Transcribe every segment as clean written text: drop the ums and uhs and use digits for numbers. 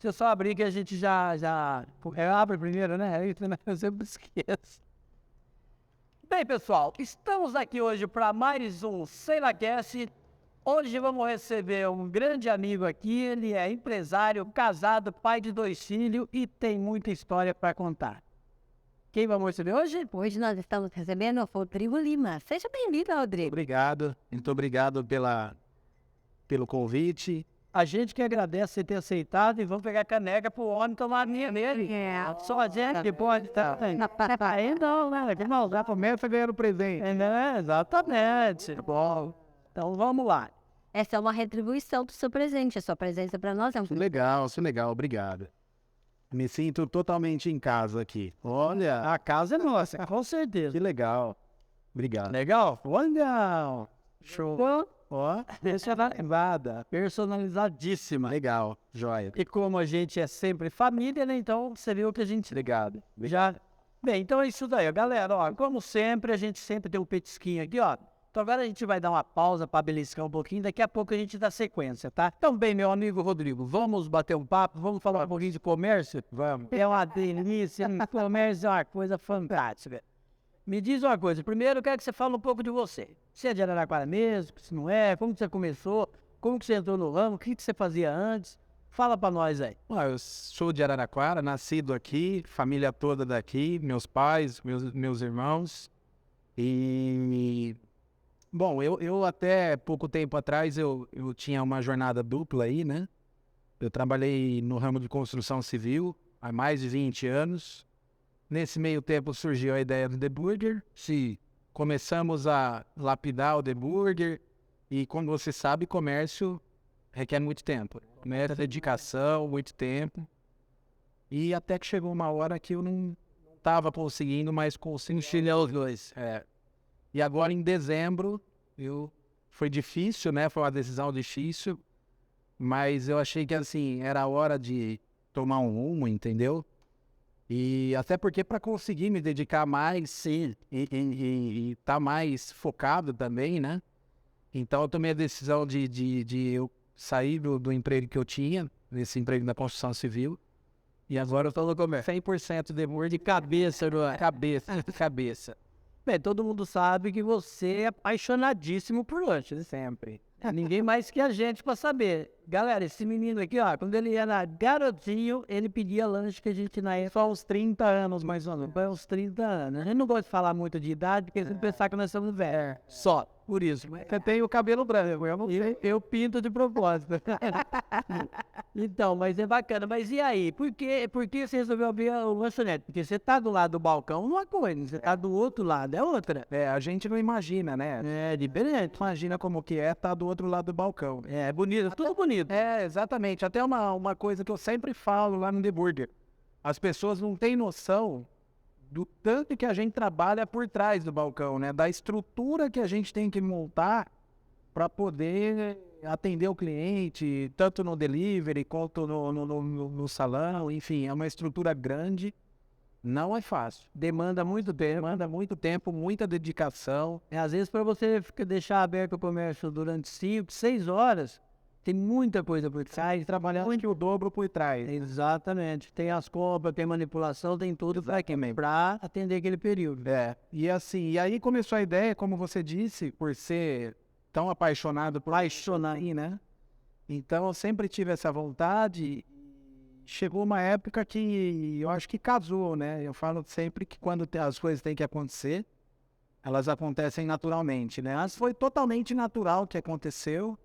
Deixa eu só abrir que a gente já... Eu abro primeiro, né? Eu sempre esqueço. Bem, pessoal, estamos aqui hoje para mais um SeilaCast. Hoje vamos receber um grande amigo aqui. Ele é empresário, casado, pai de 2 filhos e tem muita história para contar. Quem vamos receber hoje? Hoje nós estamos recebendo o Rodrigo Lima. Seja bem-vindo, Rodrigo. Obrigado, muito obrigado pelo convite. A gente que agradece você ter aceitado e vamos pegar a caneca pro homem tomar minha nele. Só a gente que pode estar. Aí não, né? Que mal dá Começa ganhando presente. né? Exatamente. Bom, então vamos lá. Essa é uma retribuição do seu presente. A sua presença para nós é um... Isso legal, obrigado. Me sinto totalmente em casa aqui. Olha, a casa é nossa, com certeza. Que legal. Obrigado. Legal? Olha! Show. Ó, personalizada, personalizadíssima. Legal, joia. E como a gente é sempre família, né? Então você viu que a gente... Obrigado. Já... Bem, então é isso daí, galera. Ó, como sempre, a gente sempre tem um petisquinho aqui, ó. Então agora a gente vai dar uma pausa para beliscar um pouquinho. Daqui a pouco a gente dá sequência, tá? Então, bem, meu amigo Rodrigo, vamos bater um papo? Vamos falar um pouquinho de comércio? Vamos. É uma delícia. Comércio é uma coisa fantástica. Me diz uma coisa. Primeiro, eu quero que você fale um pouco de você. Você é de Araraquara mesmo? Se não é? Como que você começou? Como que você entrou no ramo? O que você fazia antes? Fala pra nós aí. Eu sou de Araraquara, nascido aqui, família toda daqui, meus pais, meus irmãos. Bom, eu até pouco tempo atrás eu tinha uma jornada dupla aí, né? Eu trabalhei no ramo de construção civil há mais de 20 anos. Nesse meio tempo surgiu a ideia do The Burger. Começamos a lapidar o The Burger. E como você sabe, comércio requer muito tempo. Muita dedicação, muito tempo. E até que chegou uma hora que eu não estava conseguindo mais conciliar os dois. E agora em dezembro, foi difícil, né? Foi uma decisão difícil. Mas eu achei que assim, era a hora de tomar um rumo, entendeu? E até porque para conseguir me dedicar mais, sim, e tá mais focado também, né? Então eu tomei a decisão de eu sair do emprego que eu tinha, nesse emprego da construção civil. E agora eu tô no comércio. 100% de cabeça, cabeça. Bem, todo mundo sabe que você é apaixonadíssimo por lanche, né? Sempre. Ninguém mais que a gente pra saber. Galera, esse menino aqui, ó, quando ele era garotinho, ele pedia lanche que a gente na época... Só uns 30 anos, mais ou menos. Foi uns 30 anos. A gente não gosta de falar muito de idade, porque você pensar que nós somos velhos. Só, por isso. Você tem o cabelo branco, eu não sei. Eu pinto de propósito. Então, mas é bacana. Mas e aí? Por que você resolveu abrir o lanchonete? Porque você tá do lado do balcão, uma coisa. Você tá do outro lado, é outra. A gente não imagina, né? É diferente. Imagina como que é estar do outro lado do balcão. É bonito, tudo bonito. Exatamente. Até uma coisa que eu sempre falo lá no The Burger. As pessoas não têm noção do tanto que a gente trabalha por trás do balcão, né? Da estrutura que a gente tem que montar para poder atender o cliente, tanto no delivery quanto no salão. Enfim, é uma estrutura grande. Não é fácil. Demanda muito tempo. Muita dedicação. Às vezes, para você deixar aberto o comércio durante 5, 6 horas, tem muita coisa por trás. Trabalhar muito o dobro por trás. Exatamente. Tem as compras, tem manipulação, tem tudo para atender aquele período. E assim, e aí começou a ideia, como você disse, por ser tão apaixonado por aí, né? Então eu sempre tive essa vontade. Chegou uma época que eu acho que casou, né? Eu falo sempre que quando as coisas têm que acontecer, elas acontecem naturalmente, né? Mas foi totalmente natural que aconteceu.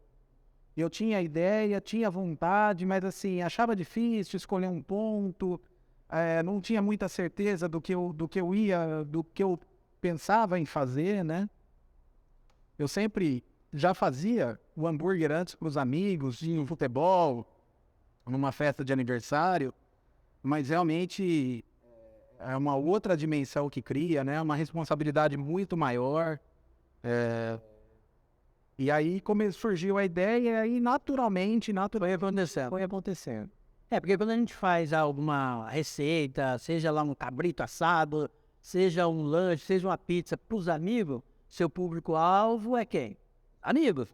Eu tinha ideia, tinha vontade, mas assim, achava difícil escolher um ponto, não tinha muita certeza do que eu pensava em fazer, né? Eu sempre já fazia o hambúrguer antes para os amigos, no futebol, numa festa de aniversário, mas realmente é uma outra dimensão que cria, né? Uma responsabilidade muito maior. E aí surgiu a ideia e aí naturalmente foi acontecendo. Porque quando a gente faz alguma receita, seja lá um cabrito assado, seja um lanche, seja uma pizza para os amigos, seu público-alvo é quem? Amigos.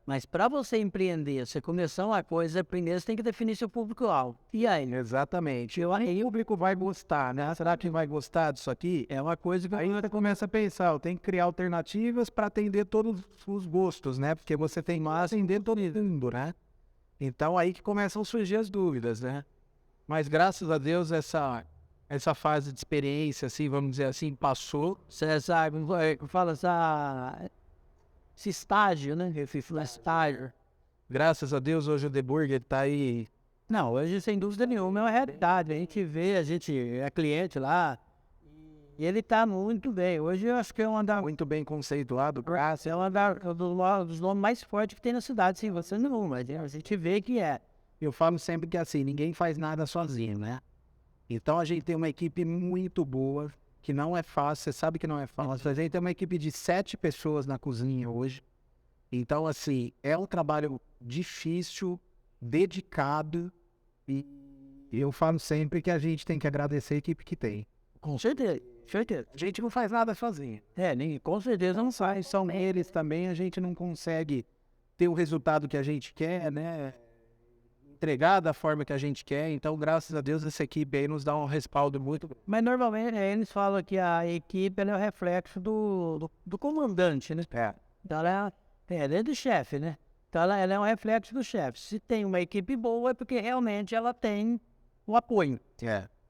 Mas para você empreender, você começar uma coisa, primeiro você tem que definir seu público-alvo. E aí? Exatamente. Aí o público vai gostar, né? Será que vai gostar disso aqui? É uma coisa que Aí você começa a pensar, eu tenho que criar alternativas para atender todos os gostos, né? Porque você tem que atender todo mundo, né? Então aí que começam a surgir as dúvidas, né? Mas graças a Deus essa fase de experiência, assim, vamos dizer assim, passou. você sabe, fala esse estágio, né? Esse estágio. Graças a Deus hoje o The Burger tá aí. Não, hoje sem dúvida nenhuma é uma realidade. A gente vê, a gente é cliente lá e ele tá muito bem. Hoje eu acho que é uma das Muito bem conceituado. praças, é uma dos nomes mais fortes que tem na cidade, sim, você não, mas a gente vê que é. Eu falo sempre que assim, ninguém faz nada sozinho, né? Então a gente tem uma equipe muito boa, que não é fácil, você sabe que não é fácil. A gente tem uma equipe de 7 pessoas na cozinha hoje. Então, assim, é um trabalho difícil, dedicado, e eu falo sempre que a gente tem que agradecer a equipe que tem. Com certeza, certeza. A gente não faz nada sozinho. Com certeza não sai. Mas são eles também, a gente não consegue ter o resultado que a gente quer, né? Entregar da forma que a gente quer. Então, graças a Deus, essa equipe aí nos dá um respaldo muito. Mas normalmente eles falam que a equipe ela é o reflexo do comandante, né? Então ela é do chefe, né? Então ela é um reflexo do chefe. Se tem uma equipe boa é porque realmente ela tem o apoio.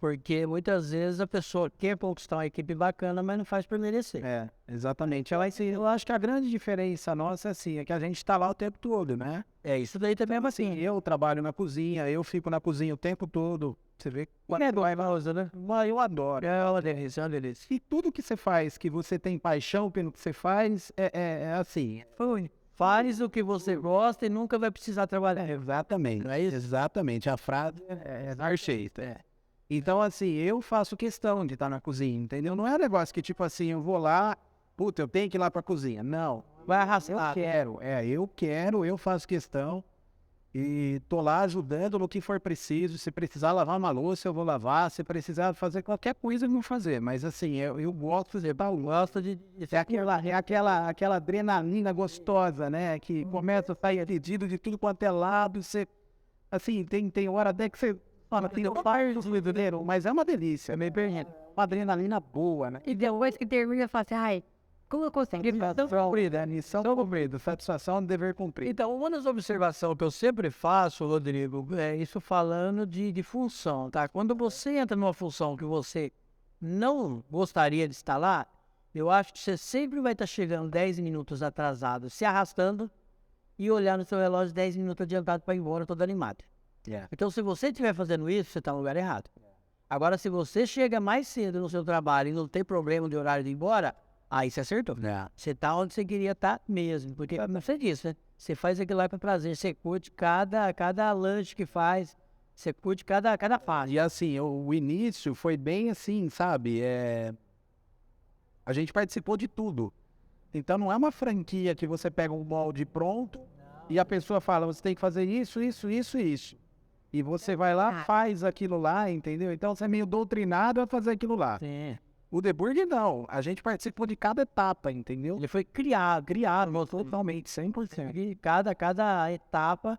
Porque muitas vezes a pessoa quer conquistar uma equipe bacana, mas não faz por merecer. Exatamente. Eu acho que a grande diferença nossa assim, é que a gente está lá o tempo todo, né? Isso daí também é assim. Eu trabalho na cozinha, eu fico na cozinha o tempo todo. Você vê É raivosa, né? eu adoro. É uma delícia, é uma delícia. E tudo que você faz, que você tem paixão pelo que você faz, é assim. Faz o que você gosta e nunca vai precisar trabalhar. Exatamente. Não é isso? Exatamente. A frase é perfeita. Então, assim, eu faço questão de estar na cozinha, entendeu? Não é um negócio que, tipo assim, eu vou lá, puta, eu tenho que ir lá pra cozinha. Não. Vai arrastar. Eu quero, eu faço questão. E tô lá ajudando no que for preciso. Se precisar lavar uma louça, eu vou lavar. Se precisar fazer qualquer coisa, eu vou fazer. Mas assim, eu gosto de fazer. Eu gosto de aquela adrenalina gostosa, né? Que começa a sair pedido de tudo quanto é lado. Você, assim, tem hora até que você fala, tem mas é uma delícia, meio bem. Uma adrenalina boa, né? E depois que termina, fala assim, ai, como eu consigo? Missão cumprida, satisfação, dever cumprido. Então, uma das observações que eu sempre faço, Rodrigo, é isso falando de função, tá? Quando você entra numa função que você não gostaria de estar lá, eu acho que você sempre vai estar chegando 10 minutos atrasado, se arrastando e olhar no seu relógio 10 minutos adiantado para ir embora todo animado. Então, se você estiver fazendo isso, você está no lugar errado. Agora, se você chega mais cedo no seu trabalho e não tem problema de horário de ir embora, aí você acertou. Você está onde você queria estar mesmo. Porque você disse, né? Você faz aquilo lá para prazer. Você curte cada lanche que faz. Você curte cada fase. E assim, o início foi bem assim, sabe? A gente participou de tudo. Então não é uma franquia que você pega um molde pronto e a pessoa fala, você tem que fazer isso, isso, isso e isso. E você vai lá, faz aquilo lá, entendeu? Então você é meio doutrinado a fazer aquilo lá. Sim. O The Burger não, a gente participou de cada etapa, entendeu? Ele foi criado Totalmente, 100%. E cada etapa.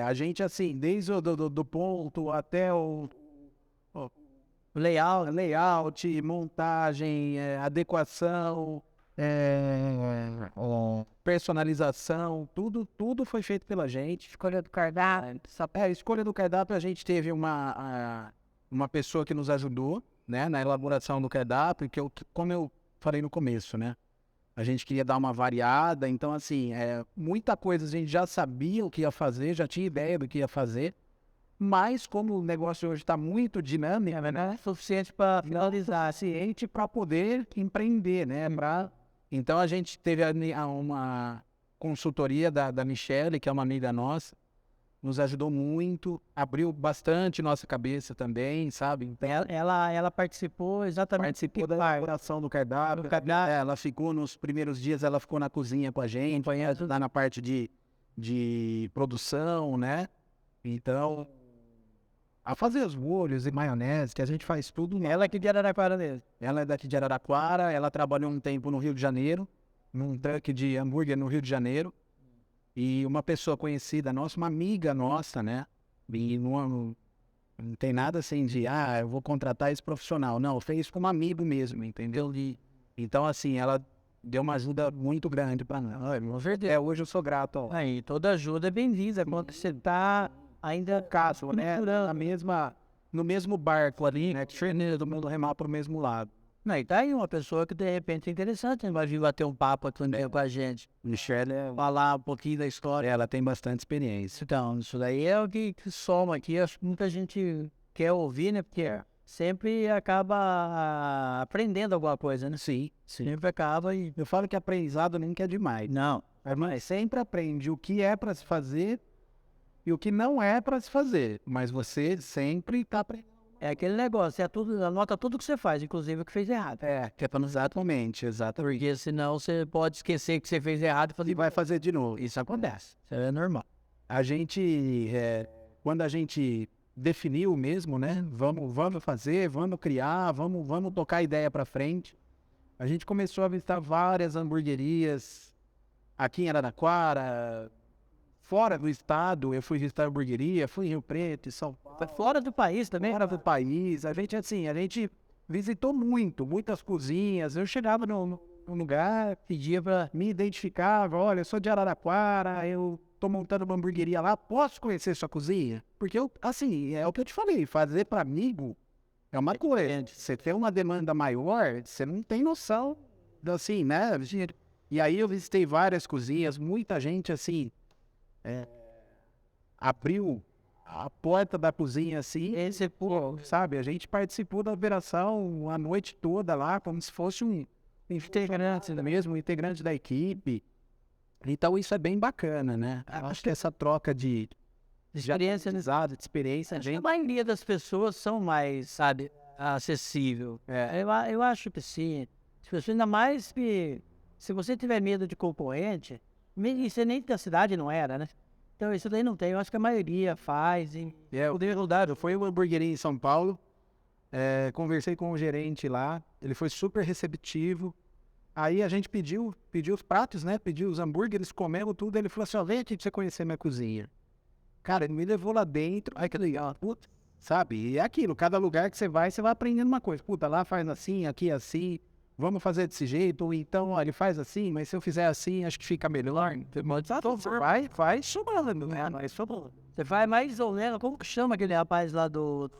A gente assim, desde o do ponto até o layout, montagem, adequação, personalização, tudo foi feito pela gente. Escolha do cardápio. Escolha do cardápio, a gente teve uma pessoa que nos ajudou, né, na elaboração do cardápio, como eu falei no começo, né? A gente queria dar uma variada, então assim, muita coisa a gente já sabia o que ia fazer, já tinha ideia do que ia fazer, mas como o negócio hoje está muito dinâmico, né? Suficiente para finalizar. Suficiente para poder empreender, né? Então a gente teve uma consultoria da Michele, que é uma amiga nossa, nos ajudou muito, abriu bastante nossa cabeça também, sabe? Então, ela participou exatamente. da elaboração do cardápio. Ela ficou nos primeiros dias, ela ficou na cozinha com a gente, ajudar na parte de produção, né? Então, a fazer os molhos e maionese, que a gente faz tudo. Ela é aqui de Araraquara mesmo. Ela é daqui de Araraquara, ela trabalhou um tempo no Rio de Janeiro, num truck de hambúrguer no Rio de Janeiro. E uma pessoa conhecida nossa, uma amiga nossa, né? E não tem nada assim de, eu vou contratar esse profissional. Não, fez como amigo mesmo, entendeu? Então, assim, ela deu uma ajuda muito grande para nós. Com certeza, hoje eu sou grato. Ó. Aí, toda ajuda é bem-vinda quando você tá ainda Caso, né? No mesmo barco ali, né? Que todo mundo remar pro mesmo lado. Não, e tá aí uma pessoa que de repente é interessante, vai vir bater um papo aqui com a gente. Michelle, Falar um pouquinho da história. ela tem bastante experiência. Então, isso daí é o que soma aqui. Acho que muita gente quer ouvir, né? Porque sempre acaba aprendendo alguma coisa, né? Sim. Sempre acaba e... Eu falo que aprendizado nem que é demais. Não. Mas sempre aprende o que é para se fazer e o que não é para se fazer. Mas você sempre tá aprendendo. É aquele negócio, anota tudo que você faz, inclusive o que fez errado. Que é para exatamente. Porque senão você pode esquecer que você fez errado e fazer... E vai fazer de novo. Isso acontece. Isso é normal. A gente, quando a gente definiu mesmo, né? Vamos fazer, vamos criar, vamos tocar a ideia para frente. A gente começou a visitar várias hamburguerias aqui em Araraquara, fora do estado. Eu fui visitar hamburgueria, fui em Rio Preto, em São Paulo. Fora do país também? Fora do país. A gente visitou muitas cozinhas. Eu chegava num lugar, pedia para me identificava, olha, eu sou de Araraquara, eu tô montando uma hamburgueria lá, posso conhecer sua cozinha? Porque assim, é o que eu te falei, fazer para amigo é uma coisa. Você tem uma demanda maior, você não tem noção, assim, né? E aí eu visitei várias cozinhas, muita gente, assim, abriu a porta da cozinha, assim, sabe? A gente participou da operação a noite toda lá, como se fosse um integrante mesmo, um integrante da equipe. Então isso é bem bacana, né? Acho que essa troca de experiência, de experiência, a maioria das pessoas são mais, sabe, acessível. Eu acho que sim. As pessoas, ainda mais que se você tiver medo de concorrente, você nem da cidade não era, né? Então isso daí não tem. Eu acho que a maioria faz. Eu fui uma hamburgueria em São Paulo, conversei com o gerente lá, ele foi super receptivo. Aí a gente pediu os pratos, né? Pediu os hambúrgueres, comemos tudo. Ele falou assim, vem aqui pra você conhecer minha cozinha. Cara, ele me levou lá dentro. Ai, que legal. Puta, sabe? E é aquilo, cada lugar que você vai aprendendo uma coisa. Puta, lá faz assim, aqui assim. Vamos fazer desse jeito. Ou então, ó, ele faz assim, mas se eu fizer assim, acho que fica melhor. Você vai somando, né? Você vai mais ou menos... Como que chama aquele rapaz lá do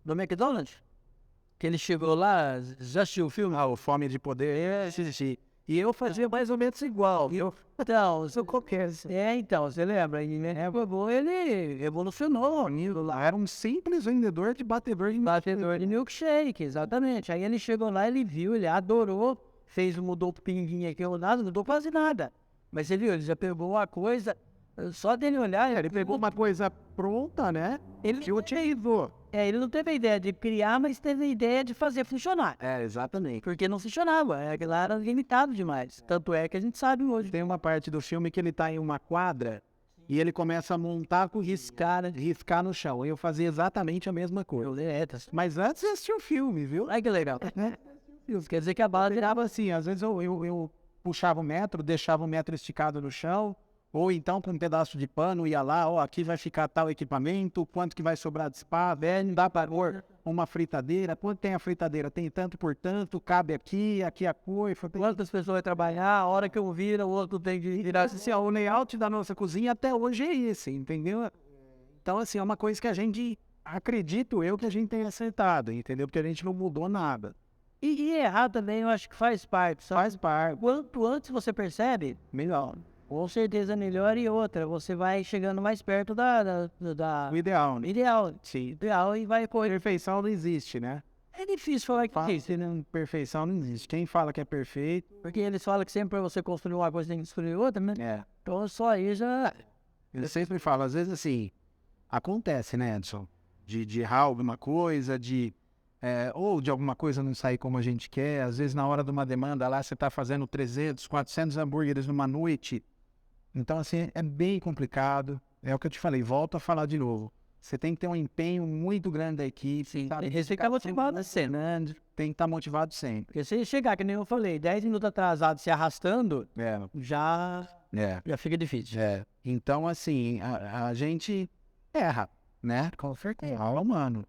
McDonald's? Que ele chegou lá, já assistiu o filme? O Fome de Poder, assisti. E eu fazia mais ou menos igual. Então, você lembra? Ele evolucionou. Lá era um simples vendedor de batedor de milkshake, exatamente. Aí ele chegou lá, ele viu, ele adorou, mudou o pinguinho aqui, não mudou quase nada. Mas você viu, ele já pegou a coisa, só dele olhar... Ele pegou uma coisa pronta, né? Ele não teve a ideia de criar, mas teve a ideia de fazer funcionar. Exatamente. Porque não funcionava, aquilo lá era limitado demais. Tanto é que a gente sabe hoje. Tem uma parte do filme que ele tá em uma quadra e ele começa a montar com riscar no chão. E eu fazia exatamente a mesma coisa. Mas antes eu assistia o filme, viu? Ai, que legal. Quer dizer que a bala virava assim, às vezes eu puxava o metro, deixava o metro esticado no chão, ou então com um pedaço de pano ia lá, aqui vai ficar tal equipamento, quanto que vai sobrar de spa, dá para pôr uma fritadeira, quanto tem a fritadeira? Tem tanto por tanto, cabe aqui a cor. Quantas pessoas vai trabalhar, a hora que um vira, o outro tem que virar. Assim, o layout da nossa cozinha até hoje é esse, entendeu? Então, assim, é uma coisa que a gente, acredito eu, que a gente tem acertado, entendeu? Porque a gente não mudou nada. E errar também, eu acho que faz parte. Faz parte. Quanto antes você percebe, melhor. Com certeza melhor. E outra, você vai chegando mais perto do ideal, né? Sim. Ideal e vai correr. Perfeição não existe, né? É difícil falar que existe, né? Perfeição não existe. Quem fala que é perfeito... Porque eles falam que sempre pra você construir uma coisa tem que construir outra, né? Então só aí já... Eu sempre falo, às vezes assim, acontece, né, Edson? De errar alguma coisa, ou de alguma coisa não sair como a gente quer. Às vezes na hora de uma demanda lá, você tá fazendo 300, 400 hambúrgueres numa noite. Então, assim, é bem complicado. É o que eu te falei, volto a falar de novo. Você tem que ter um empenho muito grande da equipe. Sim, tem que ficar motivado sempre. Tem que estar motivado sempre. Porque se chegar, que nem eu falei, 10 minutos atrasado se arrastando, já já fica difícil. Então, assim, a gente erra, né? Com certeza. É humano.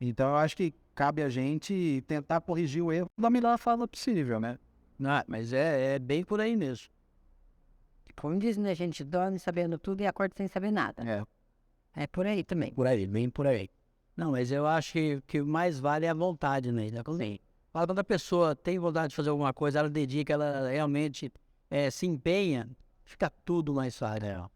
Então, eu acho que cabe a gente tentar corrigir o erro da melhor forma possível, né? Não, mas é bem por aí mesmo. Como diz, né? A gente dorme sabendo tudo e acorda sem saber nada. É por aí também. Por aí, bem por aí. Não, mas eu acho que o mais vale é a vontade, né? Quando a pessoa tem vontade de fazer alguma coisa, ela dedica, ela realmente se empenha, fica tudo mais fácil.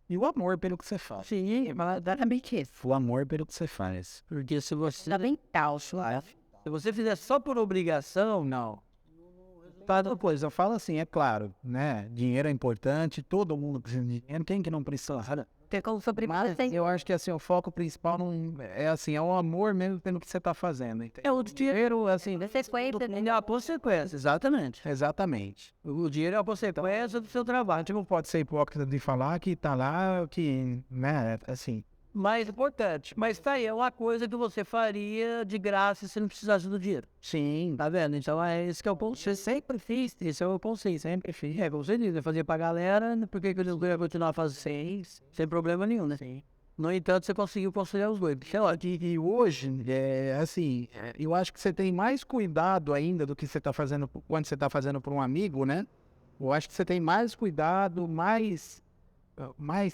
E o amor pelo que você faz. Sim, mas exatamente isso. O amor pelo que você faz. Porque se você Fundamental, se você fizer só por obrigação, não. Outra coisa, eu falo assim, é claro, né? Dinheiro é importante, todo mundo precisa de dinheiro, quem que não precisa? Tem como sobremesa sem. Eu acho que assim, o foco principal não é assim, é o amor mesmo pelo que você tá fazendo. Entende? O dinheiro, assim, Sequência, né? ele é a consequência, exatamente. Exatamente. O dinheiro é a consequência do seu trabalho. A gente não pode ser hipócrita de falar que tá lá, que, né, assim. Mais importante. Mas tá aí, é uma coisa que você faria de graça se não precisasse do dinheiro. Sim. Tá vendo? Então é esse que é o ponto. Você sempre fiz. Esse é o conceito, sempre fiz. Como você diz, eu fazia pra galera, por que eu não ia continuar fazendo sem problema nenhum, né? Sim. No entanto, você conseguiu conciliar os dois. Sei lá, E hoje, assim, eu acho que você tem mais cuidado ainda do que você tá fazendo quando você tá fazendo por um amigo, né? Eu acho que você tem mais cuidado, mais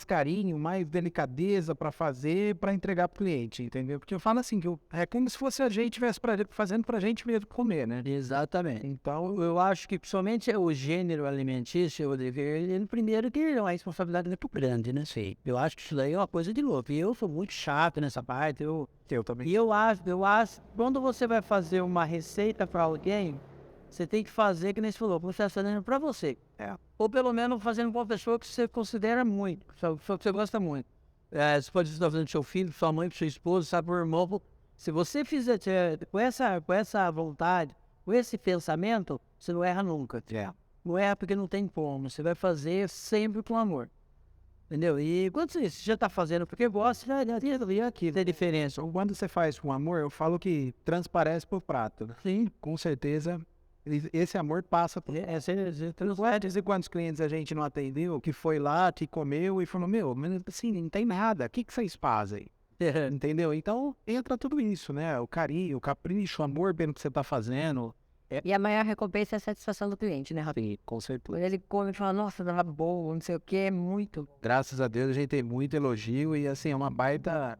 carinho, mais delicadeza para fazer, para entregar pro cliente, entendeu? Porque eu falo assim, que é como se fosse a gente estivesse fazendo pra gente mesmo comer, né? exatamente. Então, eu acho que principalmente o gênero alimentício, Rodrigo, ele primeiro que é uma responsabilidade muito grande, né? Sim. Eu acho que isso daí é uma coisa de louco. E eu sou muito chato nessa parte. Eu também. E eu acho, quando você vai fazer uma receita para alguém, você tem que fazer, que nem você falou, você está fazendo para você. Ou pelo menos fazendo com uma pessoa que você considera muito, uma pessoa que você gosta muito. Você pode estar fazendo pro seu filho, pro sua mãe, pro seu esposo, sabe, pro irmão. Se você fizer com essa vontade, com esse pensamento, você não erra nunca. Não erra porque não tem como. Você vai fazer sempre com amor. Entendeu? E quando você já está fazendo porque gosta, já aqui, tem diferença. Quando você faz com amor, eu falo que transparece pro prato. Né? Sim. Com certeza, esse amor passa por... Quantos e quantos clientes a gente não atendeu, que foi lá, que comeu e falou, mas assim, não tem nada, o que vocês fazem? Entendeu? Então, entra tudo isso, né? O carinho, o capricho, o amor pelo que você tá fazendo. E a maior recompensa é a satisfação do cliente, né, Rafa? Sim, com certeza. Quando ele come e fala, nossa, tava bom, não sei o que, é muito. Graças a Deus a gente tem muito elogio e assim, é uma baita...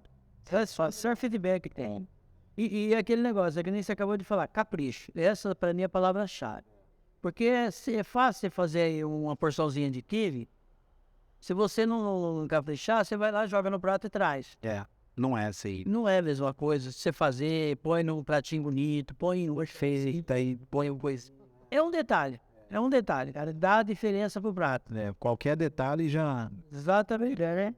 Só feedback que tem. E aquele negócio, é que nem você acabou de falar, capricho. Essa, pra mim, é a palavra-chave. Porque é fácil você fazer aí uma porçãozinha de quibe. Se você não caprichar, você vai lá, joga no prato e traz. Não é assim. Não é a mesma coisa. Se você fazer, põe num pratinho bonito, põe no feito aí, põe uma coisa. É um detalhe, cara. Dá a diferença pro prato. Qualquer detalhe já... Exatamente, né?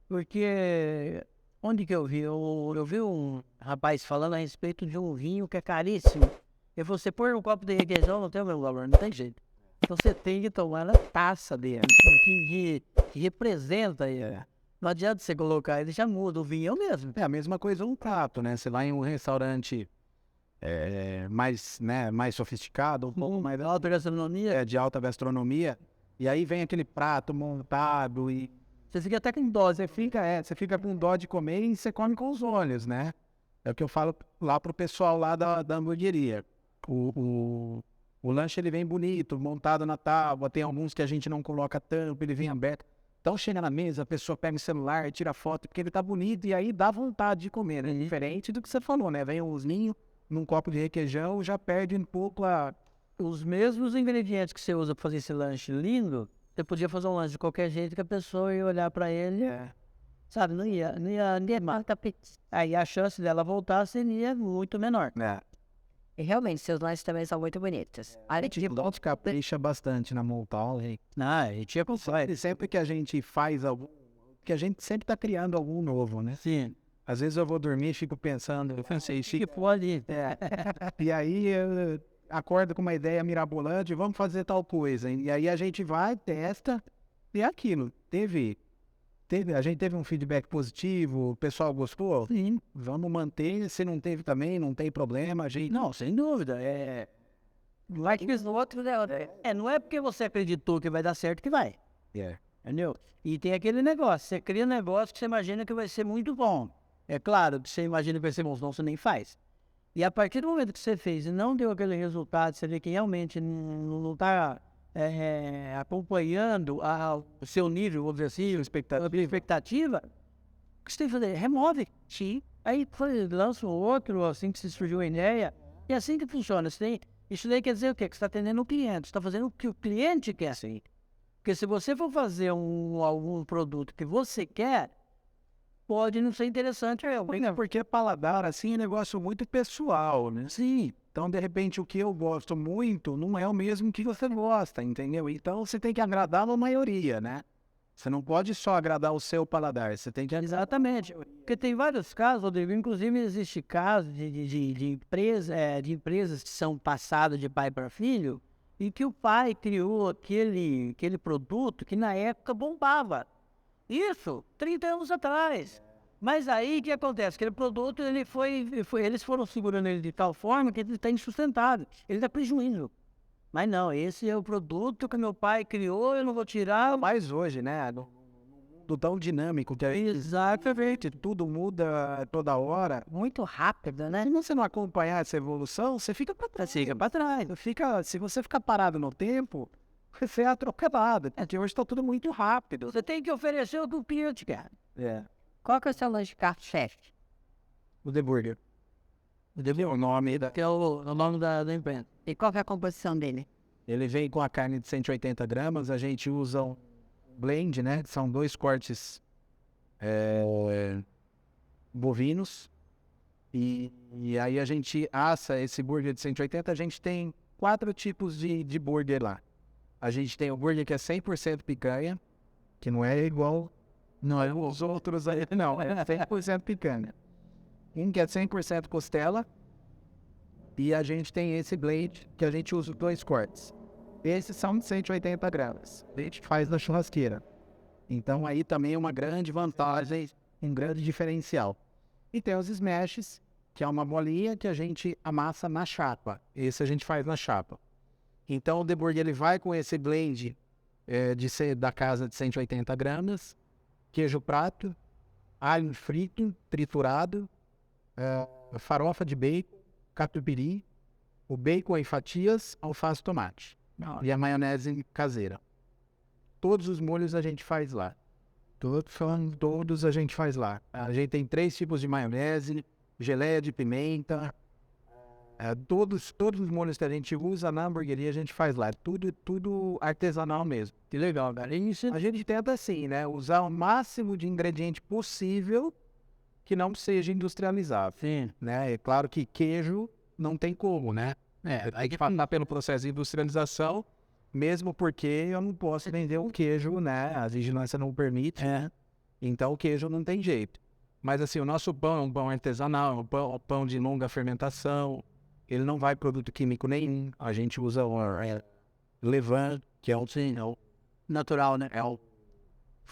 Porque... Onde que eu vi? Eu vi um rapaz falando a respeito de um vinho que é caríssimo. E você põe um copo de requeijão, não tem o mesmo valor, não tem jeito. Então você tem que tomar na taça dele, que representa ele. Não adianta você colocar, ele já muda, o vinho é o mesmo. É a mesma coisa um prato, né? Você vai em um restaurante mais sofisticado, um pouco mais alta gastronomia. De alta gastronomia, e aí vem aquele prato montado e... Você fica até com dó, você fica com dó de comer e você come com os olhos, né? É o que eu falo lá pro pessoal lá da hamburgueria. O lanche ele vem bonito, montado na tábua, tem alguns que a gente não coloca tampa, ele vem aberto. Então chega na mesa, a pessoa pega o celular, tira foto, porque ele tá bonito e aí dá vontade de comer, né? Diferente do que você falou, né? Vem um osninho num copo de requeijão, já perde um pouco os mesmos ingredientes que você usa para fazer esse lanche lindo. Você podia fazer um lanche de qualquer jeito que a pessoa ia olhar pra ele, sabe, não ia matar. Aí a chance dela voltar seria muito menor. E realmente, seus lanches também são muito bonitos. A gente capricha bastante na montagem. E tinha confiança. Sempre que a gente faz algo, que a gente sempre tá criando algo novo, né? Sim. Às vezes eu vou dormir e fico pensando, pode. E aí eu acordo com uma ideia mirabolante, vamos fazer tal coisa. E aí a gente vai, testa, e é aquilo. A gente teve um feedback positivo, o pessoal gostou? Sim. Vamos manter, se não teve também, não tem problema. A gente... Não, sem dúvida. Não é porque você acreditou que vai dar certo que vai. Entendeu? E tem aquele negócio, você cria um negócio que você imagina que vai ser muito bom. É claro que você imagina que vai ser bom, senão você nem faz. E a partir do momento que você fez e não deu aquele resultado, você vê que realmente não está acompanhando o seu nível, vou dizer assim, a expectativa, o que você tem que fazer? Remove. Sim. Aí lança outro, assim que se surgiu a ideia. E assim que funciona. Isso daí quer dizer o quê? Que você está atendendo o cliente, você está fazendo o que o cliente quer. Sim. Porque se você for fazer algum produto que você quer, pode não ser interessante. Porque paladar, assim, é negócio muito pessoal, né? Sim. Então, de repente, o que eu gosto muito não é o mesmo que você gosta, entendeu? Então, você tem que agradar a maioria, né? Você não pode só agradar o seu paladar, você tem que... Exatamente. Porque tem vários casos, Rodrigo, inclusive existe casos de empresas que são passadas de pai para filho, e que o pai criou aquele produto que na época bombava. Isso, 30 anos atrás. Mas aí o que acontece? Aquele produto, eles foram segurando ele de tal forma que ele está insustentável, ele dá prejuízo. Mas não, esse é o produto que meu pai criou, eu não vou tirar. Mas hoje, né, no mundo tão dinâmico que é... Exatamente. Tudo muda toda hora. Muito rápido, né? Se você não acompanhar essa evolução, você fica para trás. Fica para trás. Se você ficar parado no tempo, você é atropelado. Porque hoje está tudo muito rápido. Você tem que oferecer o que o cliente quer. Qual que é o seu lanche carro-chefe? O The Burger. O nome Que é o nome da empresa. E qual que é a composição dele? Ele vem com a carne de 180 gramas, a gente usa um blend, né? São 2 cortes bovinos. E aí a gente assa esse burger de 180, a gente tem 4 tipos de burger lá. A gente tem o burger que é 100% picanha, que não é igual os outros aí, não. É 100% picanha. Um que é 100% costela. E a gente tem esse blend que a gente usa 2 cortes. Esses são de 180 gramas. A gente faz na churrasqueira. Então aí também é uma grande vantagem, um grande diferencial. E tem os smashes, que é uma bolinha que a gente amassa na chapa. Esse a gente faz na chapa. Então o The Burger ele vai com esse blend da casa de 180 gramas, queijo prato, alho frito, triturado, farofa de bacon, catupiry, o bacon em fatias, alface e tomate. E a maionese caseira. Todos os molhos a gente faz lá. Todos a gente faz lá. A gente tem 3 tipos de maionese, geleia de pimenta. Todos os molhos que a gente usa na hamburgueria a gente faz lá. Tudo artesanal mesmo. Que legal, cara. A gente tenta assim, né? Usar o máximo de ingrediente possível que não seja industrializado. Sim. Né? É claro que queijo não tem como, né? Aí que passar pelo processo de industrialização, mesmo porque eu não posso vender o queijo, né? A vigilância não permite. Então o queijo não tem jeito. Mas assim, o nosso pão é um pão artesanal, um pão de longa fermentação. Ele não vai produto químico nenhum. A gente usa o levain, que é Natural, né?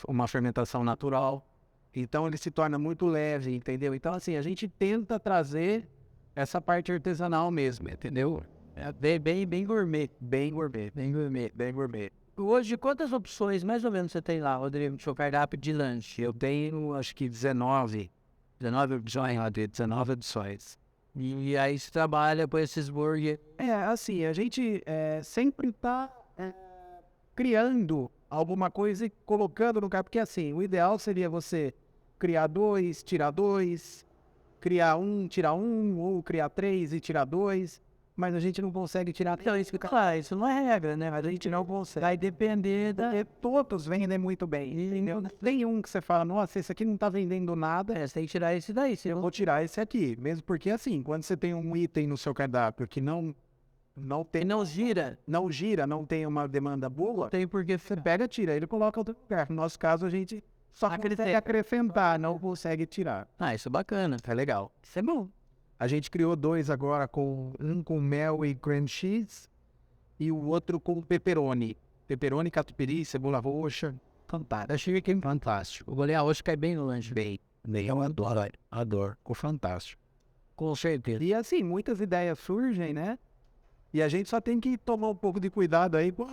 Uma fermentação natural. Então ele se torna muito leve, entendeu? Então assim, a gente tenta trazer essa parte artesanal mesmo, entendeu? Bem gourmet. Bem gourmet. Hoje, quantas opções mais ou menos você tem lá, Rodrigo, no seu cardápio de lanche? Eu tenho, acho que 19 opções lá, 19 opções. E aí você trabalha com esses burgers? Assim, a gente sempre tá criando alguma coisa e colocando no carro, porque assim, o ideal seria você criar 2, tirar 2, criar 1, tirar 1, ou criar 3 e tirar 2, mas a gente não consegue tirar. Então, isso não é regra, né? Mas a gente não consegue. Vai depender Todos vendem muito bem. Entendeu? Tem um que você fala, nossa, esse aqui não tá vendendo nada. Você tem que tirar esse daí. Eu vou tirar esse aqui. Mesmo porque, assim, quando você tem um item no seu cardápio que não gira, não tem uma demanda boa, tem porque você pega, tira ele e coloca outro lugar. No nosso caso, a gente só consegue acrescentar, não consegue tirar. Isso é bacana. É legal. Isso é bom. A gente criou 2 agora, um com mel e cream cheese e o outro com pepperoni. Pepperoni, catupiry, cebola roxa. Fantástico. Achei que é fantástico. O goleiro hoje cai bem no lanche. Bem, eu adoro. Ficou fantástico. Com certeza. E assim, muitas ideias surgem, né? E a gente só tem que tomar um pouco de cuidado aí com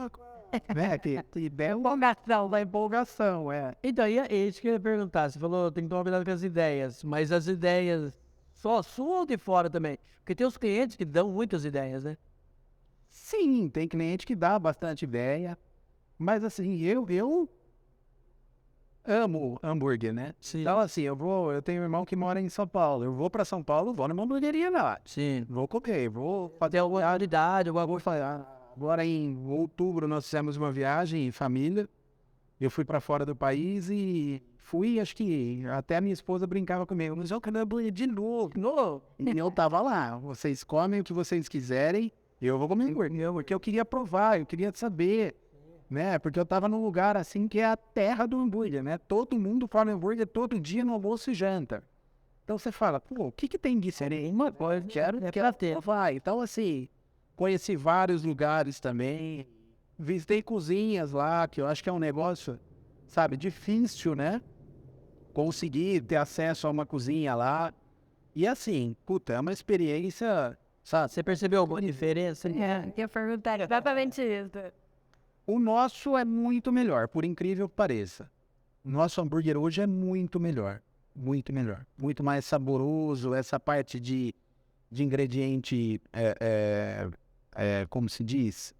né? Que der Empolgação. uma empolgação, é. Então, e é isso que eu ia perguntar. Você falou, tem que tomar cuidado com as ideias, mas as ideias só suam de fora também. Porque tem os clientes que dão muitas ideias, né? Sim, tem cliente que dá bastante ideia, mas assim, eu amo hambúrguer, né? Sim. Então assim, eu tenho um irmão que mora em São Paulo, eu vou pra São Paulo, vou numa hamburgueria lá, Sim. vou comer, vou Tem alguma qualidade, alguma vou coisa. falar. Agora em outubro nós fizemos uma viagem em família, eu fui pra fora do país e fui, acho que até a minha esposa brincava comigo, mas eu quero hambúrguer de novo. No, E eu tava lá, vocês comem o que vocês quiserem, eu vou comer hambúrguer, porque eu queria provar, eu queria saber, né? Porque eu tava num lugar assim que é a terra do hambúrguer, né? Todo mundo come hambúrguer todo dia no almoço e janta. Então você fala, pô, o que que tem de diferente? Uma coisa, quero provar. Então assim, conheci vários lugares também, visitei cozinhas lá, que eu acho que é um negócio, sabe, difícil, né? Conseguir ter acesso a uma cozinha lá. E assim, puta, é uma experiência, sabe? você percebeu alguma diferença? Eu perguntaria exatamente isso. O nosso é muito melhor, por incrível que pareça. O nosso hambúrguer hoje é muito melhor. Muito melhor. Muito mais saboroso. Essa parte de ingrediente, como se diz?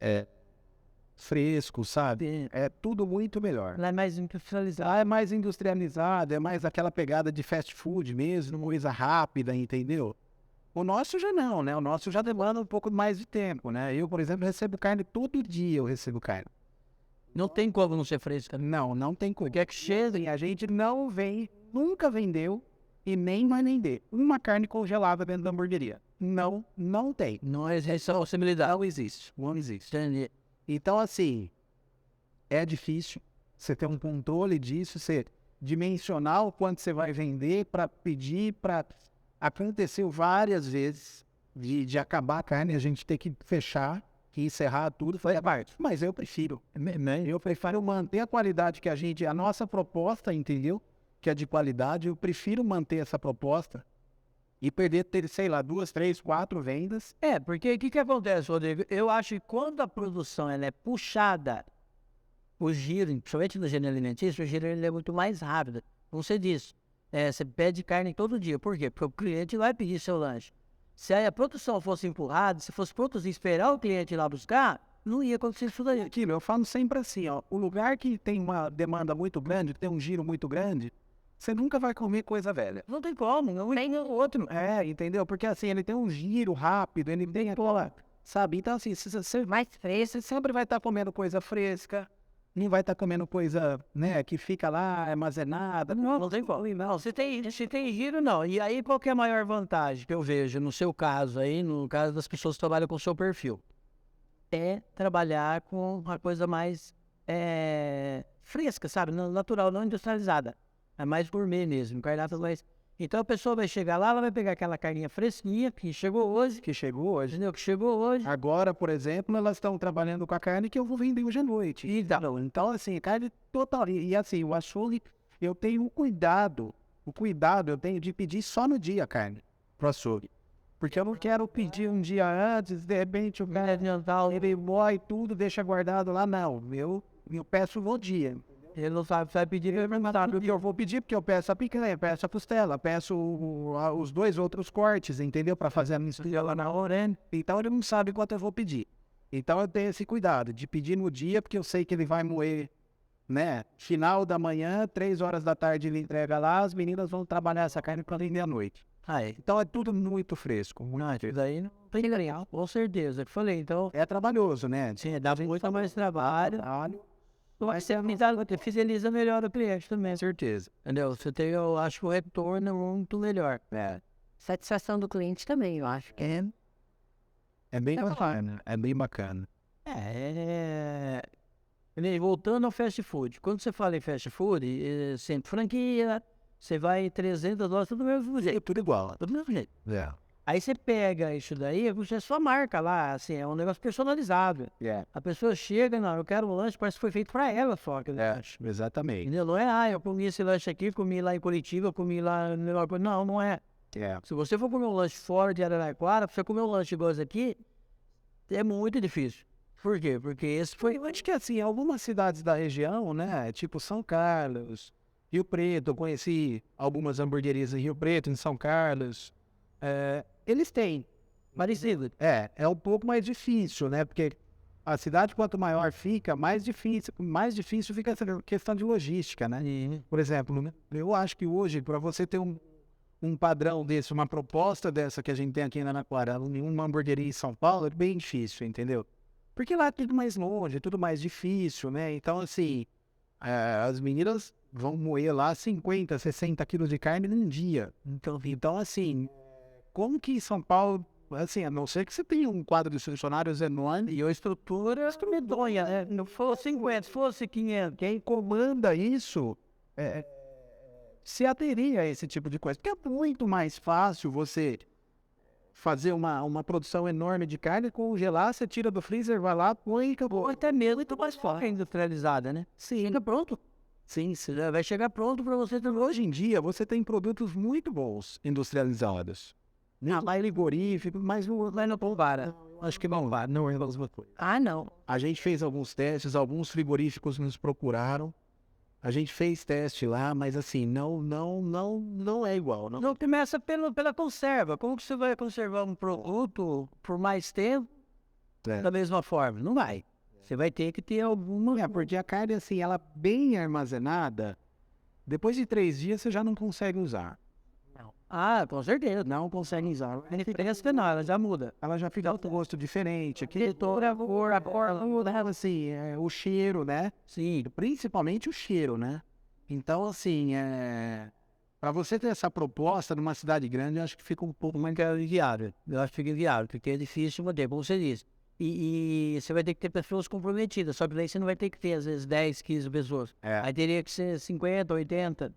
Fresco, sabe? É tudo muito melhor. Ela é mais industrializada. Lá é mais industrializado, é mais aquela pegada de fast food mesmo, coisa rápida, entendeu? O nosso já não, né? O nosso já demanda um pouco mais de tempo, né? Eu, por exemplo, recebo carne todo dia, eu recebo carne. Não tem como não ser fresca. Não tem coisa. Quer que chegue? E a gente não vem, nunca vendeu e nem vai vender uma carne congelada dentro da hamburgueria. Não tem. Não é responsabilidade. Não existe. Não existe. Entendi. Então, assim, é difícil você ter um controle disso, você dimensionar o quanto você vai vender para pedir, para... Aconteceu várias vezes de acabar a carne, a gente ter que fechar e encerrar tudo, foi a parte. Mas eu prefiro manter a qualidade que a nossa proposta, entendeu? Que é de qualidade, eu prefiro manter essa proposta e ter, sei lá, 2, 3, 4 vendas. É, porque o que acontece, Rodrigo? Eu acho que quando a produção ela é puxada, o giro, principalmente no gênero alimentício, o giro ele é muito mais rápido. Como você disse, você pede carne todo dia. Por quê? Porque o cliente vai pedir seu lanche. Se aí a produção fosse empurrada, se fosse produzir e esperar o cliente ir lá buscar, não ia acontecer isso daí. Aquilo, eu falo sempre assim, ó, o lugar que tem uma demanda muito grande, que tem um giro muito grande, você nunca vai comer coisa velha. Não tem como, não tem outro. Entendeu? Porque assim, ele tem um giro rápido, ele tem aquela, sabe? Então assim, se você Mais fresco. você sempre vai estar comendo coisa fresca, não vai estar comendo coisa, né, que fica lá armazenada. Não tem como. Não, se tem giro, não. E aí, qual que é a maior vantagem que eu vejo no seu caso aí, no caso das pessoas que trabalham com o seu perfil? É trabalhar com uma coisa mais fresca, sabe? Natural, não industrializada. É mais gourmet mesmo, cardápio mais... Então a pessoa vai chegar lá, ela vai pegar aquela carninha fresquinha que chegou hoje, entendeu? Que chegou hoje. Agora, por exemplo, elas estão trabalhando com a carne que eu vou vender hoje à noite. Então, assim, carne total. E assim, o açougue, eu tenho o cuidado eu tenho de pedir só no dia a carne pro açougue. Porque eu não quero pedir um dia antes, de repente o cara ele moe tudo, deixa guardado lá, não. Eu peço no dia. Ele não sabe, vai pedir, ele vai matar. Eu vou pedir porque eu peço a picanha, peço a costela, peço os 2 outros cortes, entendeu? Para fazer a mistura lá na hora, né? Então ele não sabe quanto eu vou pedir. Então eu tenho esse cuidado de pedir no dia, porque eu sei que ele vai moer, né? Final da manhã, 3 horas da tarde ele entrega lá, as meninas vão trabalhar essa carne para vender à noite. Então é tudo muito fresco. Isso daí não tem legal. Com certeza, eu falei, então... É trabalhoso, né? Sim, dá muito mais trabalho. Você fideliza melhor o cliente também. Certeza. Entendeu? Você tem, eu acho, o retorno muito melhor. Satisfação do cliente também, eu acho. É bem bacana. É bem bacana. Voltando ao fast food. Quando você fala em fast food, sempre franquia, você vai 300 dólares, tudo do mesmo jeito. Tudo igual. Tudo do mesmo jeito. Aí você pega isso daí, é sua marca lá, assim, é um negócio personalizado. A pessoa chega, não, eu quero um lanche, parece que foi feito pra ela só. Lanche. Exatamente. Entendeu? Não é, eu comi esse lanche aqui, comi lá em Curitiba, comi lá no... Não é. Se você for comer um lanche fora de Araraquara, pra você comer um lanche igual esse aqui, é muito difícil. Por quê? Porque esse foi... Eu acho que assim, algumas cidades da região, né? Tipo São Carlos, Rio Preto, eu conheci algumas hamburguerias em Rio Preto, em São Carlos. Eles têm. Parecido. É um pouco mais difícil, né? Porque a cidade, quanto maior fica, mais difícil fica essa questão de logística, né? Por exemplo, né, eu acho que hoje, para você ter um padrão desse, uma proposta dessa que a gente tem aqui em Araraquara, uma hamburgueria em São Paulo, é bem difícil, entendeu? Porque lá é tudo mais longe, é tudo mais difícil, né? Então, assim, as meninas vão moer lá 50, 60 quilos de carne num dia. Então, assim, como que em São Paulo, assim, a não ser que você tenha um quadro de funcionários enorme, E a estrutura medonha, né? Não fosse 50, se fosse 500. quem comanda isso se aderir a esse tipo de coisa. Porque é muito mais fácil você fazer uma produção enorme de carne, congelar, você tira do freezer, vai lá, põe e acabou. Ou até mesmo muito mais forte, industrializada, né? Sim, Chega pronto. sim. Vai chegar pronto para você também. Hoje em dia, você tem produtos muito bons industrializados. Lá frigorífico, mas não para. acho que não vai, não é a mesma coisa. Ah, não. A gente fez alguns testes, alguns frigoríficos nos procuraram. A gente fez teste lá, mas assim, não é igual. Não. Não começa pela conserva. Como que você vai conservar um produto por mais tempo da mesma forma? Não vai. Você vai ter que ter alguma... Porque a carne, assim, ela bem armazenada, depois de 3 dias você já não consegue usar. Ah, com certeza. Não consegue usar. A diferença não, ela já muda. Ela já fica com gosto diferente. Aqui, A cor, assim, o cheiro, né? Sim. Principalmente o cheiro, né? Então, assim, para você ter essa proposta numa cidade grande, eu acho que fica um pouco mais Inviável. Eu acho que fica inviável, porque é difícil manter, como você disse. E você vai ter que ter pessoas comprometidas, só que daí você não vai ter que ter, às vezes, 10, 15 pessoas. Aí teria que ser 50, 80.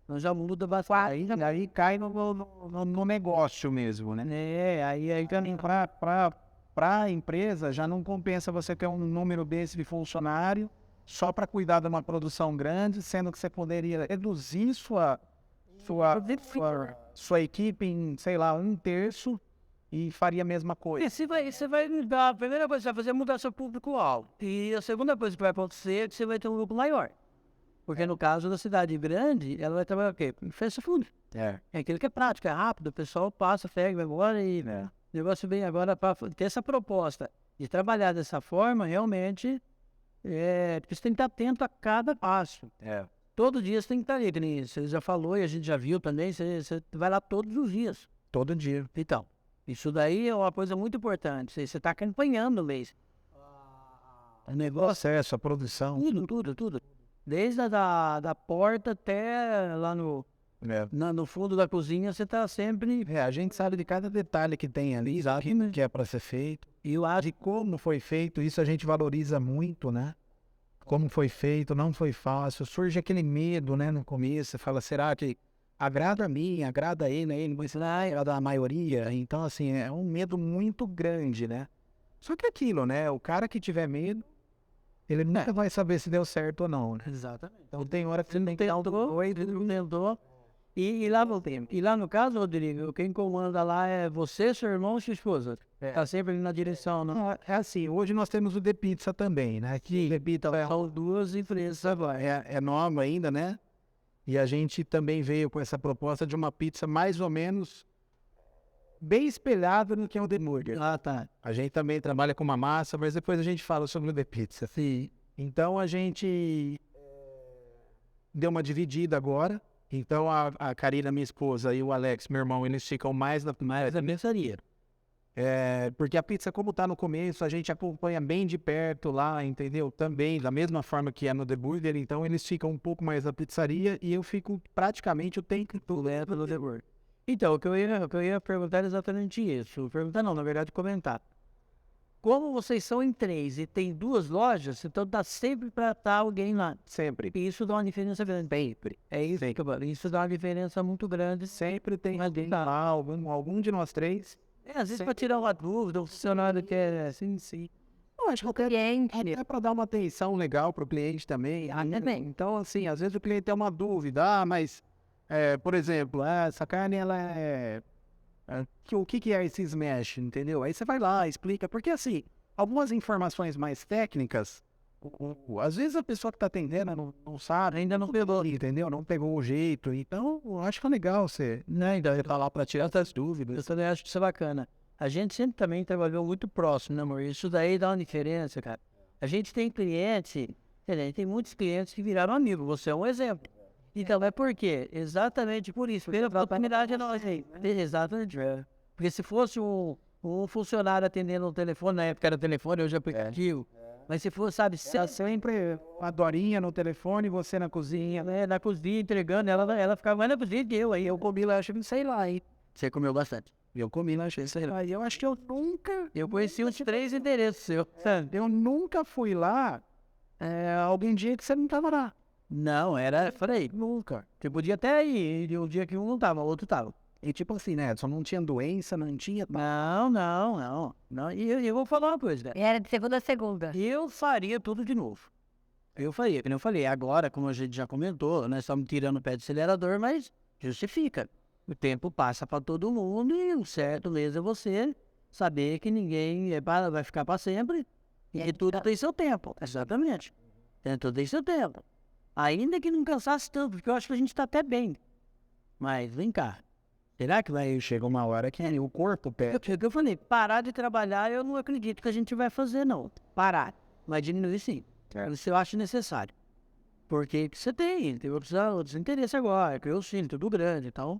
Então já muda bastante. Aí cai no negócio mesmo, né? Aí Também para a empresa já não compensa você ter um número desse de funcionário só para cuidar de uma produção grande, sendo que você poderia reduzir sua equipe em, sei lá, 1/3 e faria a mesma coisa. Você vai mudar, a primeira coisa que você vai fazer é mudar seu público-alvo. E a segunda coisa que vai acontecer é que você vai ter um grupo maior. Porque no caso da cidade grande, ela vai trabalhar o quê? Fast food. É aquilo que é prático, é rápido, o pessoal passa, pega, vai embora e o negócio vem agora para ter essa proposta de trabalhar dessa forma, realmente, você tem que estar atento a cada passo. Todo dia você tem que estar ali, que nem você já falou e a gente já viu também, você vai lá todos os dias. Todo dia. Então, isso daí é uma coisa muito importante. Você está acompanhando o mês. O negócio é essa produção. Tudo. Desde a da porta até lá no fundo da cozinha, você está sempre... A gente sabe de cada detalhe que tem ali, que é para ser feito. E eu acho de como foi feito, isso a gente valoriza muito, né? Como foi feito, não foi fácil. Surge aquele medo, né, no começo. Você fala, será que agrada a mim, agrada a ele, mas agrada a maioria? Então, assim, é um medo muito grande, né? Só que aquilo, né? O cara que tiver medo, ele nunca vai saber se deu certo ou não, né? Exatamente. Então tem hora que você tem que dar um tentou. E lá voltemos. E lá no caso, Rodrigo, quem comanda lá é você, seu irmão e sua esposa. Tá sempre ali na direção, não? É assim, hoje nós temos o The Pizza também, né? Que The Pizza são 2 empresas agora. É nova ainda, né? E a gente também veio com essa proposta de uma pizza mais ou menos bem espelhada no que é o The Burger. Tá. A gente também trabalha com uma massa, mas depois a gente fala sobre o The Pizza. Sim. Então a gente deu uma dividida agora. Então a Karina, minha esposa, e o Alex, meu irmão, eles ficam mais na pizzaria. Porque a pizza, como tá no começo, a gente acompanha bem de perto lá, entendeu? Também, da mesma forma que é no The Burger, então eles ficam um pouco mais na pizzaria e eu fico praticamente o tempo todo pelo The Burger. Então, o que eu ia perguntar é exatamente isso. Perguntar não, na verdade, comentar. Como vocês são em 3 e tem 2 lojas, então dá sempre para estar alguém lá. Sempre. E isso dá uma diferença grande. Sempre. É isso, isso dá uma diferença muito grande. Sempre tem lá algum de nós 3. Às vezes para tirar uma dúvida, um funcionário que é assim, sim. Eu acho que o cliente... É para dar uma atenção legal para o cliente também. Então, assim, às vezes o cliente tem uma dúvida. Mas, por exemplo, essa carne, ela o que é esse smash, entendeu? Aí você vai lá, explica. Porque, assim, algumas informações mais técnicas, às vezes a pessoa que tá atendendo não sabe, ainda não pegou, entendeu? Não pegou o jeito. Então, eu acho que é legal você, né, ainda tá lá para tirar essas dúvidas. Eu também acho que isso é bacana. A gente sempre também trabalhou muito próximo, né, amor? Isso daí dá uma diferença, cara. A gente tem cliente, tem muitos clientes que viraram amigos. Você é um exemplo. Então, é por quê? Exatamente por isso. Pela proximidade é nós aí. Exatamente. Porque se fosse um funcionário atendendo o telefone, na época era telefone, hoje é aplicativo. Mas se for, sabe, sempre A Dorinha no telefone, você na cozinha. né, na cozinha entregando, ela ficava mais na cozinha que eu. Aí eu comi lá, acho que sei lá, hein? Você comeu bastante. Eu comi lá, sei lá. Eu acho que eu nunca... Eu conheci uns 3 endereços seus. Eu nunca fui lá, algum dia que você não tava lá. Não, era, falei, Nunca. você podia até ir, e um dia que um não tava, o outro tava. E tipo assim, né? Só não tinha doença, não tinha... Não. E eu vou falar uma coisa, velho. E era de segunda a segunda. Eu faria tudo de novo. Eu faria, como eu falei. Agora, como a gente já comentou, nós estamos tirando o pé do acelerador, mas justifica. O tempo passa para todo mundo e um certo mês é você saber que ninguém vai ficar para sempre. E tudo tem seu tempo. Exatamente. Tudo tem seu tempo. Ainda que não cansasse tanto, porque eu acho que a gente está até bem. Mas vem cá. Será que vai chegar uma hora que o corpo pede? Eu falei, parar de trabalhar eu não acredito que a gente vai fazer, não. Parar. Mas diminuir sim. Isso eu acho necessário. Porque você tem outros interesses agora, criou os filhos, tudo grande, então.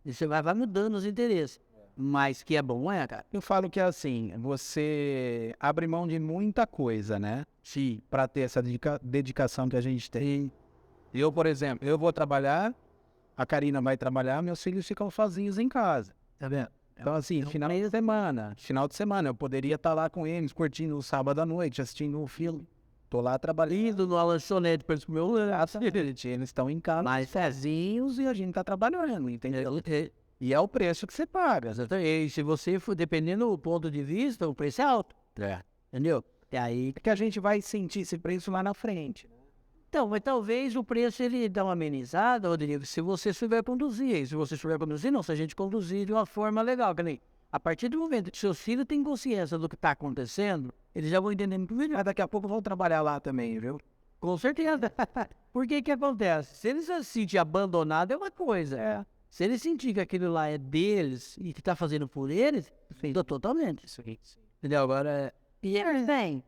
E você vai mudando os interesses. Mas que é bom, cara? Eu falo que é assim, você abre mão de muita coisa, né? Sim. Pra ter essa dedicação que a gente tem. Eu, por exemplo, eu vou trabalhar, a Karina vai trabalhar, meus filhos ficam sozinhos em casa. Tá vendo? Então, assim, final de semana, eu poderia estar lá com eles, curtindo o sábado à noite, assistindo um filme. Tô lá trabalhando No lanchonete para comer o eles estão em casa, Mas sozinhos, e a gente tá trabalhando, entendeu? E é o preço que você paga. E se você for, dependendo do ponto de vista, o preço é alto. Entendeu? E aí. É que a gente vai sentir esse preço lá na frente. Então, mas talvez o preço ele dá uma amenizada, Rodrigo, se você souber conduzir. E se você souber conduzir, não, se a gente conduzir de uma forma legal, que nem. A partir do momento que seus filhos têm consciência do que está acontecendo, eles já vão entender muito melhor. Mas daqui a pouco vão trabalhar lá também, viu? Com certeza. Por que acontece? Se eles se sentirem abandonados, é uma coisa. Se eles sentirem que aquilo lá é deles e que está fazendo por eles, muda totalmente. Entendeu? Agora. E eles vêm.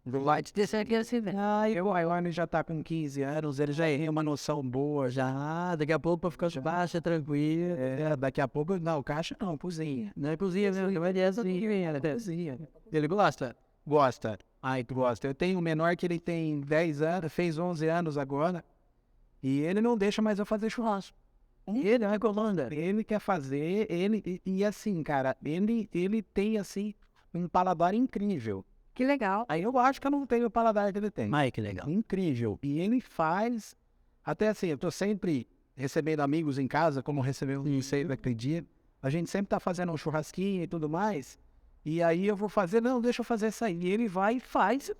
Vai te Isso aqui assim, vem. o Ione já tá com 15 anos, ele já tem uma noção boa, já. Daqui a pouco para ficar de baixa, tranquilo. Daqui a pouco, não, caixa não, cozinha. Não é cozinha, mesmo, mas é Cozinha. Ele gosta? Gosta. Ai, tu gosta. Eu tenho um menor que ele tem 10 anos, fez 11 anos agora, e ele não deixa mais eu fazer churrasco. Ele é Colanda. Ele quer fazer, e assim, cara, ele tem, assim, um paladar incrível. Que legal. Aí eu acho que eu não tenho o paladar que ele tem. Mas que legal. Incrível. E ele faz, até assim, eu tô sempre recebendo amigos em casa, como recebeu um sei naquele dia. A gente sempre tá fazendo um churrasquinho e tudo mais. E aí eu vou fazer, não, deixa eu fazer isso aí. E ele vai e faz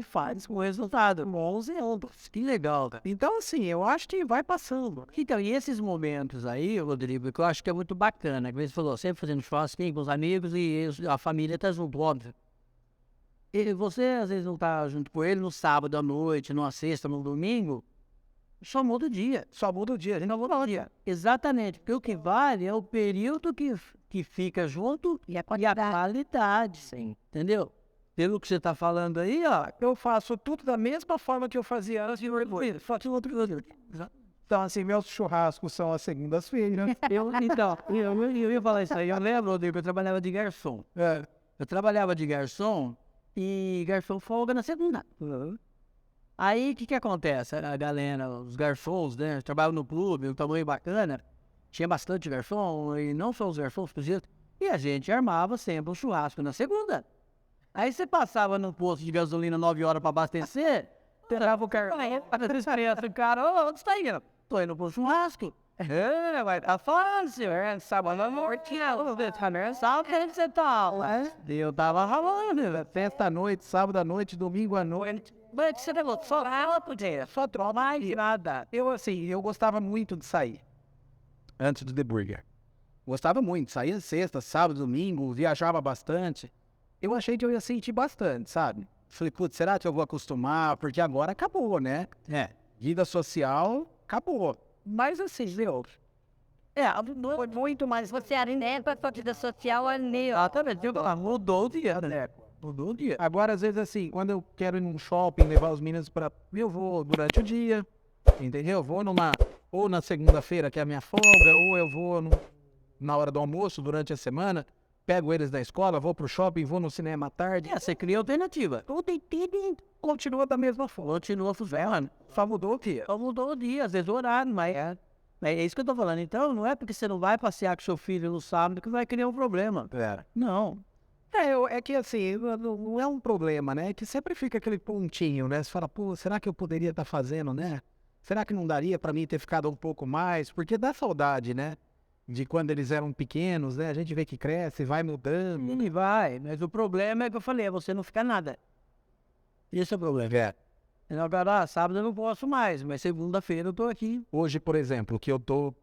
Faz com resultado. 11 anos. Que legal, cara. Então, assim, eu acho que vai passando. Então, e esses momentos aí, Rodrigo, que eu acho que é muito bacana, que você falou, sempre fazendo churrasquinho com os amigos e a família tá junto, óbvio. E você, às vezes, não tá junto com ele no sábado à noite, numa sexta, no domingo, só muda o dia. Só muda o dia, a gente não muda o dia. Exatamente, porque o que vale é o período que fica junto E a e a qualidade, sim. Entendeu? Pelo que você tá falando aí, ó, Eu faço tudo da mesma forma que eu fazia antes de depois. faço outro coisa. Então, assim, meus churrascos são às segundas-feiras. Eu ia falar isso aí. Eu lembro, Rodrigo, que eu trabalhava de garçom. Eu trabalhava de garçom e garçom folga na segunda. Aí, o que acontece? A galera, os garçons, né? Trabalhavam no clube, um tamanho bacana. Tinha bastante garçom, e não só os garçons, e a gente armava sempre um churrasco na segunda. Aí você passava no posto de gasolina 9 horas para abastecer, pegava o carro, o cara, onde você tá indo? Tô indo pro churrasco. Vai tá fácil, sábado à noite, sábado você tá, eu tava ralando, Festa à noite, sábado à noite, domingo à noite. mas você não só rala, podia, só troma e nada. Eu gostava muito de sair. Antes do The Burger. Gostava muito. Saía sexta, sábado, domingo, viajava bastante. eu achei que eu ia sentir bastante, sabe? Falei, putz, será que eu vou acostumar? Porque agora acabou, né? Vida social, acabou. Mas assim, viu? Não foi muito mais. Você até para sua vida social ali, ó. Exatamente. Mudou o dia, né? Mudou o dia. Agora, às vezes, assim, quando eu quero ir num shopping, levar os meninos pra... Eu vou durante o dia, entendeu? Eu vou ou na segunda-feira, que é a minha folga, ou eu vou na hora do almoço, durante a semana, pego eles da escola, vou pro shopping, vou no cinema à tarde. Você cria alternativa. Continua da mesma forma. Continua funcionando. Só mudou o dia. Só mudou o dia, às vezes o horário, mas é isso que eu tô falando. Então, não é porque você não vai passear com seu filho no sábado que vai criar um problema. Não. É que assim, não é um problema, né? É que sempre fica aquele pontinho, né? Você fala, pô, será que eu poderia estar fazendo, né? Será que não daria pra mim ter ficado um pouco mais? Porque dá saudade, né? De quando eles eram pequenos, né? A gente vê que cresce, vai mudando. Sim, vai. Mas o problema é que eu falei, é você não ficar nada. Esse é o problema. Então, agora, sábado eu não posso mais, mas segunda-feira eu tô aqui. Hoje, por exemplo, que eu tô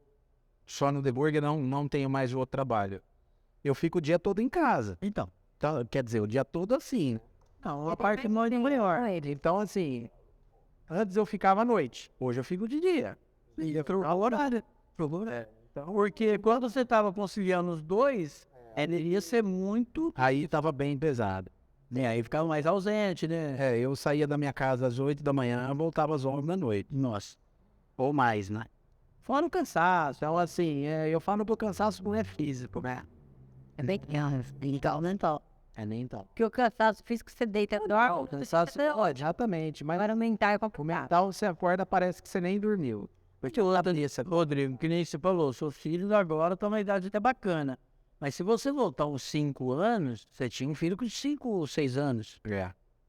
só no The Burger, não tenho mais outro trabalho. Eu fico o dia todo em casa. Então, Quer dizer, o dia todo assim. não, a parte mais melhor. Então, assim, antes eu ficava à noite. Hoje eu fico de dia. E é pro horário. Então, porque quando você tava conciliando os dois, iria ser muito... Aí tava bem pesado. Né? Aí ficava mais ausente, né? Eu saía da minha casa às 8 da manhã, voltava às 11 da noite. Nossa. Ou mais, né? Fora o cansaço. Então, assim, eu falo que o cansaço não é físico, né? É bem legal, mental. É nem tal. Porque o cansaço físico você deita dorme. O cansaço Exatamente. Mas Agora o mental é o complicado. mental, você acorda, parece que você nem dormiu. Porque o lado disso, Rodrigo, que nem você falou, seus filhos agora estão na idade até bacana. Mas se você voltar uns 5 anos, você tinha um filho com 5 ou 6 anos.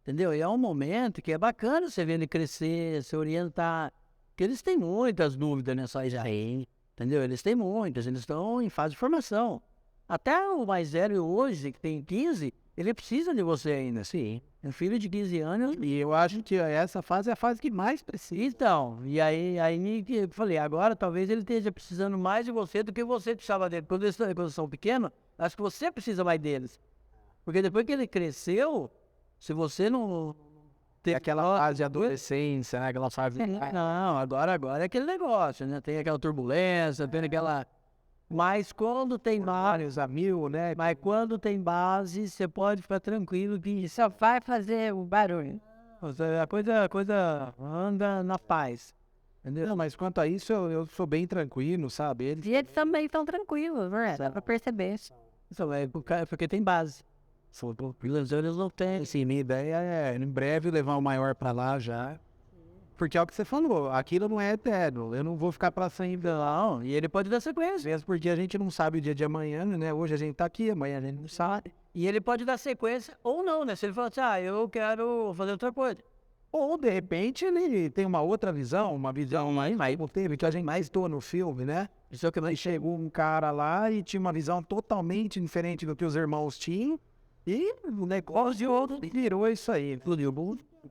Entendeu? E é um momento que é bacana você ver ele crescer, se orientar. Porque eles têm muitas dúvidas nessa aí. Entendeu? Eles têm muitas, eles estão em fase de formação. Até o mais velho hoje, que tem 15, ele precisa de você ainda. Sim. Um filho de 15 anos. E eu acho que essa fase é a fase que mais precisa. Então, e aí que eu falei, agora talvez ele esteja precisando mais de você do que você precisava dele. Quando eles são pequenos, acho que você precisa mais deles. Porque depois que ele cresceu, se você não ter Aquela fase de adolescência, né? Aquela fase... Não, agora é aquele negócio, né? Tem aquela turbulência, tem aquela... Mas quando tem vários a mil, né? Mas quando tem base, você pode ficar tranquilo que Só vai fazer o barulho. a coisa anda na paz. Entendeu? Não, mas quanto a isso, eu sou bem tranquilo, sabe? E eles também estão tranquilos, né? Dá pra perceber. Isso é porque tem base. Eles não têm. Assim, minha ideia é, em breve, levar o maior pra lá já. Porque é o que você falou, aquilo não é eterno. Eu não vou ficar pra sempre. Não, e ele pode dar sequência. Mesmo porque a gente não sabe o dia de amanhã, né? Hoje a gente tá aqui, amanhã a gente não sabe. E ele pode dar sequência ou não, né? Se ele falar assim, eu quero fazer outra coisa. Ou, de repente, ele tem uma outra visão, uma visão mais como teve, que a gente mais estou no filme, né? Isso é o que mais chegou um cara lá e tinha uma visão totalmente diferente do que os irmãos tinham. E o negócio de outro virou isso aí.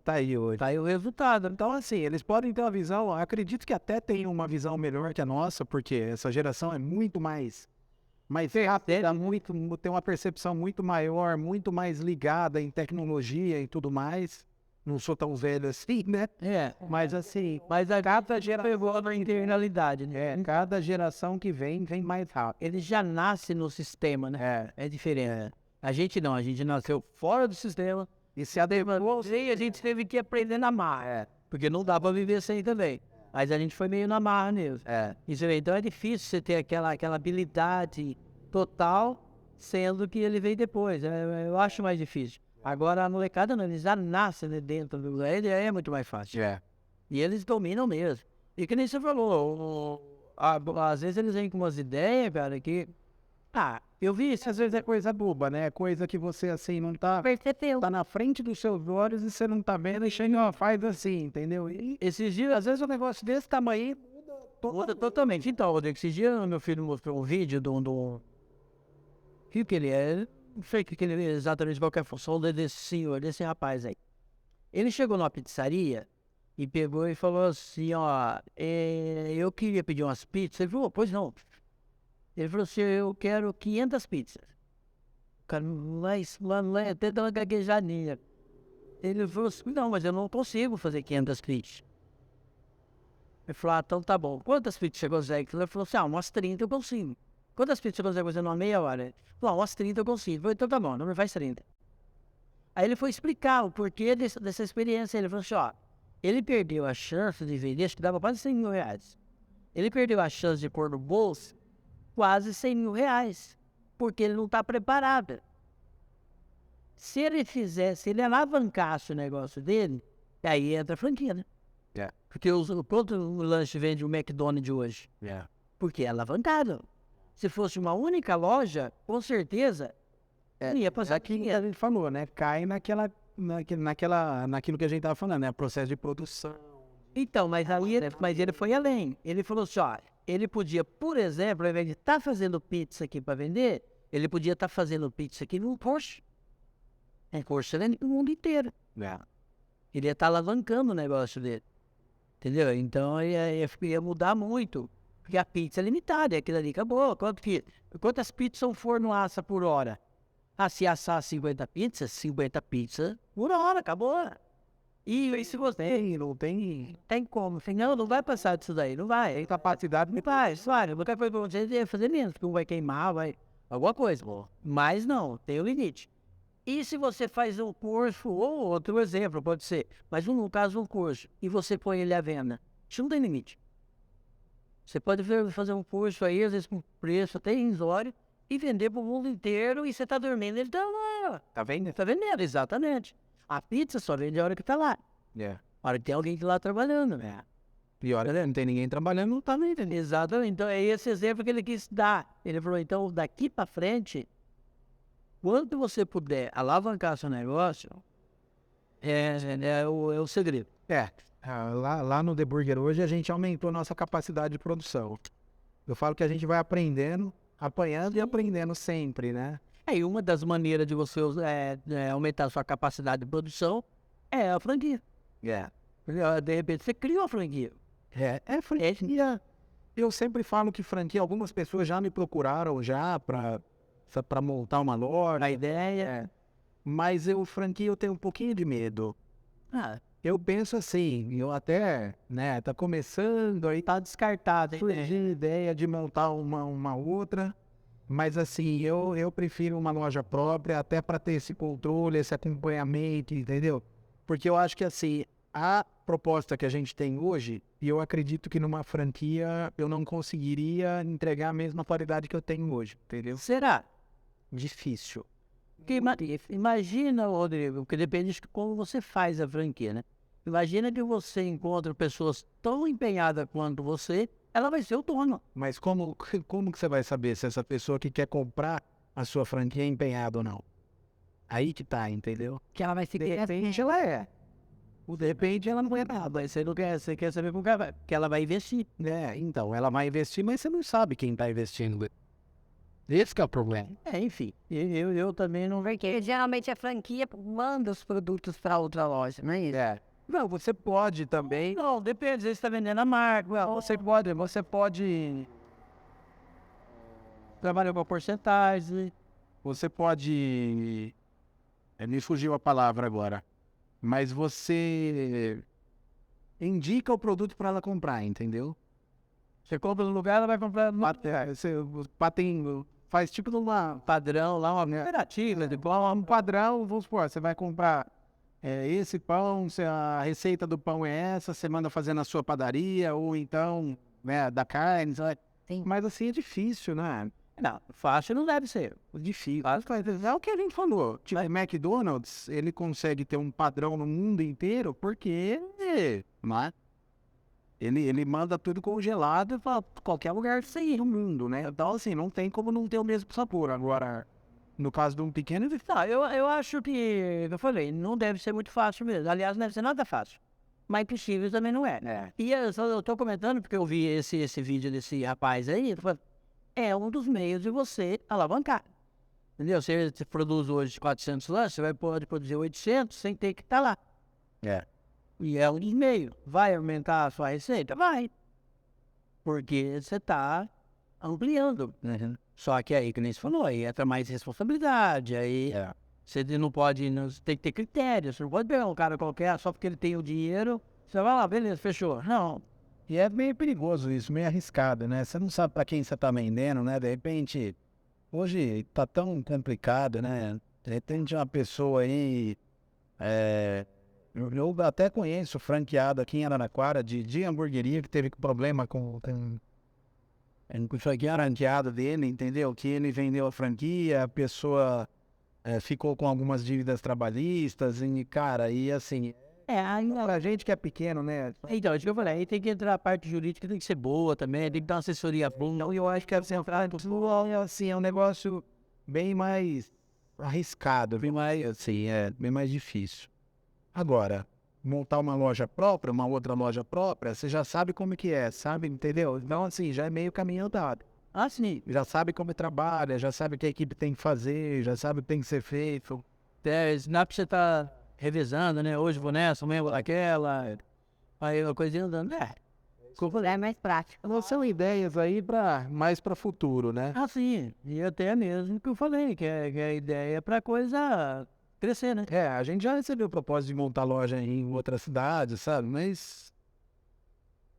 Tá aí hoje. Tá aí o resultado. Então, assim, eles podem ter uma visão, acredito que até tem uma visão melhor que a nossa, porque essa geração é muito mais rápida, tem uma percepção muito maior, muito mais ligada em tecnologia e tudo mais. Não sou tão velho assim, né? Mas assim, Cada geração pegou na internalidade, né? Cada geração que vem mais rápido. Ele já nasce no sistema, né? É diferente. A gente não, a gente nasceu fora do sistema e se adequou e a gente teve que aprender na marra. Porque não dá pra viver sem também. Mas a gente foi meio na marra mesmo. Isso aí, então é difícil você ter aquela habilidade total, sendo que ele veio depois. Eu acho mais difícil. Agora a molecada não, eles já nascem dentro do... Ele é muito mais fácil. E eles dominam mesmo. E que nem você falou, às vezes eles vêm com umas ideias, cara, que... eu vi isso. Às vezes é coisa boba, né? Coisa que você, assim, não tá... Percebeu. Tá na frente dos seus olhos e você não tá vendo e chega faz assim, entendeu? E esses dias, às vezes um negócio desse tamanho muda totalmente. Então, Rodrigo, esses dias meu filho mostrou um vídeo do que ele é... Não sei o que ele é exatamente qual que é a função desse senhor, desse rapaz aí. Ele chegou numa pizzaria e pegou e falou assim, eu queria pedir umas pizzas. Ele falou, pois não. Ele falou assim, eu quero 500 pizzas. cara, mas até dá uma gaguejadinha. Ele falou assim, não, mas eu não consigo fazer 500 pizzas. Ele falou, então tá bom. Quantas pizzas você consegue? Ele falou assim, umas 30 eu consigo. Quantas pizzas você consegue fazer numa meia hora? Ele falou, umas 30 eu consigo. Eu falei, então tá bom, não me faz 30. Aí ele foi explicar o porquê dessa experiência. Ele falou assim, ele perdeu a chance de vender, acho que dava quase 100 mil reais. Ele perdeu a chance de pôr no bolso quase 100 mil reais, porque ele não está preparado. Se ele alavancasse o negócio dele, aí entra a franquia, né? Porque quanto o lanche vende o McDonald's hoje? Porque é alavancado. Se fosse uma única loja, com certeza, ia passar que a gente falou, né? Cai naquilo que a gente tava falando, né? Processo de produção. Então, mas ele foi além. Ele falou assim, ele podia, por exemplo, ao invés de estar fazendo pizza aqui para vender, ele podia estar fazendo pizza aqui num Porsche. Porsche vende no mundo inteiro. Ele ia estar alavancando o negócio dele. Entendeu? Então ia mudar muito. Porque a pizza é limitada, aquilo ali acabou. Quantas pizzas um forno assa por hora? Se assar 50 pizzas por hora, acabou. E se você Não tem tem como, não vai passar disso daí, não vai. capacidade. Não vai, qualquer coisa pra você ia fazer menos, porque um vai queimar, vai. Alguma coisa. Mas não, tem o limite. E se você faz um curso, ou outro exemplo, pode ser, mas no caso um curso, e você põe ele à venda, isso não tem limite. Você pode fazer um curso aí, às vezes com preço até irrisório, e vender pro mundo inteiro, e você tá dormindo, ele tá lá. Tá vendo? Tá vendendo, exatamente. A pizza só vende a hora que tá lá. A hora que tem alguém lá trabalhando. E olha, não tem ninguém trabalhando, não tá nem entendendo. Exatamente. Então é esse exemplo que ele quis dar. Ele falou, então, daqui pra frente, quanto você puder alavancar seu negócio, é o segredo. Lá no The Burger hoje a gente aumentou nossa capacidade de produção. Eu falo que a gente vai aprendendo, apanhando e aprendendo sempre, né? E uma das maneiras de você aumentar a sua capacidade de produção é a franquia. De repente você cria uma franquia. Franquia. Eu sempre falo que franquia, algumas pessoas já me procuraram já para montar uma loja. A ideia Mas franquia eu tenho um pouquinho de medo. Eu penso assim, eu até, né, tá começando, aí tá descartado. surgiu a ideia de montar uma outra, mas assim, eu prefiro uma loja própria até para ter esse controle, esse acompanhamento, entendeu? Porque eu acho que assim, a proposta que a gente tem hoje, e eu acredito que numa franquia eu não conseguiria entregar a mesma qualidade que eu tenho hoje, entendeu? Será? Difícil. Porque imagina, Rodrigo, porque depende de como você faz a franquia, né? Imagina que você encontra pessoas tão empenhadas quanto você, ela vai ser o dono. Mas como que você vai saber se essa pessoa que quer comprar a sua franquia é empenhada ou não? Aí que tá, entendeu? Que ela vai De seguir. repente ela é. De repente ela não é nada. Você quer saber como que ela vai investir. Então, ela vai investir, mas você não sabe quem tá investindo. Esse que é o problema. Enfim, eu também não vejo. Porque geralmente a franquia manda os produtos para outra loja, não é isso? Não, você pode também. Não, depende, às vezes você está vendendo a marca. Você pode trabalhar com porcentagem. Você pode. Me fugiu a palavra agora. Mas você indica o produto para ela comprar, entendeu? Você compra no lugar, ela vai comprar no Faz tipo numa padrão lá, uma cooperativa, um padrão, vamos supor, você vai comprar esse pão, a receita do pão é essa, você manda fazer na sua padaria, ou então, né, da carne, sabe? Mas assim é difícil, né? Não, fácil não deve ser. Difícil. É o que a gente falou. Tipo, o McDonald's, ele consegue ter um padrão no mundo inteiro porque, né? Ele manda tudo congelado para qualquer lugar que você ir no mundo, né? Então, assim, não tem como não ter o mesmo sabor. Agora, no caso de um pequeno... eu acho que, eu falei, não deve ser muito fácil mesmo. Aliás, não deve ser nada fácil. Mas impossível também não é. E eu tô comentando porque eu vi esse vídeo desse rapaz aí, é um dos meios de você alavancar. Entendeu? Você produz hoje 400 lanches, você vai poder produzir 800 sem ter que estar lá. E é um dos meios. Vai aumentar a sua receita? Vai. Porque você está ampliando. Só que aí, que nem você falou, aí entra mais responsabilidade, aí você não pode, você tem que ter critérios, você não pode pegar um cara qualquer só porque ele tem o dinheiro, você vai lá, beleza, fechou. Não. E é meio perigoso isso, meio arriscado, né? Você não sabe para quem você tá vendendo, né? De repente, hoje tá tão complicado, né? De repente uma pessoa aí, eu até conheço franqueado aqui em Araraquara de hamburgueria que teve problema com franqueado dele, entendeu? Que ele vendeu a franquia, a pessoa ficou com algumas dívidas trabalhistas e, cara, e assim, Aí, pra gente que é pequeno, né? então, isso que eu falei, aí tem que entrar a parte jurídica, tem que ser boa também, tem que dar uma assessoria boa. Então, eu acho que assim, é um negócio bem mais arriscado, bem mais, assim, bem mais difícil. Agora, montar uma loja própria, uma outra loja própria, você já sabe como que é, sabe? Entendeu? Então, assim, já é meio caminho andado. Ah, sim. Já sabe como trabalha, já sabe o que a equipe tem que fazer, já sabe o que tem que ser feito. Não é pra você estar revezando, né? Hoje vou nessa, amanhã vou naquela. Aí a coisinha andando. É mais prático. Não são ideias aí mais para futuro, né? Ah, sim. E até mesmo que eu falei, que a ideia é pra coisa crescer, né? A gente já recebeu propósito de montar loja em outra cidade, sabe? Mas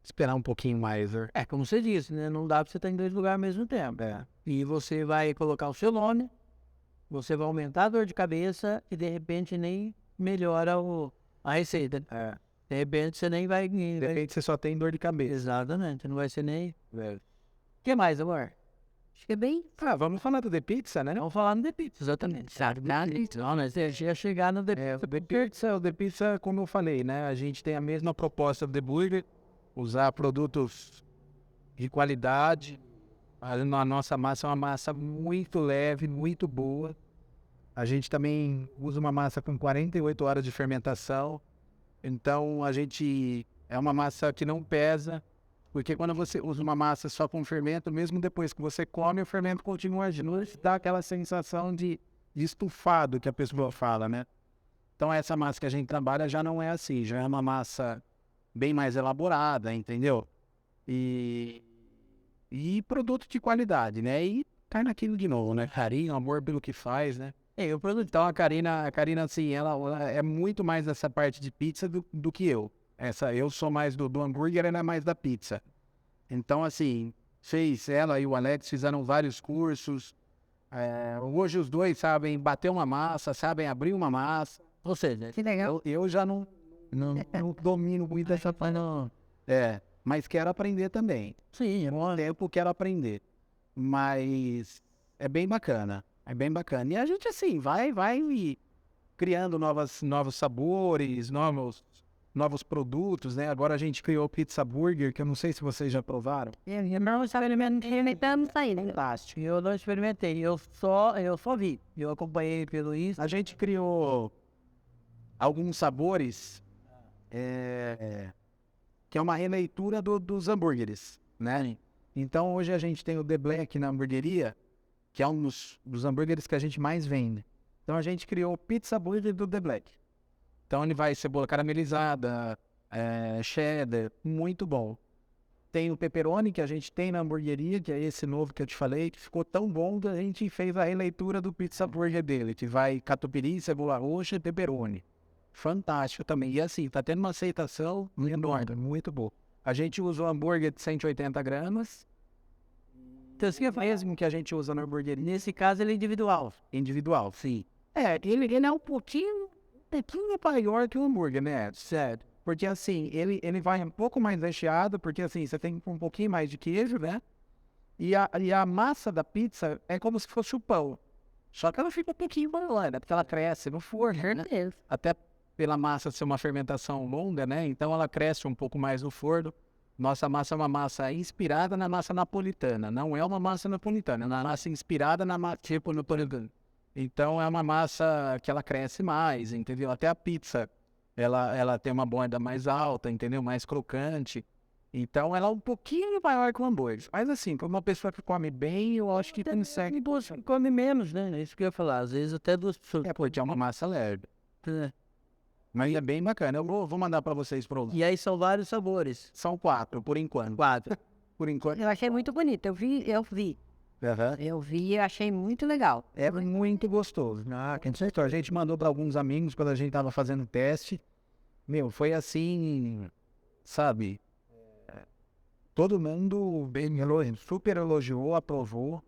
esperar um pouquinho mais, né? Como você disse, né? Não dá pra você estar em 2 lugares ao mesmo tempo. E você vai colocar o seu nome, você vai aumentar a dor de cabeça e de repente nem melhora a receita. De repente você nem vai. De repente você só tem dor de cabeça. Exatamente, não vai ser nem. O que mais, amor? Acho que é bem. Vamos falar do The Pizza, né? Vamos falar no The Pizza, exatamente. Não, mas você ia chegar no The Pizza. O The Pizza, como eu falei, né? A gente tem a mesma proposta do The Burger, usar produtos de qualidade. A nossa massa é uma massa muito leve, muito boa. A gente também usa uma massa com 48 horas de fermentação. Então, a gente é uma massa que não pesa, porque quando você usa uma massa só com fermento, mesmo depois que você come, o fermento continua agindo, dá aquela sensação de estufado que a pessoa fala, né? Então, essa massa que a gente trabalha já não é assim, já é uma massa bem mais elaborada, entendeu? E produto de qualidade, né? E cai naquilo de novo, né? Carinho, amor pelo que faz, né? O produto. Então a Karina, assim, ela é muito mais dessa parte de pizza do que eu. Eu sou mais do hambúrguer, ela é mais da pizza. Então, assim, ela e o Alex fizeram vários cursos. Hoje os dois sabem bater uma massa, sabem abrir uma massa. Ou seja, Que legal. Eu já não domino muito essa parte. Mas quero aprender também. Sim, Um tempo quero aprender. Mas é bem bacana. É bem bacana. E a gente, assim, vai criando novos sabores, novos produtos, né? Agora a gente criou o Pizza Burger, que eu não sei se vocês já provaram. Eu não experimentamos aí, né? plástico. Eu não experimentei, eu só vi. Eu acompanhei pelo Insta. A gente criou alguns sabores que é uma releitura dos hambúrgueres, né? Então hoje a gente tem o The Black na hamburgueria, que é um dos hambúrgueres que a gente mais vende. Então a gente criou o Pizza Burger do The Black. Então ele vai cebola caramelizada, cheddar, muito bom. Tem o pepperoni que a gente tem na hamburgueria, que é esse novo que eu te falei, que ficou tão bom que a gente fez a releitura do Pizza Burger dele, que vai catupiry, cebola roxa e pepperoni. Fantástico também. E assim, tá tendo uma aceitação enorme, muito boa. A gente usa o hambúrguer de 180 gramas. Então, assim, é mesmo que a gente usa na hamburgueria. Nesse caso, ele é individual. Individual, sim. Ele é um pouquinho maior que o hambúrguer, né? Sério. Porque assim, ele vai um pouco mais recheado, porque assim, você tem um pouquinho mais de queijo, né? E a massa da pizza é como se fosse o pão. Só que ela fica um pouquinho maior, né? Porque ela cresce no forno, né? Até pela massa ser uma fermentação longa, né? Então ela cresce um pouco mais no forno. Nossa massa é uma massa inspirada na massa napolitana. Não é uma massa napolitana, é uma massa inspirada na massa tipo napolitana. Então é uma massa que ela cresce mais, entendeu? Até a pizza, ela tem uma borda mais alta, entendeu? Mais crocante. Então ela é um pouquinho maior que o hambúrguer. Mas assim, para uma pessoa que come bem, eu acho que consegue. Duas come menos, né? É isso que eu ia falar. Às vezes até 2 pessoas. Porque é uma massa leve. Mas é bem bacana. Eu vou mandar para vocês provar. E aí são vários sabores. São 4, por enquanto. 4. Por enquanto. Eu achei muito bonito. Eu vi. Eu vi e achei muito legal. É muito gostoso. A gente mandou para alguns amigos quando a gente tava fazendo teste. Meu, foi assim, sabe? Todo mundo super elogiou, aprovou.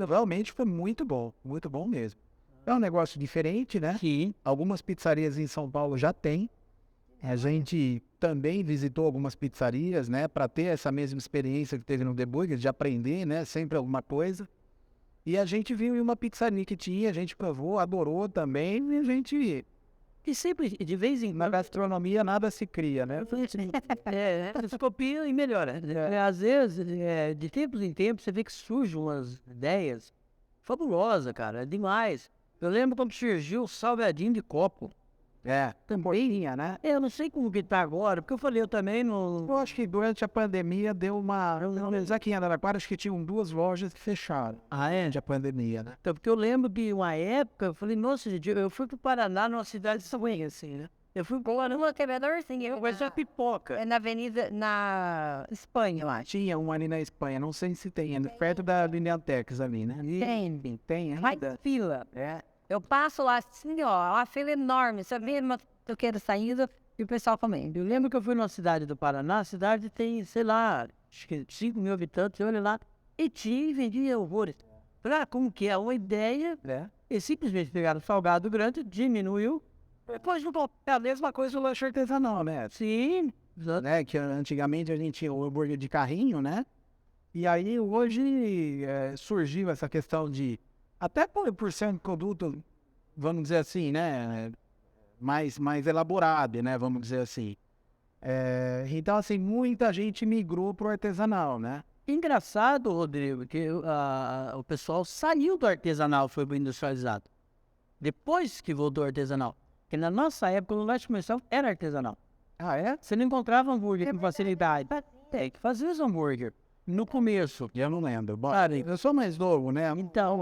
Realmente foi muito bom mesmo. É um negócio diferente, né? Sim. Algumas pizzarias em São Paulo já tem. A gente também visitou algumas pizzarias, né? Para ter essa mesma experiência que teve no The Burger, de aprender, né? Sempre alguma coisa. E a gente viu em uma pizzaria que tinha, a gente provou, adorou também. E a gente... E sempre, de vez em Na gastronomia nada se cria, né? se copia e melhora. Às vezes, de tempos em tempos, você vê que surgem umas ideias fabulosas, cara. É demais. Eu lembro quando surgiu o salgadinho de copo. Também, né? Eu não sei como que tá agora, porque eu falei, eu também não... Eu acho que durante a pandemia deu uma... Aqui em Araraquara, acho que tinham 2 lojas que fecharam. Ah, é? Durante a pandemia, né? Então, porque eu lembro que uma época, eu falei, nossa, gente, eu fui pro Paraná, numa cidade de assim, né? Eu fui pro Paraná, Que é menorzinho. eu conheci a pipoca. É na Avenida, na Espanha, eu acho. Tinha um ali na Espanha, não sei se tem ainda, perto da Lineatex ali, né? Tem Mais ainda. fila. Eu passo lá assim, ó, uma fila enorme. Você vê uma toqueira saindo e o pessoal comendo. Eu lembro que eu fui numa cidade do Paraná, a cidade tem, sei lá, acho que 5 mil habitantes, eu olhei lá, e tinha e vendia horrores. Falei, como que é? Uma ideia, eles simplesmente pegaram o salgado grande, diminuiu, depois juntou. É a mesma coisa o lanche artesanal, né? Sim, Né? Que antigamente a gente tinha o hambúrguer de carrinho, né? E aí hoje surgiu essa questão de, até por ser um produto, vamos dizer assim, né? Mais elaborado, né? Vamos dizer assim. Então, assim, muita gente migrou pro artesanal, né? Engraçado, Rodrigo, que o pessoal saiu do artesanal, foi pro industrializado. Depois que voltou ao artesanal. Porque na nossa época, o lanche comercial era artesanal. Ah, é? Você não encontrava hambúrguer com facilidade. Tem que fazer os hambúrguer. No começo. Eu não lembro. Bom, Sabe? eu sou mais novo, né? Então,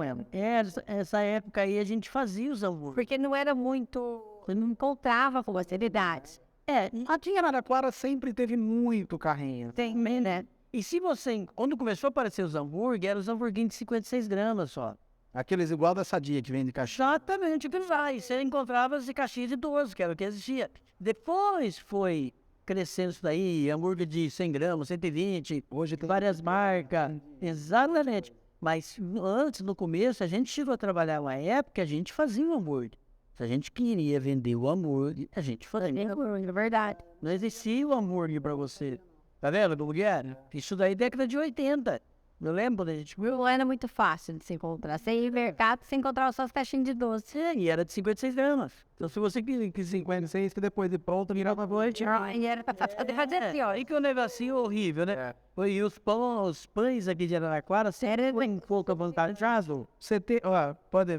essa época aí a gente fazia os hambúrguer. Porque não era muito... Eu não encontrava com facilidade. Aqui em Araraquara sempre teve muito carrinho. Tem, né? E se você, quando começou a aparecer os hambúrguer, eram os hambúrguer de 56 gramas só. Aqueles igual da Sadia que vem de caixinha. Exatamente, aquilo lá. E você encontrava as de caixinha de 12, que era o que existia. Depois foi crescendo isso daí, hambúrguer de 100 gramas, 120, Hoje tem várias marcas. Exatamente. Mas antes, no começo, a gente chegou a trabalhar uma época que a gente fazia o hambúrguer. Se a gente queria vender o hambúrguer, a gente fazia. É verdade. Não existia o hambúrguer pra você. Tá vendo como que era? Isso daí década de 80. Eu lembro da gente... Não era muito fácil de se encontrar. Você ia no mercado, você encontrava só as caixinhas de doce. E era de 56 gramas. Então se você quis 56, que depois de pronto virava noite. E era pra fazer assim, ó. Aí que o negocinho horrível, né? E os pães aqui de Araraquara, sempre tem pouca vontade de azul. Você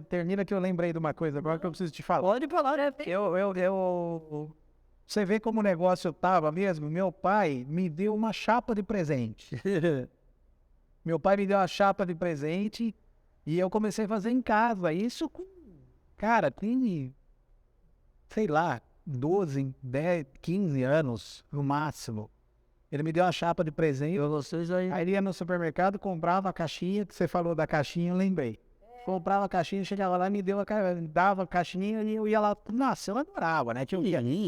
termina que eu lembrei de uma coisa agora que eu preciso te falar. Pode falar, né? Você vê como o negócio tava mesmo? Meu pai me deu uma chapa de presente. Meu pai me deu uma chapa de presente e eu comecei a fazer em casa. Isso com, cara, tem, sei lá, 12, 10, 15 anos no máximo. Ele me deu uma chapa de presente. Aí ele ia no supermercado, comprava a caixinha, que você falou da caixinha, eu lembrei. Comprava a caixinha, chegava lá, dava a caixinha e eu ia lá. Nossa, eu adorava, né? Que eu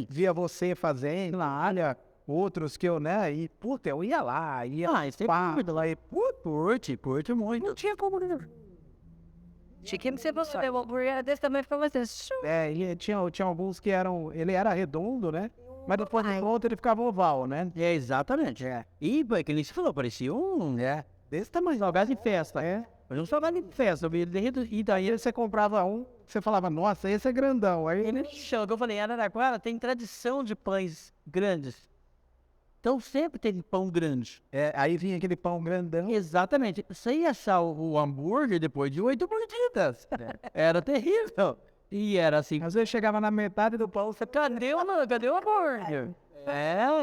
via você fazendo lá, olha, outros que eu, né? E, puta, eu ia lá, Curte lá, curte muito. Não tinha como, né? Chiquinho, você deu um hambúrguer desse tamanho pra você. E tinha alguns que eram. Ele era redondo, né? Mas depois de pronto ele ficava oval, né? Exatamente, E, que nem você falou, parecia desse tamanho, salgado de festa. Mas um salgado de festa, e daí Você comprava um, você falava, nossa, esse é grandão. Aí ele chama, que eu falei, Araraquara tem tradição de pães grandes. Então sempre teve pão grande. aí vinha aquele pão grandão. Exatamente. Você ia achar o hambúrguer depois de 8 mordidas. Era terrível. E era assim. Às vezes chegava na metade do pão, você Cadê o hambúrguer?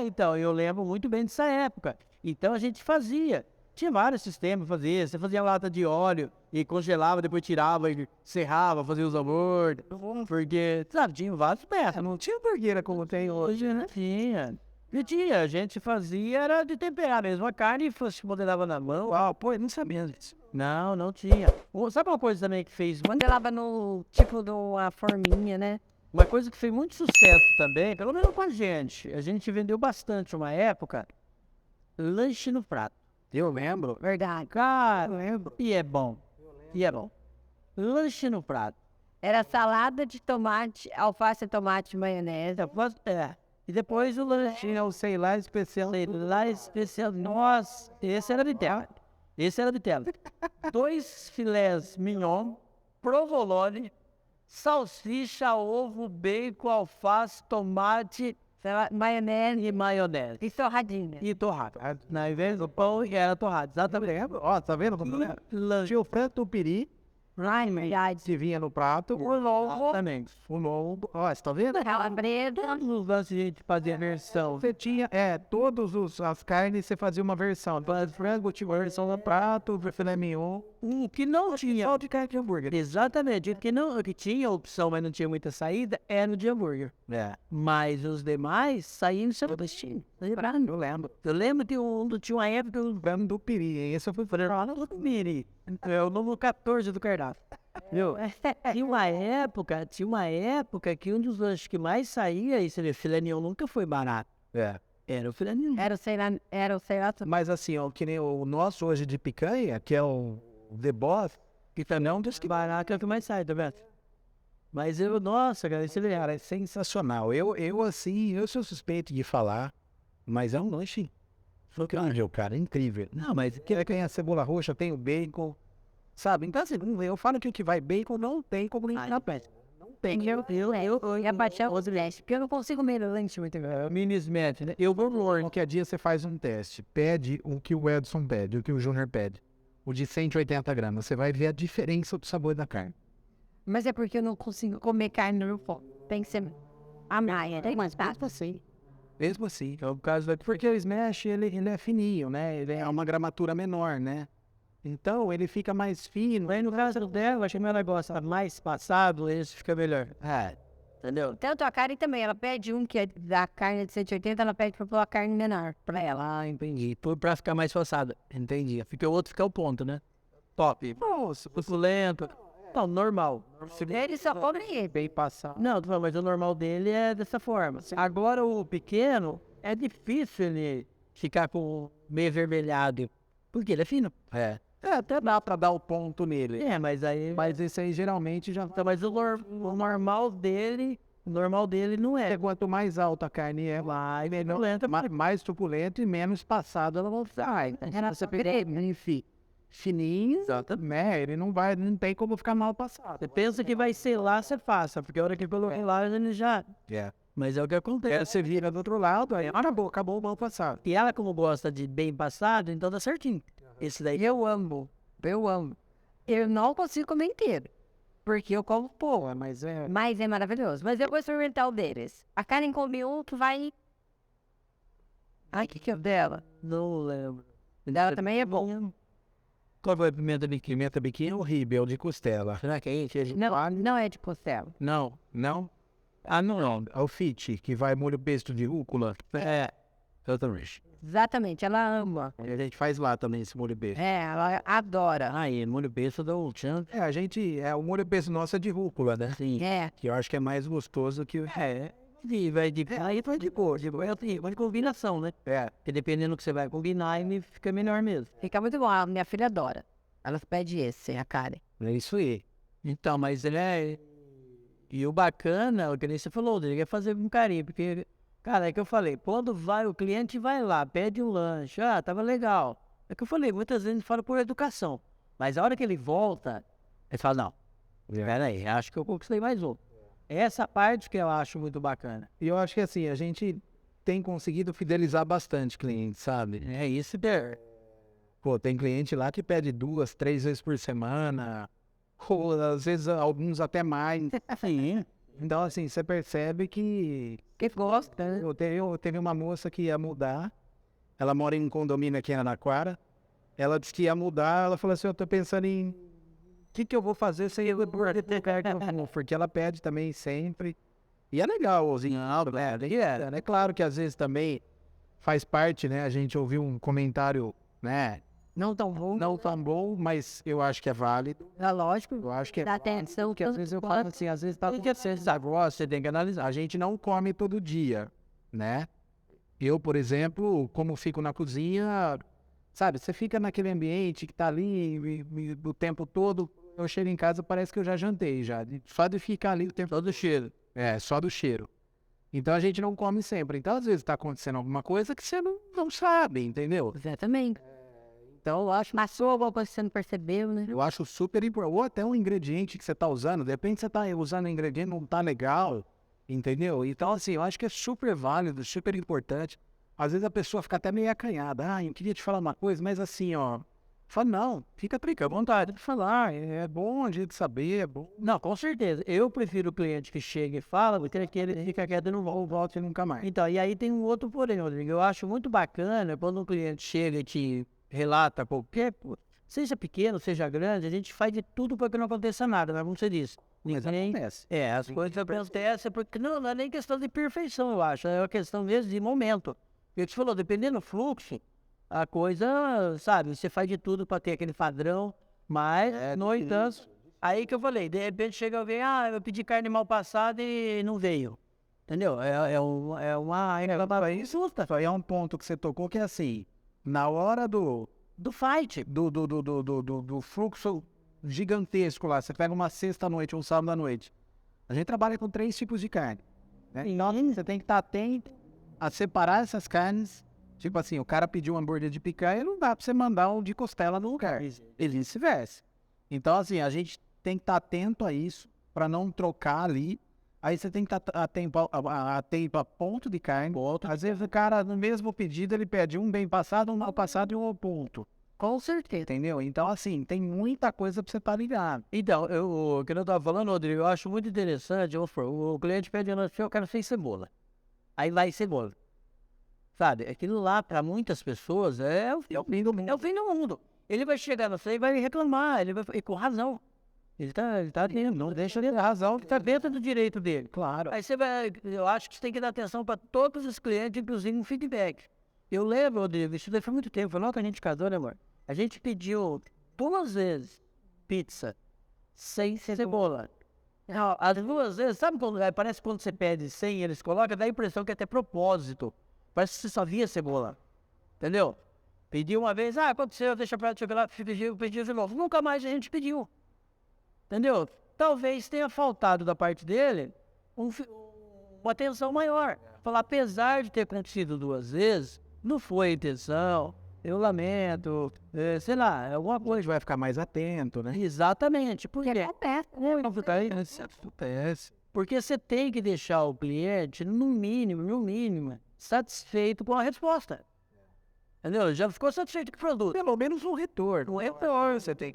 Então, eu lembro muito bem dessa época. Então a gente fazia. Tinha vários sistemas pra fazer. Você fazia lata de óleo e congelava, depois tirava e serrava, fazia os hambúrguer. Porque, sabe, tinha vários métodos. não tinha burgueira como tem hoje. Hoje não tinha. E tinha, a gente fazia, era de temperar mesmo a carne e fosse modelava na mão. Pô, eu não sabia disso. Não tinha. Sabe uma coisa também que fez Modelava no, tipo, numa forminha, né? uma coisa que fez muito sucesso também, pelo menos com a gente vendeu bastante uma época, lanche no prato. Eu lembro. Verdade. Cara, e é bom. E é bom. Lanche no prato. Era salada de tomate, alface, tomate, maionese. E depois o lanche. Tinha o sei lá especial. Sei lá, especial. Nossa, esse era de tela. Esse era de tela. 2 filés mignon, provolone, salsicha, ovo, bacon, alface, tomate Maionese e maionese. e torradinha. E torrado. Na invés do pão, era torrado. Exatamente. Ó, tá vendo como é? Lanche. Tinha o frango tupiri, Ai, verdade. que vinha no prato. O lombo. Exatamente. O lombo. Ó, você tá vendo? Calabresa. Todos os lanches a gente fazia versão. Você tinha, todas as carnes, você fazia uma versão. Frango, tinha uma versão no prato, filé mignon. O que não tinha. Só de carne de hambúrguer. Exatamente. O que tinha opção, mas não tinha muita saída, era o de hambúrguer. É. Mas os demais saíam sem destino. Eu lembro. Eu lembro que tinha uma época que eu Frango tupiri. Esse eu fui fazer. Miri. É o número 14 do cardápio. Viu? Tinha uma época que um dos lanches que mais saía, e você vê, filé mignon nunca foi barato. É. Era o filé mignon. Era o sei lá. Mas assim, ó, que nem o nosso hoje de picanha, que é o The Boss, Que também é um dos que barato é o que mais sai, tá vendo? Mas nossa, cara, esse cara, é sensacional. Eu sou suspeito de falar, mas é um lanche incrível, cara, incrível. Não, mas Tem a cebola roxa, tem o bacon, sabe? Então assim, eu falo que o que vai bacon não tem como nem na peça. Não tem. Eu ia baixar os lanches, porque eu não consigo comer lanche muito bem. é o mini smash, né? Eu vou longe. Qualquer dia você faz um teste, pede o que o Edson pede, o que o Júnior pede. O de 180 gramas, você vai ver a diferença do sabor da carne. Mas é porque eu não consigo comer carne no fogo. Tem que ser a maia, tem mais fácil assim. Mesmo assim, é o caso porque o smash, ele é fininho, né? Ele é uma gramatura menor, né? Então, ele fica mais fino. Aí no caso dela, achei meu negócio mais passado, esse fica melhor. Entendeu? Tanto a carne também, ela pede um que é da carne de 180, ela pede pra pôr a carne menor pra ela. Ah, entendi. Pra ficar mais passada. Entendi. Fica o outro fica o ponto, né? Top. Nossa, Suculento. Não, normal. Ele só come bem passado. Não, tô falando, mas o normal dele é dessa forma. Agora o pequeno, é difícil ele ficar com meio avermelhado, porque ele é fino. Até dá pra dar o ponto nele. Mas aí... Mas esse aí geralmente já Então, mas o normal dele não é. Quanto mais alta a carne é, Mais menor, suculenta. mais suculento e menos passado ela vai ficar. Então, se você pegar enfim, fininho, né, ele não tem como ficar mal passado. Você pensa que vai ser lá, você faça, porque a hora que coloquei lá, ele já... Mas é o que acontece. Você vira do outro lado, aí acabou o mal passado. E ela, como gosta de bem passado, então dá certinho. Esse daí Eu amo. Eu não consigo comer inteiro, porque eu como pouco. Mas é... Mas é maravilhoso. Mas eu vou experimentar o deles. A Karen come um que vai... Ai, que é o dela? não lembro. O dela também é bom. Qual foi a pimenta biquinho? Pimenta biquinho é horrível, é o de costela. Será que é esse? Não é de costela. Não. Não? Ah, não. É o fit, que vai molho pesto de rúcula. Exatamente. Exatamente, ela ama. A gente faz lá também esse molho pesto. Ela adora. Aí, molho pesto dá um chance. O molho pesto nosso é de rúcula, né? Sim. Que eu acho que é mais gostoso que o... E vai de... Aí vai de cor. Vai de combinação, né? Porque dependendo do que você vai combinar, ele fica melhor mesmo. Fica muito bom. A minha filha adora. Ela pede esse, a Karen. É isso aí. Então, mas ele é... E o bacana, o que nem você falou, ele quer fazer com carinho, porque... Cara, é que eu falei, quando vai, o cliente vai lá, pede um lanche, tava legal. É que eu falei, muitas vezes a gente fala por educação. Mas a hora que ele volta, ele fala, não, peraí, acho que eu conquistei mais um. Essa parte que eu acho muito bacana. E eu acho que assim, a gente tem conseguido fidelizar bastante cliente, sabe? É isso, Pô, tem cliente lá que pede 2, 3 vezes por semana, ou às vezes alguns até mais. Sim. Então, assim, você percebe que gosta, né? eu teve uma moça que ia mudar, ela mora em um condomínio aqui em Araraquara, ela disse que ia mudar, ela falou assim, eu tô pensando em o que eu vou fazer sem eu porque ela pede também sempre. E é legal, assim, é claro que às vezes também faz parte, né? A gente ouviu um comentário, né? Não tão bom. Não tão bom, mas eu acho que é válido. É lógico. Eu acho que é Dá atenção. Porque às vezes eu falo assim, às vezes tá tudo certo, sabe? Ó, você tem que analisar. A gente não come todo dia, né? Eu, por exemplo, como fico na cozinha, sabe? Você fica naquele ambiente que tá ali o tempo todo. Eu chego em casa, parece que eu já jantei já. Só de ficar ali o tempo Todo cheiro. É, só do cheiro. Então a gente não come sempre. Então, às vezes, tá acontecendo alguma coisa que você não sabe, entendeu? Exatamente. Então, eu acho, Passou alguma coisa que você não percebeu, né? eu acho super importante. Ou até um ingrediente que você tá usando, de repente você tá usando um ingrediente e não tá legal, entendeu? Então, assim, eu acho que é super válido, super importante. Às vezes a pessoa fica até meio acanhada. Ah, eu queria te falar uma coisa, mas assim, ó. Fala, não, fica à vontade de falar. É bom a gente saber, é bom. Não, com certeza. Eu prefiro o cliente que chega e fala do que aquele que fica quieto e não volta. Volte nunca mais. Então, e aí tem um outro porém, Rodrigo. Eu acho muito bacana quando um cliente chega e te relata qualquer, seja pequeno, seja grande, a gente faz de tudo para que não aconteça nada, né? Como você disse. Mas Ninguém, acontece. as coisas acontecem porque não é nem questão de perfeição, eu acho. É uma questão mesmo de momento. E você falou, dependendo do fluxo, a coisa, sabe, você faz de tudo para ter aquele padrão, mas, no entanto, aí que eu falei, de repente chega alguém, eu pedi carne mal passada e não veio. Entendeu? É uma injusta Isso aí é um ponto que você tocou que é assim, na hora do do fight. do fluxo gigantesco lá, você pega uma sexta-noite, um sábado à noite. A gente trabalha com 3 tipos de carne, né? Então você tem que estar atento a separar essas carnes. Tipo assim, o cara pediu um hambúrguer de picanha, não dá pra você mandar um de costela no lugar. E vice-versa. Então, assim, a gente tem que estar atento a isso, pra não trocar ali. Aí você tem que estar atento a ponto de carne. Às vezes o cara, no mesmo pedido, ele pede um bem passado, um mal passado e um ao ponto. Com certeza. Entendeu? Então, assim, tem muita coisa pra você estar ligado. Então, o que eu tava falando, Rodrigo, eu acho muito interessante, o cliente pede eu quero sem cebola. Aí vai cebola. Sabe, aquilo lá, para muitas pessoas, é o fim do mundo. É o fim do mundo. Ele vai chegar na frente e vai reclamar, e com razão. Ele tá tendo, não deixa ele ter razão, que tá dentro do direito dele. Claro. Aí você vai, eu acho que você tem que dar atenção para todos os clientes, inclusive um feedback. Eu lembro, Rodrigo, isso daí foi muito tempo, foi logo que a gente casou, né, amor? A gente pediu 2 vezes pizza sem cebola. Não, as 2 vezes, sabe quando, parece que quando você pede sem, eles colocam, dá a impressão que é até propósito. Parece que você só via cebola. Entendeu? Pediu uma vez, aconteceu, deixa pra chegar lá, pediu de novo. Nunca mais a gente pediu. Entendeu? Talvez tenha faltado da parte dele uma atenção maior. Falar, apesar de ter acontecido 2 vezes, não foi intenção, eu lamento, sei lá, alguma A gente coisa. vai ficar mais atento, né? Exatamente. Por quê? Acontece. Porque você tem que deixar o cliente, no mínimo, satisfeito com a resposta. Entendeu? Já ficou satisfeito com o produto. Pelo menos um retorno. Um retorno. Você tem.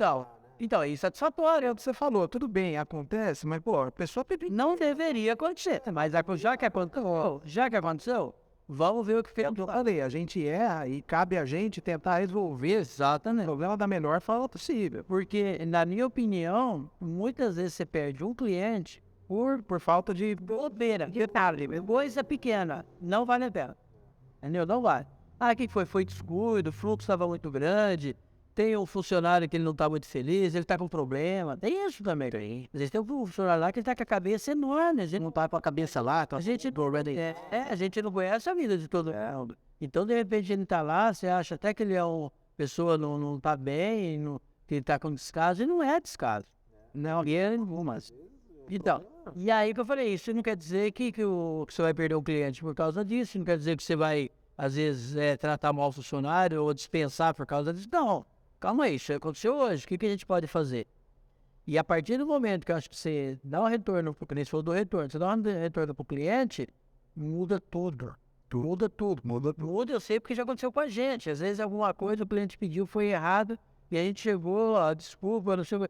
Então, é insatisfatório. É o que você falou, tudo bem, acontece, mas, pô, a pessoa pediu. Não deveria acontecer. Mas já que aconteceu, vamos ver o que fez. Eu falei, a gente erra e cabe a gente tentar resolver o Exatamente. problema da melhor forma possível. Porque, na minha opinião, muitas vezes você perde um cliente Por falta de. bobeira. Detalhe, coisa pequena. Não vale a pena. Entendeu? Não vale. O que foi? Foi descuido, o fluxo estava muito grande. Tem um funcionário que ele não está muito feliz, ele está com problema. Tem isso também. Às vezes tem um funcionário lá que ele está com a cabeça enorme. A gente não está com a cabeça lá. A gente, a gente não conhece a vida de todo mundo. Então, de repente, ele está lá, você acha até que ele é uma pessoa não está bem, que ele está com descaso, e não é descaso. Não, é mas. Então, e aí que eu falei, isso não quer dizer que você vai perder o cliente por causa disso, não quer dizer que você vai, às vezes, tratar mal o funcionário ou dispensar por causa disso. Não, calma aí, isso aconteceu hoje, o que a gente pode fazer? E a partir do momento que eu acho que você dá um retorno, porque nem se falou do retorno, você dá um retorno para o cliente, muda tudo. Muda tudo. Muda, eu sei porque já aconteceu com a gente. Às vezes alguma coisa o cliente pediu foi errado e a gente chegou, desculpa, não sei o que.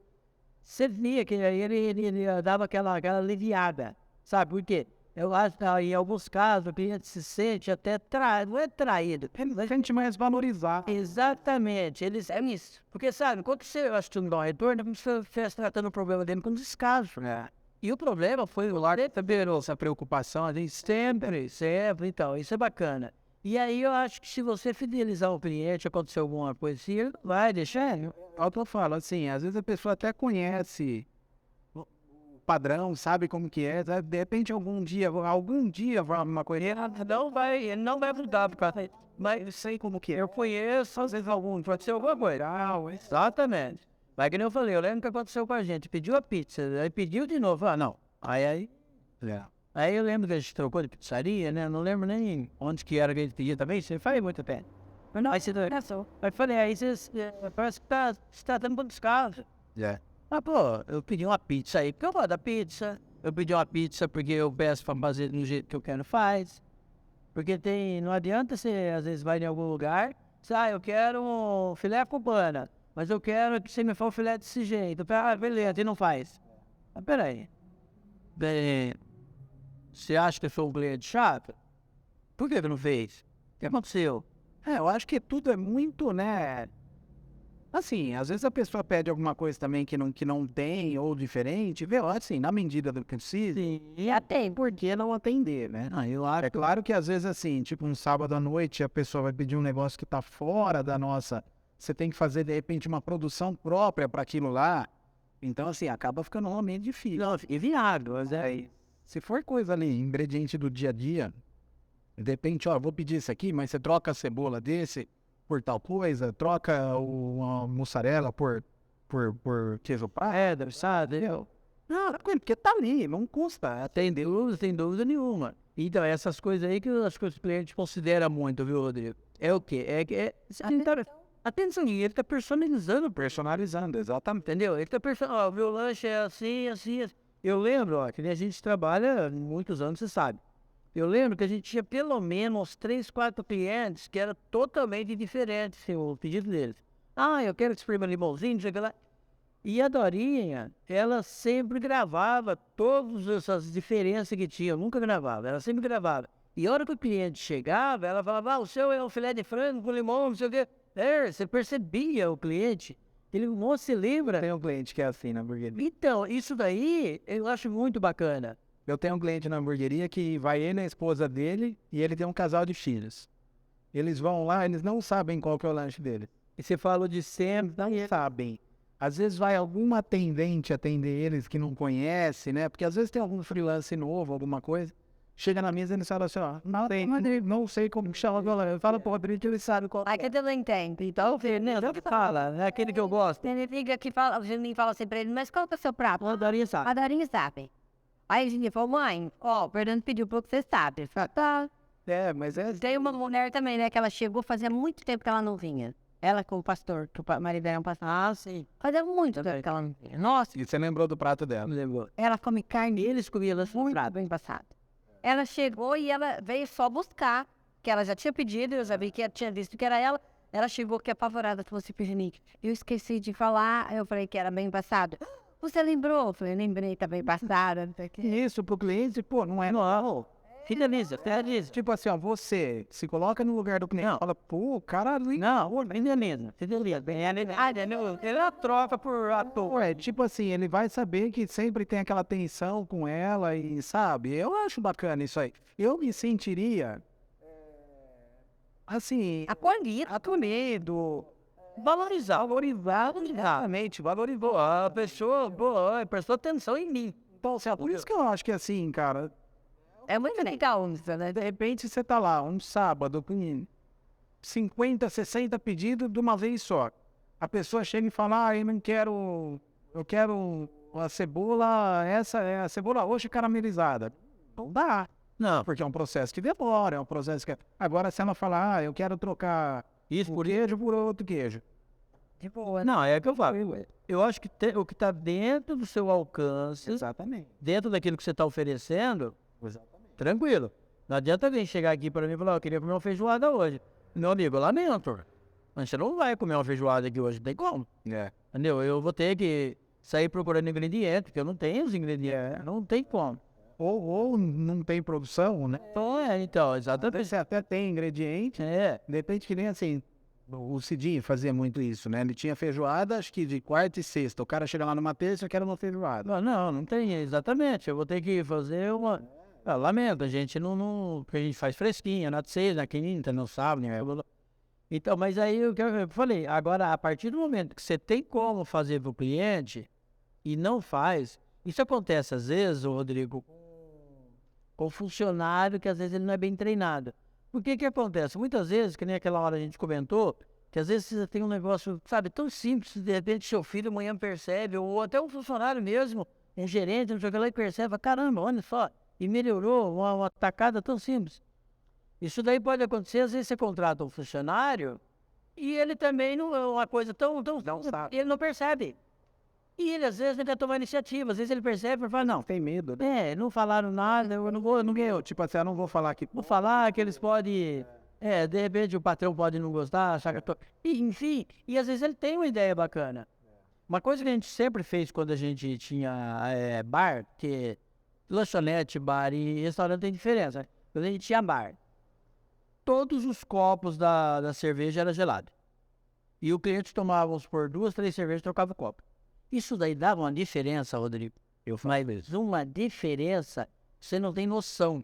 Você via que aí ele dava aquela aliviada, sabe? Por quê? Eu acho que em alguns casos o cliente se sente até traído, não é traído. Ele se sente mais valorizado. Exatamente, eles é isso. Porque, sabe, quando você, eu acho que não dá um retorno, você está tratando o problema dele com descaso. E o problema foi o lar percebeu essa preocupação, a gente sempre, então, isso é bacana. E aí eu acho que se você fidelizar o cliente, acontecer alguma coisa assim, ele não vai deixar. É o que eu falo, assim, às vezes a pessoa até conhece o padrão, sabe como que é, sabe? De repente algum dia vai uma coisa, Ele não vai mudar, porque mas eu sei como que é. eu conheço, às vezes pode ser alguma coisa. Exatamente. Mas que nem eu falei, eu lembro que aconteceu com a gente, pediu a pizza, aí pediu de novo, não. Aí eu lembro que a gente trocou de pizzaria, né? Não lembro nem onde que era que a gente pedia também, isso faz muito tempo. Mas não, aí você aí falei, aí parece que você tá dando muito descaso. Ah, pô, eu pedi uma pizza aí, porque eu gosto da pizza. Eu pedi uma pizza porque eu peço pra fazer do jeito que eu quero, faz. Porque não adianta você, às vezes, vai em algum lugar, eu quero um filé cubana, mas eu quero que você me faça o filé desse jeito. Beleza, e não faz. Mas peraí. Você acha que eu sou um cliente chato? Por que não fez? O que aconteceu? Eu acho que tudo é muito, né? Assim, às vezes a pessoa pede alguma coisa também que não tem ou diferente, vê, assim, na medida do que precisa, E até por que não atender, né? Eu acho. É claro que às vezes, assim, tipo um sábado à noite, a pessoa vai pedir um negócio que tá fora da nossa. Você tem que fazer, de repente, uma produção própria para aquilo lá. Então, assim, acaba ficando realmente difícil. Não, e viável, Se for coisa ali, ingrediente do dia a dia, de repente, ó, vou pedir isso aqui, mas você troca a cebola desse por tal coisa, troca a mussarela por queijo praia, sabe? Não, porque tá ali, não custa. Tem dúvida nenhuma. Então, essas coisas aí que eu acho que os clientes consideram muito, viu, Rodrigo? É o quê? Atenção, ele tá Personalizando, exatamente. entendeu? Ele tá personalizando, meu lanche é assim, assim, assim. Eu lembro, que nem a gente trabalha há muitos anos, você sabe. Eu lembro que a gente tinha pelo menos 3, 4 clientes que eram totalmente diferentes, assim, o pedido deles. Eu quero que esprema limãozinho, não sei o que lá. E a Dorinha, ela sempre gravava todas essas diferenças que tinha. Eu nunca gravava, ela sempre gravava. E a hora que o cliente chegava, ela falava, o seu é um filé de frango com limão, não sei o quê. Você percebia o cliente. Ele não se lembra. Tem um cliente que é assim na hamburgueria. Então, isso daí eu acho muito bacana. Eu tenho um cliente na hamburgueria que vai ele e a esposa dele e ele tem um casal de filhos. Eles vão lá, eles não sabem qual que é o lanche dele. E você falou de sempre, Não sabem. Às vezes vai alguma atendente atender eles que não conhece, né? Porque às vezes tem algum freelance novo, alguma coisa. Chega na mesa e eles falam assim, ó, não sei como chama. Eu falo pro Rodrigo que ele sabe qual Aí que eu não entendo. Então, o Fernando que fala, é aquele que eu gosto. Ele liga que fala, o Juninho fala assim pra ele, mas qual que é o seu prato? A Dorinha sabe. A Dorinha sabe. Aí o Juninho falou, mãe, o Fernando pediu pro que você sabe. Eu falei, tá. mas é... Tem uma mulher também, né, que ela chegou, fazia muito tempo que ela não vinha. Ela com o pastor, que o marido dela é um pastor. Sim. Fazia muito tempo que ela não vinha. Nossa, E você lembrou do prato dela? Me lembrou. ela come carne Eles comiam lá muito bem passada. Ela chegou e ela veio só buscar, que ela já tinha pedido, eu já vi que tinha visto que era ela. Ela chegou aqui apavorada, falou assim, Pirnique, eu esqueci de falar, eu falei que era bem passado. Você lembrou? Eu falei, lembrei, tá bem passada, não sei o quê. Isso pro cliente, pô, não é... Não. Finaliza. Tipo assim, ó, você se coloca no lugar do cliente e fala, pô, cara... Não, finaliza. Ela troca por ator. Tipo assim, ele vai saber que sempre tem aquela tensão com ela e, sabe? Eu acho bacana isso aí. Eu me sentiria, assim... Acolhido. Valorizar, exatamente, valorizou. A pessoa prestou atenção em mim. Então, por isso que eu acho que assim, cara, É muito legal isso, né? de repente você tá lá, um sábado, com 50, 60 pedidos de uma vez só. A pessoa chega e fala, eu quero a cebola, essa é a cebola roxa caramelizada. Não dá. Não, Porque é um processo que demora, é um processo que... Agora, se ela falar, eu quero trocar isso por queijo por outro queijo. Tipo, Não, é o que eu falo. Eu acho que o que está dentro do seu alcance, Exatamente. dentro daquilo que você está oferecendo, tranquilo. Não adianta alguém chegar aqui para mim e falar, eu queria comer uma feijoada hoje. Meu amigo, eu lamento. Mas você não vai comer uma feijoada aqui hoje, não tem como. Entendeu? Eu vou ter que sair procurando ingredientes, porque eu não tenho os ingredientes. Não tem como. Ou não tem produção, né? Então, exatamente. Você até tem ingrediente, de repente que nem assim, o Cidinho fazia muito isso, né? Ele tinha feijoada, acho que de quarta e sexta. O cara chega lá numa terça, eu quero uma feijoada. Não tem, exatamente. Eu vou ter que fazer uma... lamento, a gente não, porque a gente faz fresquinha, na sexta, na quinta, no sábado, né? Então, mas aí o que eu falei, agora, a partir do momento que você tem como fazer para o cliente e não faz, isso acontece às vezes, ô Rodrigo, com funcionário que às vezes ele não é bem treinado. Por que que acontece? Muitas vezes, que nem aquela hora a gente comentou, que às vezes você tem um negócio, sabe, tão simples, de repente seu filho amanhã percebe, ou até um funcionário mesmo, um gerente, não sei o que lá, e percebe, fala, caramba, olha só, e melhorou uma tacada tão simples. Isso daí pode acontecer, às vezes você contrata um funcionário e ele também não é uma coisa tão Não sabe. ele não percebe. E ele às vezes não quer tomar iniciativa, às vezes ele percebe e fala, não, Tem medo, né? não falaram nada, eu não vou, Tipo assim, eu não vou falar aqui. vou falar que eles podem, de repente o patrão pode não gostar, achar que eu tô... E, enfim, e às vezes ele tem uma ideia bacana. Uma coisa que a gente sempre fez quando a gente tinha bar, que lanchonete, bar e restaurante tem diferença. Quando a gente tinha bar, todos os copos da cerveja eram gelados. E o cliente tomava, vamos por 2, 3 cervejas e trocava o copo. Isso daí dava uma diferença, Rodrigo. Mas uma diferença, você não tem noção.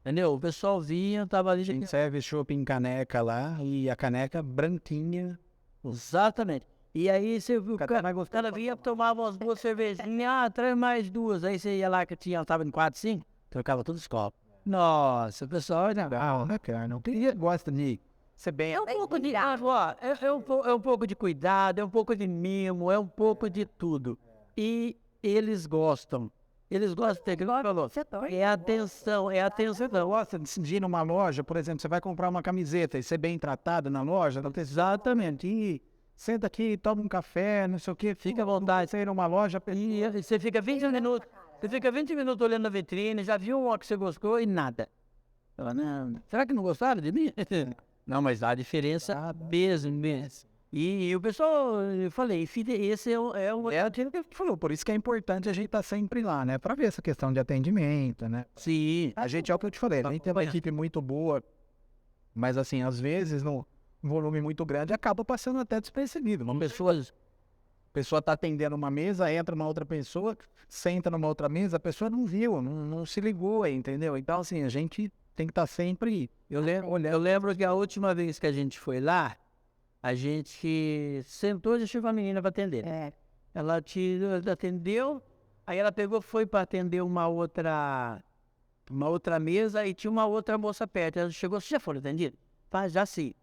Entendeu? O pessoal vinha, tava ali... A gente serve chopp em caneca lá e a caneca branquinha. Exatamente. E aí você viu, o Cada mais cara gostoso. vinha, tomava umas 2 cervejinhas, traz mais 2. Aí você ia lá que tava em 4, 5, trocava todos os copos. Nossa, o pessoal... Não, né, cara? Não tem gosta de ser bem. É um pouco de... é um pouco de cuidado, é um pouco de mimo, é um pouco de tudo. E eles gostam. Eles gostam, igual falou, é atenção, é atenção. Você gosta de ir numa loja, por exemplo, você vai comprar uma camiseta e ser bem tratado na loja? Exatamente. E senta aqui, toma um café, não sei o quê, Fica à vontade. Você ir numa loja... E você fica 20 minutos, olhando a vitrine, já viu uma que você gostou e nada. Fala, não, será que não gostaram de mim? Não, mas dá diferença mesmo. E o pessoal, eu falei, esse é o... É aquilo que a gente falou, por isso que é importante a gente estar sempre lá, né? Pra ver essa questão de atendimento, né? Sim. A gente, é o que eu te falei, a gente tem uma equipe muito boa, mas assim, às vezes, num volume muito grande, acaba passando até despercebido. Uma pessoa tá atendendo uma mesa, entra uma outra pessoa, senta numa outra mesa, a pessoa não viu, não se ligou, entendeu? Então, assim, a gente tem que estar sempre... Eu lembro que a última vez que a gente foi lá, a gente sentou e deixou uma menina para atender. Ela atendeu, aí ela pegou, foi para atender uma outra mesa e tinha uma outra moça perto. Ela chegou, você já foi atendido? Já sim.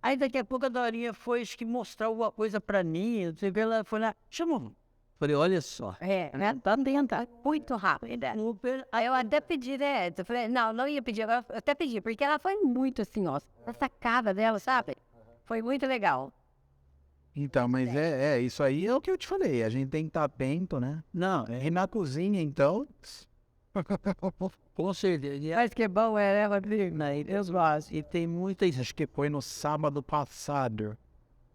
Aí daqui a pouco a Dorinha foi, acho que mostrar alguma coisa para mim, não sei o que, ela foi lá, chamou. Falei, olha só. Tá dentro, muito rápido. Aí eu até pedi, né? Eu falei, não ia pedir, agora eu até pedi, porque ela foi muito assim, ó, a sacada dela, sabe? Foi muito legal. Então, mas isso aí é o que eu te falei, a gente tem que estar atento, né? Não, E na cozinha, então... com certeza. Mas que bom, né, Rodrigo? E tem muita isso. Acho que foi no sábado passado.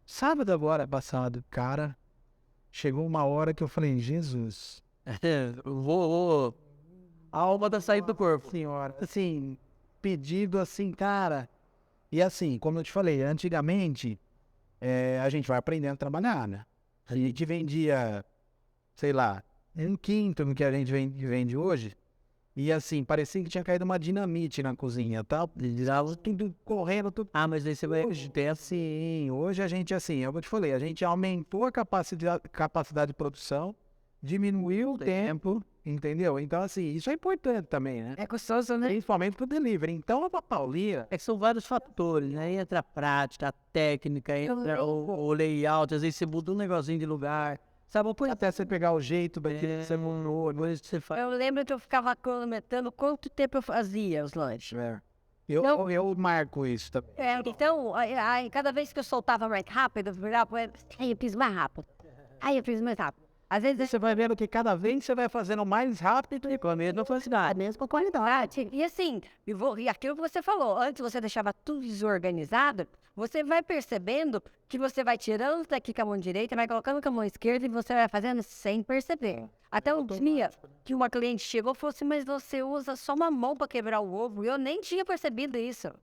Sábado agora passado, cara. Chegou uma hora que eu falei, Jesus. A alma tá saindo do corpo. Senhora, assim, pedido assim, cara. E assim, como eu te falei, antigamente, a gente vai aprendendo a trabalhar, né? A gente vendia, sei lá, 1/5 do que a gente vende hoje. E assim, parecia que tinha caído uma dinamite na cozinha, tá? Tudo correndo, tudo. Ah, mas aí você vai... Hoje tem assim, hoje a gente assim, eu te falei, a gente aumentou a capacidade de produção, diminuiu o tempo, entendeu? Então assim, isso é importante também, né? É gostoso, né? Principalmente pro delivery. Então a Paulinha, É que são vários fatores, né? Entra a prática, a técnica, entra o layout, às vezes você muda um negocinho de lugar. Sabe uma coisa? até você pegar o jeito daquilo que você mudou, Depois você faz. Eu lembro que eu ficava cronometrando quanto tempo eu fazia os lanches. eu marco isso também. Então, aí, cada vez que eu soltava mais rápido, eu virava, aí eu fiz mais rápido. Aí eu fiz mais rápido. Às vezes Você vai vendo que cada vez você vai fazendo mais rápido e com a mesma a velocidade. mesma qualidade. E assim, e aquilo que você falou, antes você deixava tudo desorganizado, você vai percebendo que você vai tirando daqui com a mão direita, vai colocando com a mão esquerda e você vai fazendo sem perceber. Até um dia que uma cliente chegou e falou assim, mas você usa só uma mão para quebrar o ovo. E eu nem tinha percebido isso.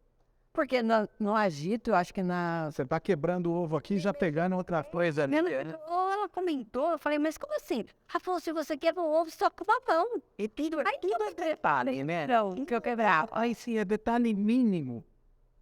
Porque no agito, eu acho que na... Você tá quebrando o ovo aqui já pegando outra coisa ali. Ela comentou, eu falei, mas como assim? Ela falou, se você quebra o ovo, só com uma mão. E tudo, Aí tudo é detalhe, né? Não, que eu quebrava. Aí sim, é detalhe mínimo.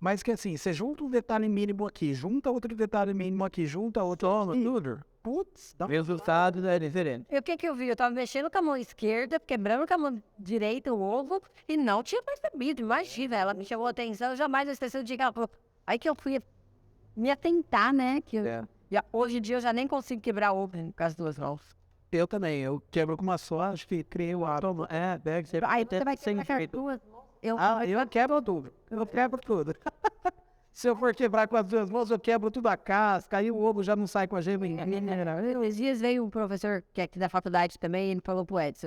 Mas que assim, você junta um detalhe mínimo aqui, junta outro detalhe mínimo aqui, junta outro, tudo. Putz, dá O resultado é diferente. E o que que eu vi? Eu tava mexendo com a mão esquerda, quebrando com a mão direita o ovo e não tinha percebido. Imagina, ela me chamou a atenção, eu jamais esqueci o dia que ela falou. Aí que eu fui me atentar, né? Que hoje em dia eu já nem consigo quebrar ovo com as duas mãos. Eu também, eu quebro com uma só, acho que criei o hábito. Pega, você Aí você vai sem quebrar jeito. duas mãos. Eu Eu quebro tudo. Eu quebro tudo. Se eu for quebrar com as duas mãos, eu quebro tudo a casca, aí o ovo já não sai com a gema. Esses dias veio um professor que é aqui da faculdade também, ele falou pro Edson.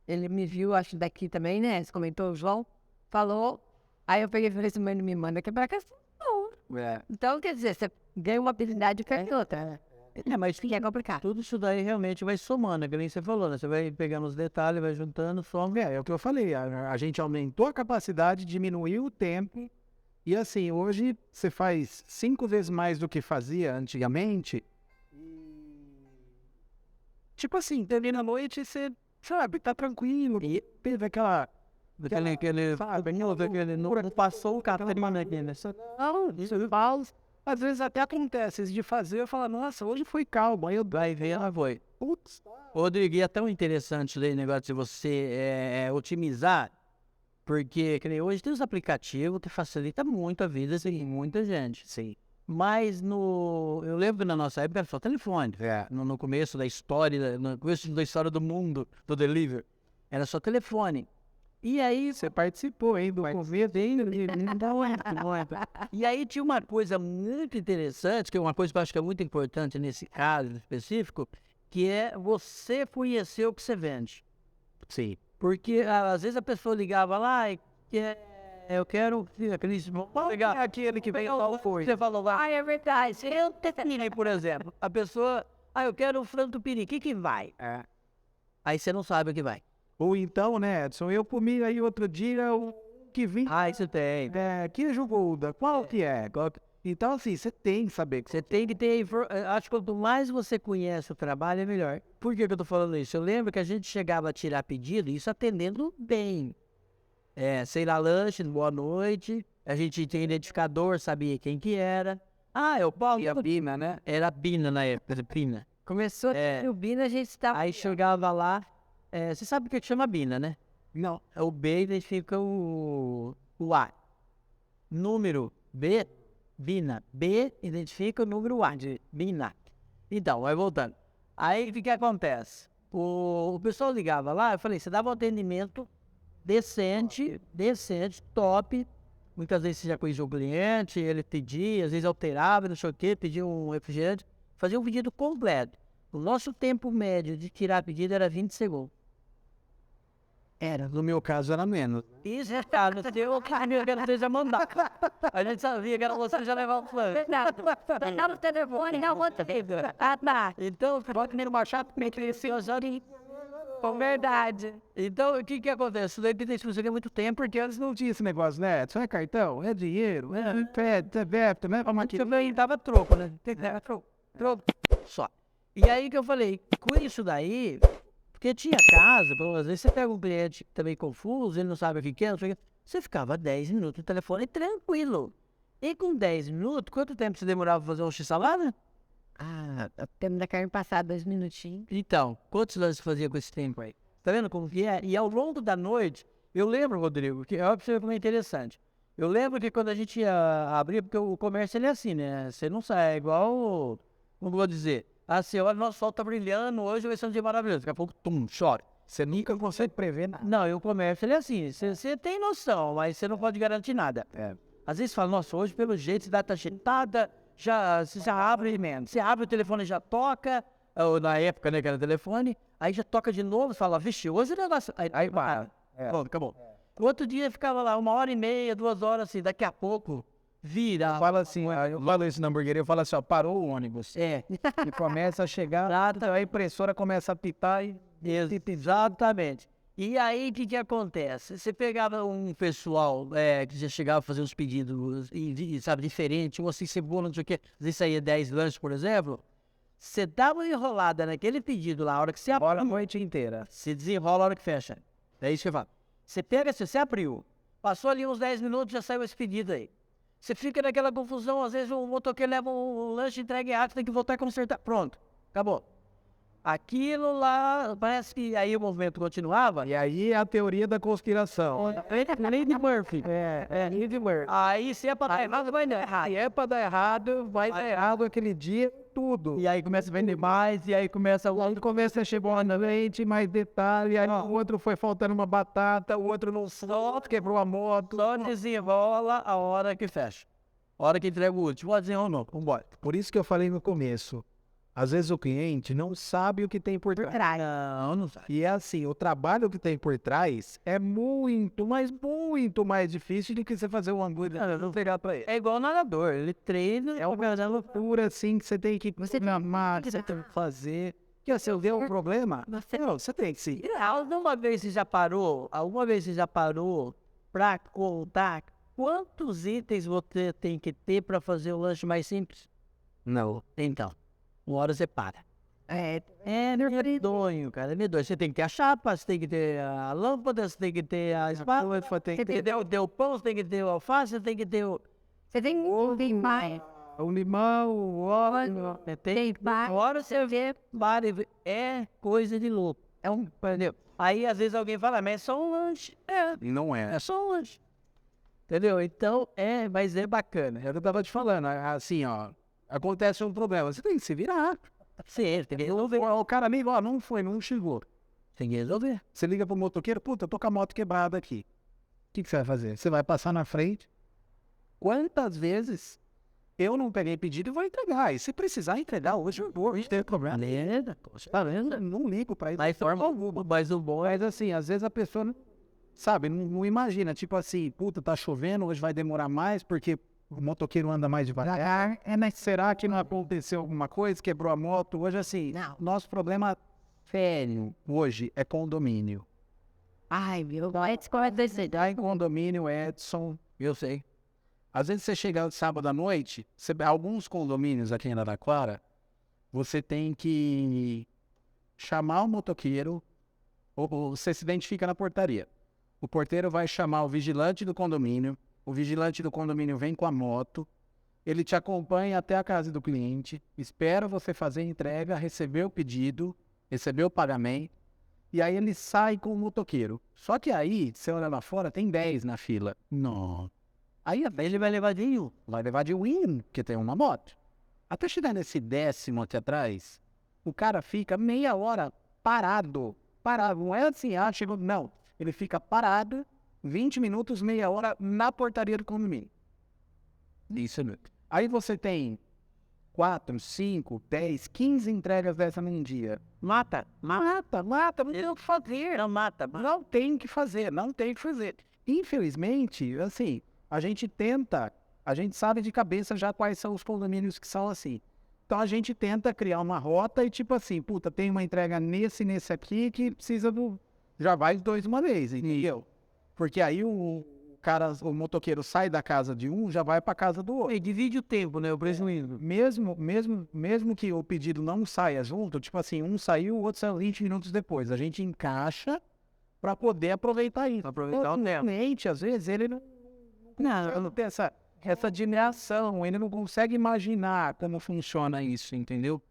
Ele me viu, acho daqui também, né? Você comentou, o João falou. Aí eu peguei e falei assim, mãe, não me manda quebrar com essa mão. Então, quer dizer, você ganha uma habilidade e perde outra, né? Mas Que é complicado. tudo isso daí realmente vai somando, é que nem você falou, né? Você vai pegando os detalhes, vai juntando, soma. É o que eu falei, a gente aumentou a capacidade, diminuiu o tempo. E assim, hoje você faz 5 vezes mais do que fazia antigamente. Tipo assim, termina a noite, você sabe, tá tranquilo. E teve aquela. Aquele não passou o café de manhã, né? Não, isso às vezes até acontece de fazer, eu falo, nossa, hoje foi calmo. Aí eu Vai ver, ela foi. putz, Rodrigo, e é tão interessante esse negócio de você otimizar, porque que nem hoje tem os aplicativos que facilita muito a vida de muita gente. sim. Mas eu lembro que na nossa época era só telefone. No começo da história, no começo da história do mundo, do delivery, era só telefone. E aí, Você participou, hein, do convite, hein? e aí tinha uma coisa muito interessante, que é uma coisa que eu acho que é muito importante nesse caso específico, que é você conhecer o que você vende. Sim. Porque às vezes a pessoa ligava lá e eu quero aqueles... Vamos ligar. Aquele que veio tal coisa. Você falou lá, é verdade, eu terminei, por exemplo. A pessoa, eu quero o frango tupiri, o que vai? Aí você não sabe o que vai. Ou então, né, Edson, eu comi aí outro dia o que vim. Isso tem. Queijo Gouda, qual que é? Então, assim, você tem que saber. Você tem que ter... Acho que quanto mais você conhece o trabalho, é melhor. Por que eu tô falando isso? Eu lembro que a gente chegava a tirar pedido, isso atendendo bem. Sei lá, lanche, boa noite. A gente tinha identificador, sabia quem que era. É o Paulo. E a Bina, né? Era Bina na época, Bina. Começou a ter o Bina, a gente tava... Aí chegava lá, você sabe o que chama Bina, né? Não. O B identifica o A. Número B, Bina. B identifica o número A, de Bina. Então, vai voltando. Aí o que acontece? O pessoal ligava lá, eu falei, você dava um atendimento decente, top. Muitas vezes você já conhecia o cliente, ele pedia, às vezes alterava, não sei o quê, pedia um refrigerante, fazia um pedido completo. O nosso tempo médio de tirar pedido era 20 segundos. No meu caso era menos. Isso, cara, eu quero que você já mandar. A gente sabia que era você já levar o plano. Não, no telefone, não, outra vez. Então, Pode ir no Machado, como é que esse Com verdade. então, o que acontece? Isso daí tem que muito tempo, porque antes não tinha esse negócio, né? Edson, é cartão, é dinheiro, é débito, né? porque também dava troco, né? Troco. Só. E aí que eu falei, com isso daí, porque tinha casa, às vezes você pega um cliente também confuso, ele não sabe o que quer, não sei o que, você ficava 10 minutos no telefone tranquilo. E com 10 minutos, quanto tempo você demorava pra fazer um x-salada? O tempo da carne passar 2 minutinhos. Então, quantos lances você fazia com esse tempo aí? Tá vendo como que é? E ao longo da noite, eu lembro, Rodrigo, que é óbvio como é interessante. Eu lembro que quando a gente ia abrir, porque o comércio ele é assim, né? Você não sai, é igual, como vou dizer, assim, olha, nosso sol tá brilhando, hoje vai ser um dia maravilhoso. Daqui a pouco, chora. Você nunca consegue prever nada. Não, e o comércio ele é assim, você tem noção, mas você não pode garantir nada. Às vezes você fala, nossa, hoje pelo jeito, cidade tá agitada, você já abre, você abre o telefone, já toca, ou na época, né, que era telefone, aí já toca de novo, você fala, vixe, hoje o negócio, aí vai, pronto, acabou. O outro dia ficava lá 1h30, 2 horas, assim, daqui a pouco, vira. Fala assim, eu falo isso na hamburgueria, eu falo assim, ó, parou o ônibus. E começa a chegar, a impressora começa a pitar e... Exatamente. E aí, o que que acontece? Você pegava um pessoal que já chegava a fazer uns pedidos, sabe, diferente, ou assim, cebola, não sei o quê, às vezes saía 10 lanches, por exemplo, você dá uma enrolada naquele pedido lá, a hora que você Bora a abre, noite inteira. você desenrola a hora que fecha. É isso que eu falo. Você pega, assim, você abriu, passou ali uns 10 minutos, já saiu esse pedido aí. Você fica naquela confusão, às vezes o motoqueiro leva um lanche entregue errado, tem que voltar a consertar. Pronto, acabou. Aquilo lá, parece que aí o movimento continuava. E aí é a teoria da conspiração. Lei de Murphy. Lei de Murphy. Aí se é pra dar errado, vai dar errado. Se é pra dar errado, vai dar errado aquele dia, tudo. E aí começa a vender mais, e aí começa o Aí começa a chegar na leite, mais detalhe, aí o outro foi faltando uma batata, o outro não solta, quebrou a moto. só desenrola a hora que fecha. A hora que entrega o último. Pode desenrolar, vambora. Por isso que eu falei no começo, às vezes o cliente não sabe o que tem por trás. Não sabe. E é assim, o trabalho que tem por trás é muito, mas muito mais difícil do que você fazer um hambúrguer não pegar pra ele. É igual nadador, ele treina, É uma loucura assim que você tem que Você programar, que você tem que fazer. Que se eu der um problema, você tem que se Alguma vez você já parou pra contar quantos itens você tem que ter pra fazer o lanche mais simples? Não. Então, uma hora você para. É medonho, cara, é medonho. Você tem que ter a chapa, você tem que ter a lâmpada, você tem que ter a espada, tem você tem que ter o pão, você tem que ter o alface, você tem que ter o... Você tem mais. O limão, o óleo. Tem mais. uma hora você vê, é coisa de louco. Entendeu? Aí às vezes alguém fala, mas é só um lanche. E não é. É só um lanche. Entendeu? Então, mas é bacana. É o que eu tava te falando, assim, ó. Acontece um problema, você tem que se virar. Sim, tem que resolver. O cara amigo, ó, não foi, não chegou. Tem que resolver. Você liga pro motoqueiro, puta, eu tô com a moto quebrada aqui. O que você vai fazer? Você vai passar na frente. Quantas vezes eu não peguei pedido e vou entregar? E se precisar entregar hoje, eu vou, não tem problema. Beleza, poxa, tá vendo? Não ligo pra isso. Mas forma alguma, mas o bom é... Mas assim, às vezes a pessoa, sabe, não imagina, tipo assim, puta, tá chovendo, hoje vai demorar mais porque o motoqueiro anda mais devagar. Mas será que não aconteceu alguma coisa, quebrou a moto? Hoje, assim, Não. nosso problema sério hoje é condomínio. Ai, meu Deus, como é desse? Tá em condomínio, Edson, Eu sei. às vezes você chega sábado à noite, alguns condomínios aqui em Araraquara, você tem que chamar o motoqueiro, ou você se identifica na portaria. O porteiro vai chamar o vigilante do condomínio vem com a moto, ele te acompanha até a casa do cliente, espera você fazer a entrega, receber o pedido, receber o pagamento, e aí ele sai com o motoqueiro. Só que aí, você olha lá fora, tem 10 na fila. Não. Aí Ele vai levar de um. vai levar de win, porque tem uma moto. Até chegar nesse 10º aqui atrás, o cara fica meia hora parado. Parado. Não é assim, chegou. Não. Ele fica parado, 20 minutos, meia hora, na portaria do condomínio. Isso mesmo. Aí você tem 4, 5, 10, 15 entregas dessa num dia. Mata, não tem o que fazer. Não mata. Não tem o que fazer, não tem o que fazer. Infelizmente, assim, a gente sabe de cabeça já quais são os condomínios que são assim. Então a gente tenta criar uma rota e tipo assim, puta, tem uma entrega nesse aqui que precisa já vai os dois uma vez, entendeu? Porque aí o motoqueiro sai da casa de um, já vai pra casa do outro. E divide o tempo, né? O prejuízo. Mesmo que o pedido não saia junto, tipo assim, um saiu, o outro saiu 20 minutos depois. A gente encaixa pra poder aproveitar isso. Aproveitar o tempo. Cliente, às vezes, ele não tem essa dimensão, ele não consegue imaginar como funciona isso, entendeu?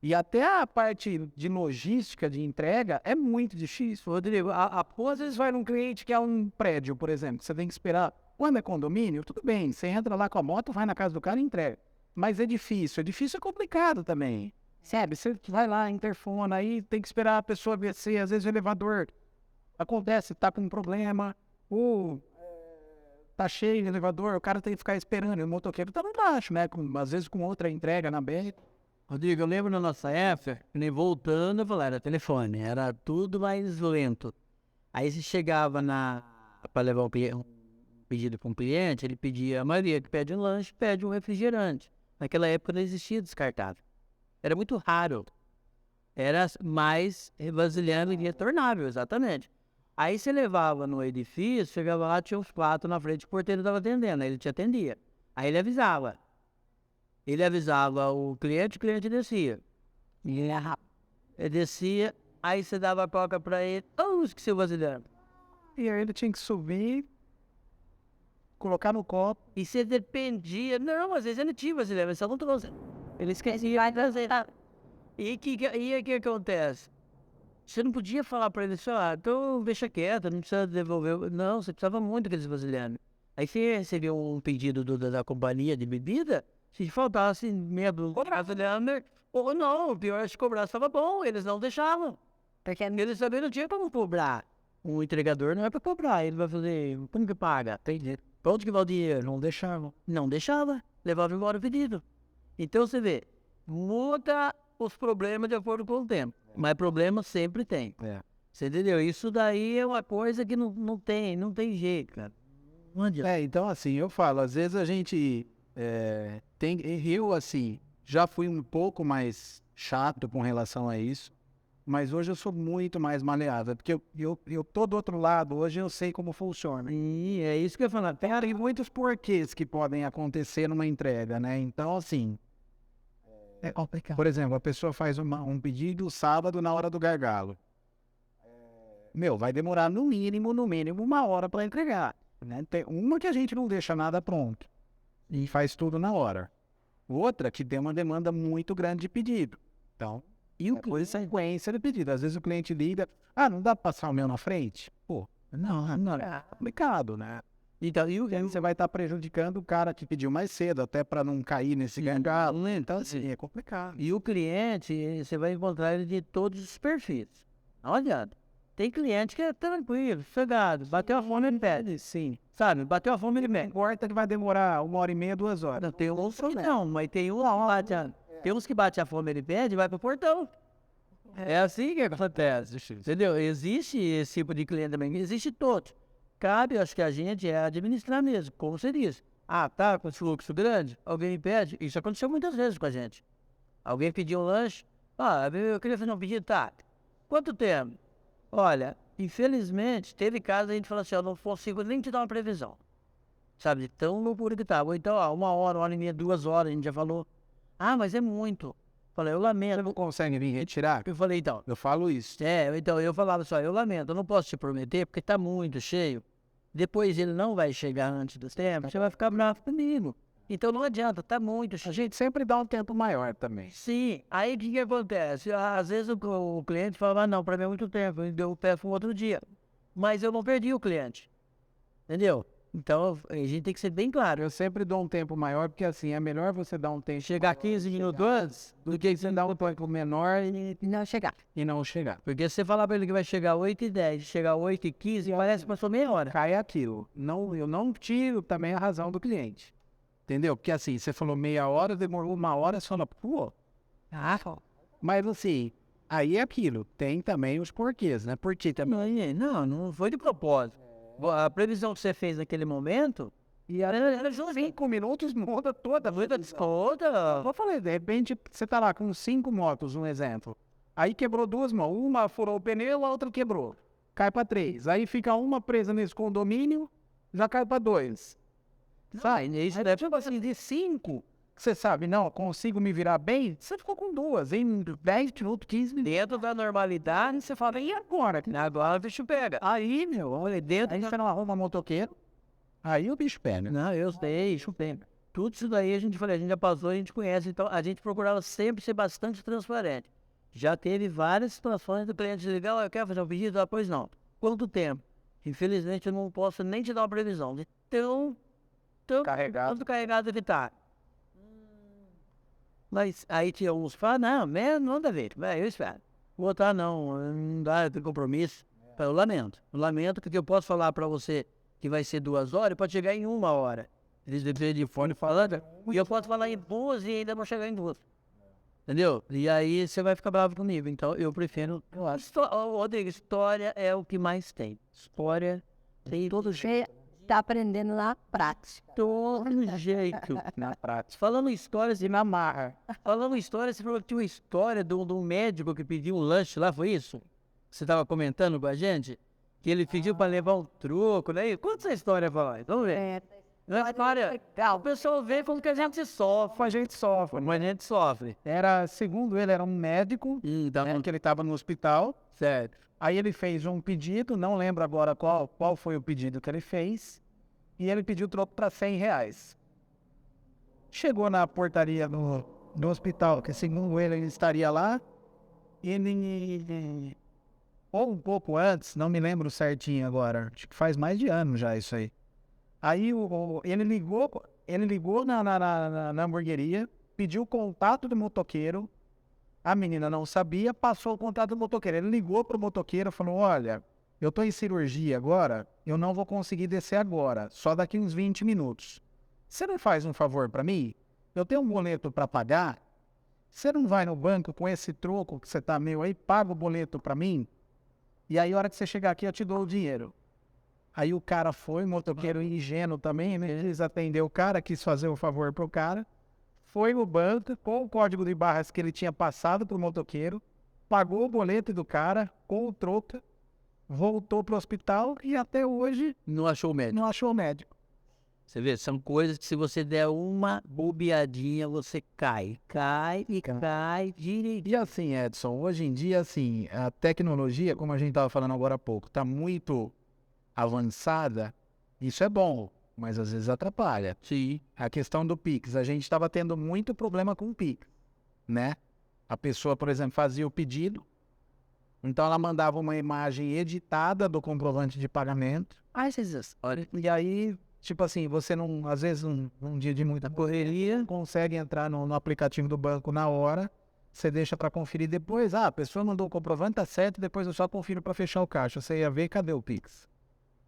E até a parte de logística, de entrega, é muito difícil. Rodrigo, às vezes vai num cliente que é um prédio, por exemplo, você tem que esperar. Quando é condomínio, tudo bem, você entra lá com a moto, vai na casa do cara e entrega. Mas é difícil é complicado também. Sabe, você vai lá, interfona, aí tem que esperar a pessoa descer, às vezes o elevador acontece, tá com um problema, tá cheio o elevador, o cara tem que ficar esperando, e o motoqueiro tá lá embaixo, né? Às vezes com outra entrega na BR. Rodrigo, eu lembro na nossa época, nem voltando, eu falava, era telefone, era tudo mais lento. Aí você chegava para levar um pedido para um cliente, ele pedia, a maioria que pede um lanche, pede um refrigerante. Naquela época não existia descartável. Era muito raro. Era mais vasilhame e retornável, exatamente. Aí você levava no edifício, chegava lá, tinha uns 4 na frente, o porteiro estava atendendo, aí ele te atendia. Aí ele avisava. Ele avisava o cliente descia. Ele descia, aí você dava a coca pra ele. Oh, esqueci o vasilhame. E aí ele tinha que subir, colocar no copo. E você dependia. Não, às vezes ele tinha vasilhame, ele só não trouxe. Ele esquecia de trazer. E o que acontece? Você não podia falar pra ele assim, então deixa quieto, não precisa devolver. Não, você precisava muito daqueles vasilhames. Aí você recebeu um pedido da companhia de bebida, se faltasse meia dúzia de vasilhame, ou não, pior, se cobrasse estava bom, eles não deixavam. Porque Eles também não tinham como cobrar. O entregador não é pra cobrar, ele vai fazer, como que paga? Tem dinheiro. Pra onde que vai o dinheiro? Não deixavam. Não deixava, levava embora o pedido. Então você vê, muda os problemas de acordo com o tempo. Mas problema sempre tem. É. Você entendeu? Isso daí é uma coisa que não tem jeito, cara. Não adianta. Então assim, eu falo, às vezes a gente eu assim, já fui um pouco mais chato com relação a isso, mas hoje eu sou muito mais maleável, porque eu tô do outro lado, hoje eu sei como funciona. E é isso que eu ia falar. Tem muitos porquês que podem acontecer numa entrega, né? Então, assim, É complicado. por exemplo, a pessoa faz um pedido sábado na hora do gargalo. Vai demorar no mínimo 1 hora para entregar. Né? Tem uma que a gente não deixa nada pronto e faz tudo na hora. Outra que tem uma demanda muito grande de pedido. Então, E o consequência do pedido. Às vezes o cliente liga, não dá para passar o meu na frente? Pô, não é complicado, né? Então, e o Aí você vai estar prejudicando o cara que pediu mais cedo, até para não cair nesse gargalo. Então, assim, é complicado. E o cliente, você vai encontrar ele de todos os perfis. Não adianta. Tem cliente que é tranquilo, sossegado. Bateu a fome, ele pede. Sim. Sabe? Bateu a fome, ele Não pede. importa que vai demorar 1 hora e meia, 2 horas. Não, tem uns que não, mas tem uns que bate tem uns que bate a fome, ele pede e vai pro portão. É assim que acontece. Entendeu? Existe esse tipo de cliente também. Existe todos. Cabe, acho que a gente administrar mesmo, como você disse. Tá com esse fluxo grande, alguém me pede. Isso aconteceu muitas vezes com a gente. Alguém pediu um lanche. Eu queria fazer um pedido, tá. Quanto tempo? Olha, infelizmente, teve casos a gente falou assim, eu não consigo nem te dar uma previsão. Sabe, de tão loucura que tá. Ou então, 1 hora e meia, 2 horas, a gente já falou. Mas é muito. Falei, eu lamento. Você não consegue vir retirar? Eu falei, então. Eu falo isso. Então eu falava só, eu lamento, eu não posso te prometer porque tá muito cheio. Depois ele não vai chegar antes do tempo, você vai ficar bravo comigo. Então não adianta, tá muito cheio. A gente sempre dá um tempo maior também. Sim, aí o que acontece? Às vezes o cliente fala, não, para mim é muito tempo, eu peço um outro dia. Mas eu não perdi o cliente, entendeu? Então a gente tem que ser bem claro. Eu sempre dou um tempo maior, porque assim, é melhor você dar um tempo Chegar 15 minutos antes do que você dar um tempo menor não chegar. e não chegar. Porque se você falar para ele que vai chegar 8h10, chegar 8h15, parece que passou meia hora. Cai aquilo. Eu não tiro também a razão do cliente. Entendeu? Porque assim, você falou meia hora, demorou 1 hora, você fala, pô. Mas assim, aí é aquilo. Tem também os porquês, né? Porque também. Não foi de propósito. A previsão que você fez naquele momento, E era 5 minutos, muda toda a vida. Eu falei, de repente, você tá lá com 5 motos, um exemplo. Aí quebrou 2 mãos. Uma furou o pneu, a outra quebrou. Cai para 3. Aí fica uma presa nesse condomínio, já cai para 2. Sabe? Isso Aí deve tipo assim, de 5, você sabe, não, consigo me virar bem, você ficou com 2. Em 10 minutos, 15 minutos. dentro da normalidade, Você fala, e agora? agora o bicho pega. Aí, olha, dentro, aí você não arruma motoqueiro, aí o bicho pega. Não, eu sei, isso tem. Tudo isso daí a gente já passou, a gente conhece, então a gente procurava sempre ser bastante transparente. Já teve várias situações do cliente ligar, eu quero fazer um pedido, pois não. Quanto tempo? Infelizmente eu não posso nem te dar uma previsão. Então, Carregado. quanto carregado ele tá? Mas aí tinha uns que falavam, não dá ver, eu espero. O outro, não dá, tem compromisso. Eu lamento. Eu lamento porque eu posso falar para você que vai ser 2 horas, pode chegar em 1 hora. Eles dependem de fone falando, e eu posso falar em 2 e ainda vou chegar em 2. Entendeu? E aí você vai ficar bravo comigo. Então eu prefiro. Rodrigo, história é o que mais tem. História tem todo jeito. Você tá aprendendo na prática. Todo jeito. Na prática. Falando em histórias e na marra. Falando em histórias, você falou que tinha uma história de um médico que pediu um lanche lá, foi isso? Você estava comentando com a gente? Que ele pediu pra levar um troco, né? Conta essa história pra nós, vamos ver. A história, o pessoal vê como que a gente sofre. A gente sofre. Mas a gente sofre. Era, segundo ele, era um médico, né, que ele estava no hospital. Certo. Aí ele fez um pedido, não lembro agora qual foi o pedido que ele fez, e ele pediu troco para R$ 100. Chegou na portaria do hospital, que segundo ele estaria lá, ele, ou um pouco antes, não me lembro certinho agora, acho que faz mais de ano já isso aí. Aí ele ligou na hamburgueria, pediu o contato do motoqueiro, a menina não sabia, passou o contato do motoqueiro. Ele ligou pro motoqueiro e falou, olha, eu tô em cirurgia agora, eu não vou conseguir descer agora, só daqui uns 20 minutos. Você não faz um favor para mim? Eu tenho um boleto para pagar, você não vai no banco com esse troco que você tá meu aí, paga o boleto para mim, e aí a hora que você chegar aqui eu te dou o dinheiro. Aí o cara foi, motoqueiro ingênuo também, né? Eles atendeu o cara, quis fazer o favor pro cara, foi no banco com o código de barras que ele tinha passado pro motoqueiro, pagou o boleto do cara com o troco, voltou pro hospital e até hoje Não achou o médico. não achou o médico. Você vê, são coisas que se você der uma bobeadinha, você cai. Cai e cai direitinho. E assim, Edson, hoje em dia, assim, a tecnologia, como a gente estava falando agora há pouco, está muito avançada. Isso é bom, mas às vezes atrapalha. Sim. A questão do Pix, a gente estava tendo muito problema com o Pix, né? A pessoa, por exemplo, fazia o pedido, então ela mandava uma imagem editada do comprovante de pagamento, Ai, Jesus. Olha. e aí, tipo assim, você não, às vezes, num dia de muita correria, consegue entrar no aplicativo do banco na hora, você deixa para conferir depois, a pessoa mandou o comprovante, tá certo, depois eu só confiro para fechar o caixa. Você ia ver, cadê o Pix?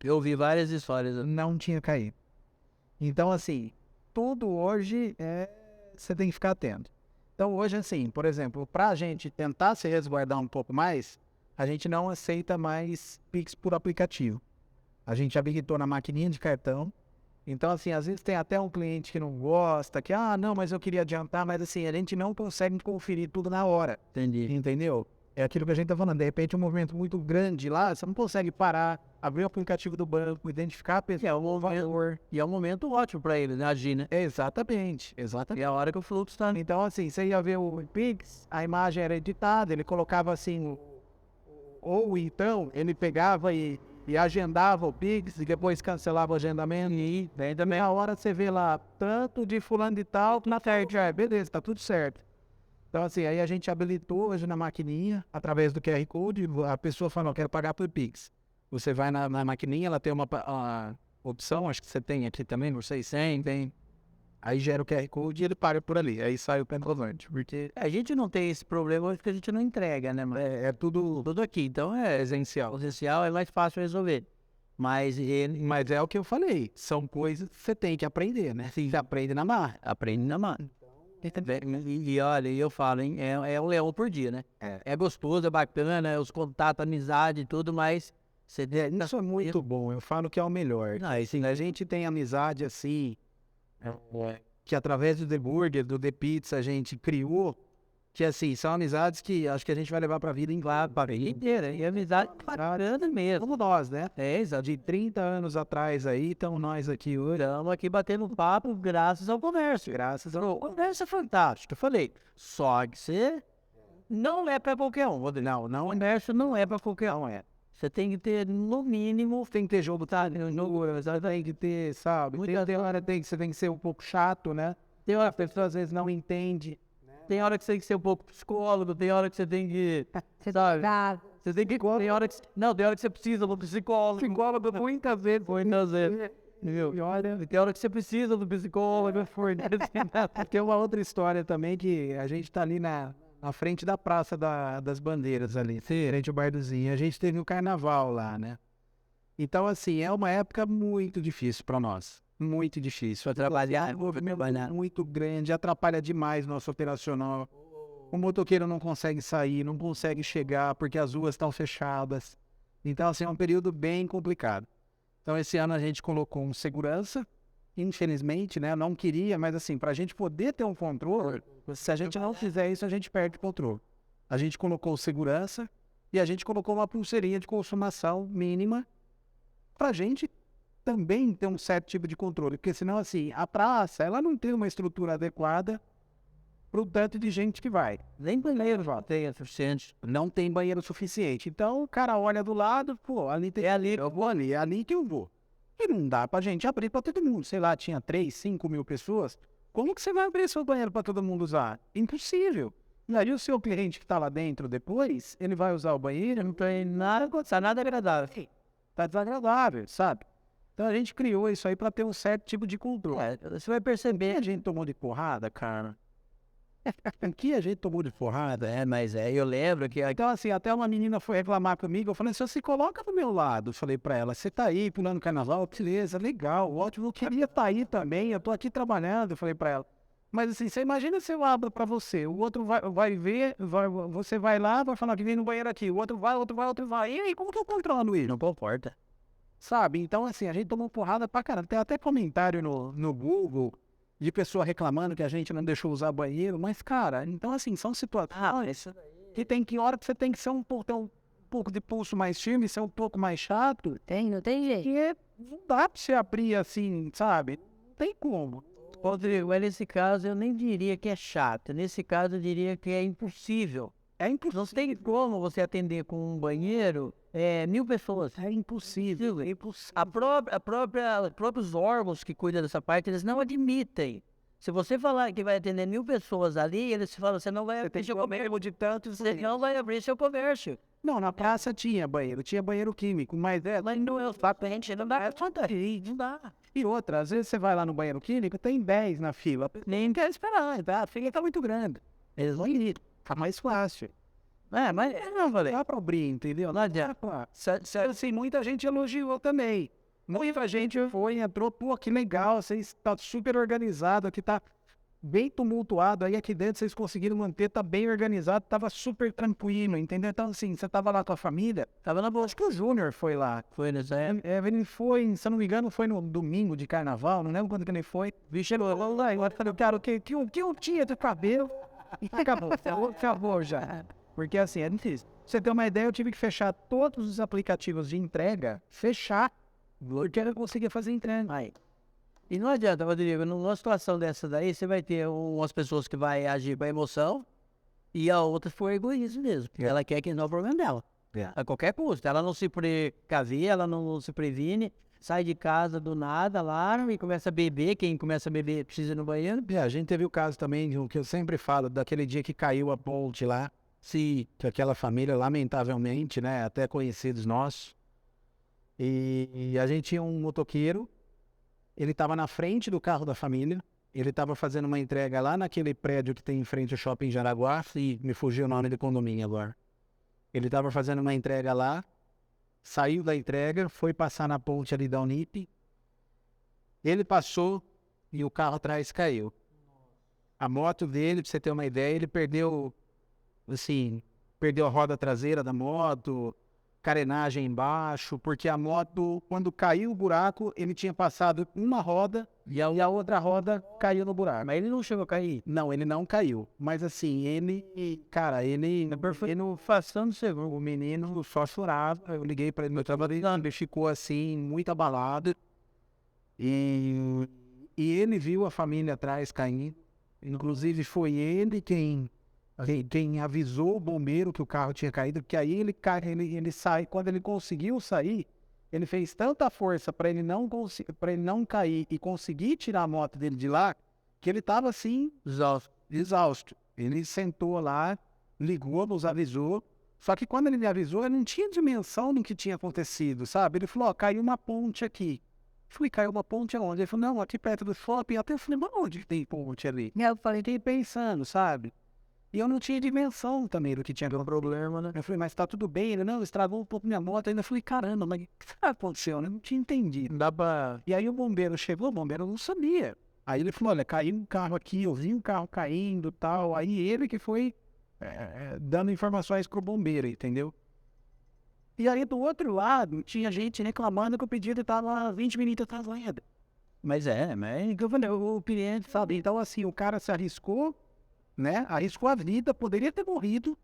Eu ouvi várias histórias. Não tinha caído. Então, assim, tudo hoje você tem que ficar atento. Então, hoje, assim, por exemplo, para a gente tentar se resguardar um pouco mais, a gente não aceita mais Pix por aplicativo. A gente habilitou na maquininha de cartão. Então, assim, às vezes tem até um cliente que não gosta, que, não, mas eu queria adiantar, mas assim, a gente não consegue conferir tudo na hora. Entendi. Entendeu? É aquilo que a gente tá falando, de repente um movimento muito grande lá, você não consegue parar, abrir o aplicativo do banco, identificar a pessoa, o valor. E é um momento ótimo para ele, né, agir, né? Exatamente. E é a hora que o fluxo está. Então, assim, você ia ver o Pix, a imagem era editada, ele colocava assim, ou então ele pegava e agendava o Pix e depois cancelava o agendamento. E daí também a hora você vê lá, tanto de fulano de tal, na tarde, beleza, tá tudo certo. Então, assim, aí a gente habilitou hoje na maquininha, através do QR Code, a pessoa fala, quero pagar por Pix. Você vai na maquininha, ela tem uma opção, acho que você tem aqui também, não sei se tem. Aí gera o QR Code e ele paga por ali, aí sai o comprovante. Porque A gente não tem esse problema porque a gente não entrega, né, mano? é tudo Tudo aqui, então é essencial. essencial, é mais fácil resolver. Mas Mas é o que eu falei, são coisas que você tem que aprender, né? Você aprende na marra. aprende na mão. E olha, eu falo, hein, é um leão por dia, né? É gostoso, é bacana, os contatos, amizade e tudo, mas você Isso é muito bom, eu falo que é o melhor. Não, isso A gente tem amizade assim, que através do The Burger, do The Pizza, a gente criou, que assim, são amizades que acho que a gente vai levar pra vida inteira. E amizade bacana mesmo. como nós, né? É, exato. De 30 anos atrás aí, então nós aqui hoje, Estamos aqui batendo papo graças ao comércio. graças a O comércio é fantástico, eu falei. Só que você não é para qualquer um. O comércio não é para qualquer um. Você tem que ter, no mínimo, tem que ter jogo, tá? Jogo, tem que ter, sabe? Tem hora que você tem que ser um pouco chato, né? tem hora, A pessoa às vezes não entende. tem hora que você tem que ser um pouco psicólogo, tem hora que você tem que. Sabe? Você tem que. Tem hora que. Não, tem hora que você precisa do psicólogo. Psicólogo muitas vezes. Muitas vezes. Entendeu? E olha, Tem hora que você precisa do psicólogo. tem uma outra história também que a gente tá ali na frente da Praça das Bandeiras ali, frente ao Barduzinho. A gente teve o carnaval lá, né? Então, assim, é uma época muito difícil para nós. Muito difícil. Trabalhar, Um movimento muito grande, atrapalha demais nosso operacional. O motoqueiro não consegue sair, não consegue chegar porque as ruas estão fechadas. Então, assim, é um período bem complicado. Então, esse ano a gente colocou um segurança, infelizmente, né? Não queria, mas assim, para a gente poder ter um controle, se a gente não fizer isso, a gente perde o controle. A gente colocou o segurança E a gente colocou uma pulseirinha de consumação mínima pra gente também ter um certo tipo de controle. Porque senão, assim, a praça, ela não tem uma estrutura adequada pro tanto de gente que vai. Nem banheiro já tem o suficiente. Não tem banheiro suficiente. Então, o cara olha do lado, pô, ali tem... É ali. Eu vou ali, é ali que eu vou. E não dá pra gente abrir pra todo mundo. Sei lá, tinha 3, 5 mil pessoas. Como que você vai abrir seu banheiro pra todo mundo usar? Impossível. E aí o seu cliente que tá lá dentro depois, ele vai usar o banheiro, não tem nada, tá nada agradável. Tá desagradável, sabe? Então a gente criou isso aí pra ter um certo tipo de controle. Você vai perceber. Que a gente tomou de porrada, cara? Que a gente tomou de porrada? Mas eu lembro que Então, assim, até uma menina foi reclamar comigo, eu falei assim, se coloca do meu lado. Eu falei pra ela, você tá aí pulando carnaval, beleza, legal, ótimo, eu queria estar aí também, eu tô aqui trabalhando, eu falei pra ela. Mas assim, você imagina se eu abro pra você, o outro vai ver, você vai lá, vai falar que vem no banheiro aqui, o outro vai, e aí, como que eu controlo isso? não comporta. Sabe? Então, assim, a gente tomou porrada pra caramba. Tem até comentário no Google de pessoa reclamando que a gente não deixou usar banheiro, mas, cara, então, assim, são situações que tem que hora que você tem que ser ter um pouco de pulso mais firme, ser um pouco mais chato, Não tem jeito. que não dá pra você abrir assim, sabe? Não tem como. Rodrigo, mas nesse caso eu nem diria que é chato. Nesse caso eu diria que é impossível. É impossível. Não tem como você atender com um banheiro 1.000 pessoas. É impossível. É impossível. Os próprios órgãos que cuidam dessa parte, eles não admitem. Se você falar que vai atender 1.000 pessoas ali, eles falam, você não vai abrir seu comércio. De tanto, Você não vai abrir seu comércio. Não, na praça tinha banheiro químico, mas Mas não é o patente, não dá. Não dá. E outra, às vezes você vai lá no banheiro químico, tem 10 na fila, nem quer esperar, tá? A fila tá muito grande. Eles vão ir, tá mais fácil. Mas não, falei. Dá pra abrir, entendeu? Não adianta. Assim, muita gente elogiou também. Muita gente foi, entrou, pô, que legal, vocês tá super organizado, aqui tá bem tumultuado, aí aqui dentro vocês conseguiram manter, tá bem organizado, tava super tranquilo, entendeu? Então, assim, você tava lá com a família, Tava na boa. acho que o Júnior foi lá. Foi nessa época. Ele foi, se eu não me engano, foi no domingo de carnaval, não lembro quando que ele foi. Vixe, chegou lá e eu falei, cara, o que eu tinha de cabelo? E acabou já. Porque assim, é difícil. Pra você ter uma ideia, eu tive que fechar todos os aplicativos de entrega, porque eu não conseguia fazer entrega. Aí. E não adianta, Rodrigo, numa situação dessa daí, você vai ter umas pessoas que vai agir com a emoção e a outra por egoísmo mesmo. Porque ela quer que não é o problema dela. A qualquer custo. Ela não se precavia, ela não se previne, sai de casa do nada lá e começa a beber. Quem começa a beber precisa ir no banheiro. A gente teve o caso também, o que eu sempre falo, daquele dia que caiu a ponte lá. Sim. Que aquela família, lamentavelmente, né, até conhecidos nossos. E a gente tinha um motoqueiro, ele estava na frente do carro da família, ele estava fazendo uma entrega lá naquele prédio que tem em frente ao Shopping Jaraguá, e me fugiu o nome do condomínio agora. Ele estava fazendo uma entrega lá, saiu da entrega, foi passar na ponte ali da Unip, ele passou e o carro atrás caiu. A moto dele, pra você ter uma ideia, ele perdeu a roda traseira da moto, carenagem embaixo, porque a moto, quando caiu o buraco, ele tinha passado uma roda e a outra roda caiu no buraco. Mas ele não chegou a cair. Não, ele não caiu. Mas assim, ele Passando seguro. o menino só chorava. Eu liguei pra ele, meu trabalhando, ele ficou assim, muito abalado. E ele viu a família atrás caindo. Inclusive foi ele quem avisou o bombeiro que o carro tinha caído, porque aí ele sai, quando ele conseguiu sair, ele fez tanta força para ele não cair e conseguir tirar a moto dele de lá, que ele estava assim, exausto. Ele sentou lá, ligou, nos avisou, só que quando ele me avisou, ele não tinha dimensão do que tinha acontecido, sabe? Ele falou, ó, caiu uma ponte aqui. Fui, caiu uma ponte aonde? Ele falou, não, aqui perto do shopping. Até eu falei, mas onde tem ponte ali? Eu falei, Fiquei pensando, sabe? E eu não tinha dimensão também do que tinha pelo problema, né? Eu falei, mas tá tudo bem? Ele, não, estragou um pouco minha moto. Ainda falei, caramba, mas o que aconteceu? Eu não tinha entendido. Não dá pra... E aí o bombeiro chegou, o bombeiro não sabia. Aí ele falou, olha, caiu um carro aqui, eu vi um carro caindo e tal. Aí ele que foi dando informações pro bombeiro, entendeu? E aí do outro lado, tinha gente reclamando que o pedido estava 20 minutos atrasado. Mas Eu falei, o cliente, sabe? Então assim, o cara se arriscou, né? Arriscou a vida, poderia ter morrido,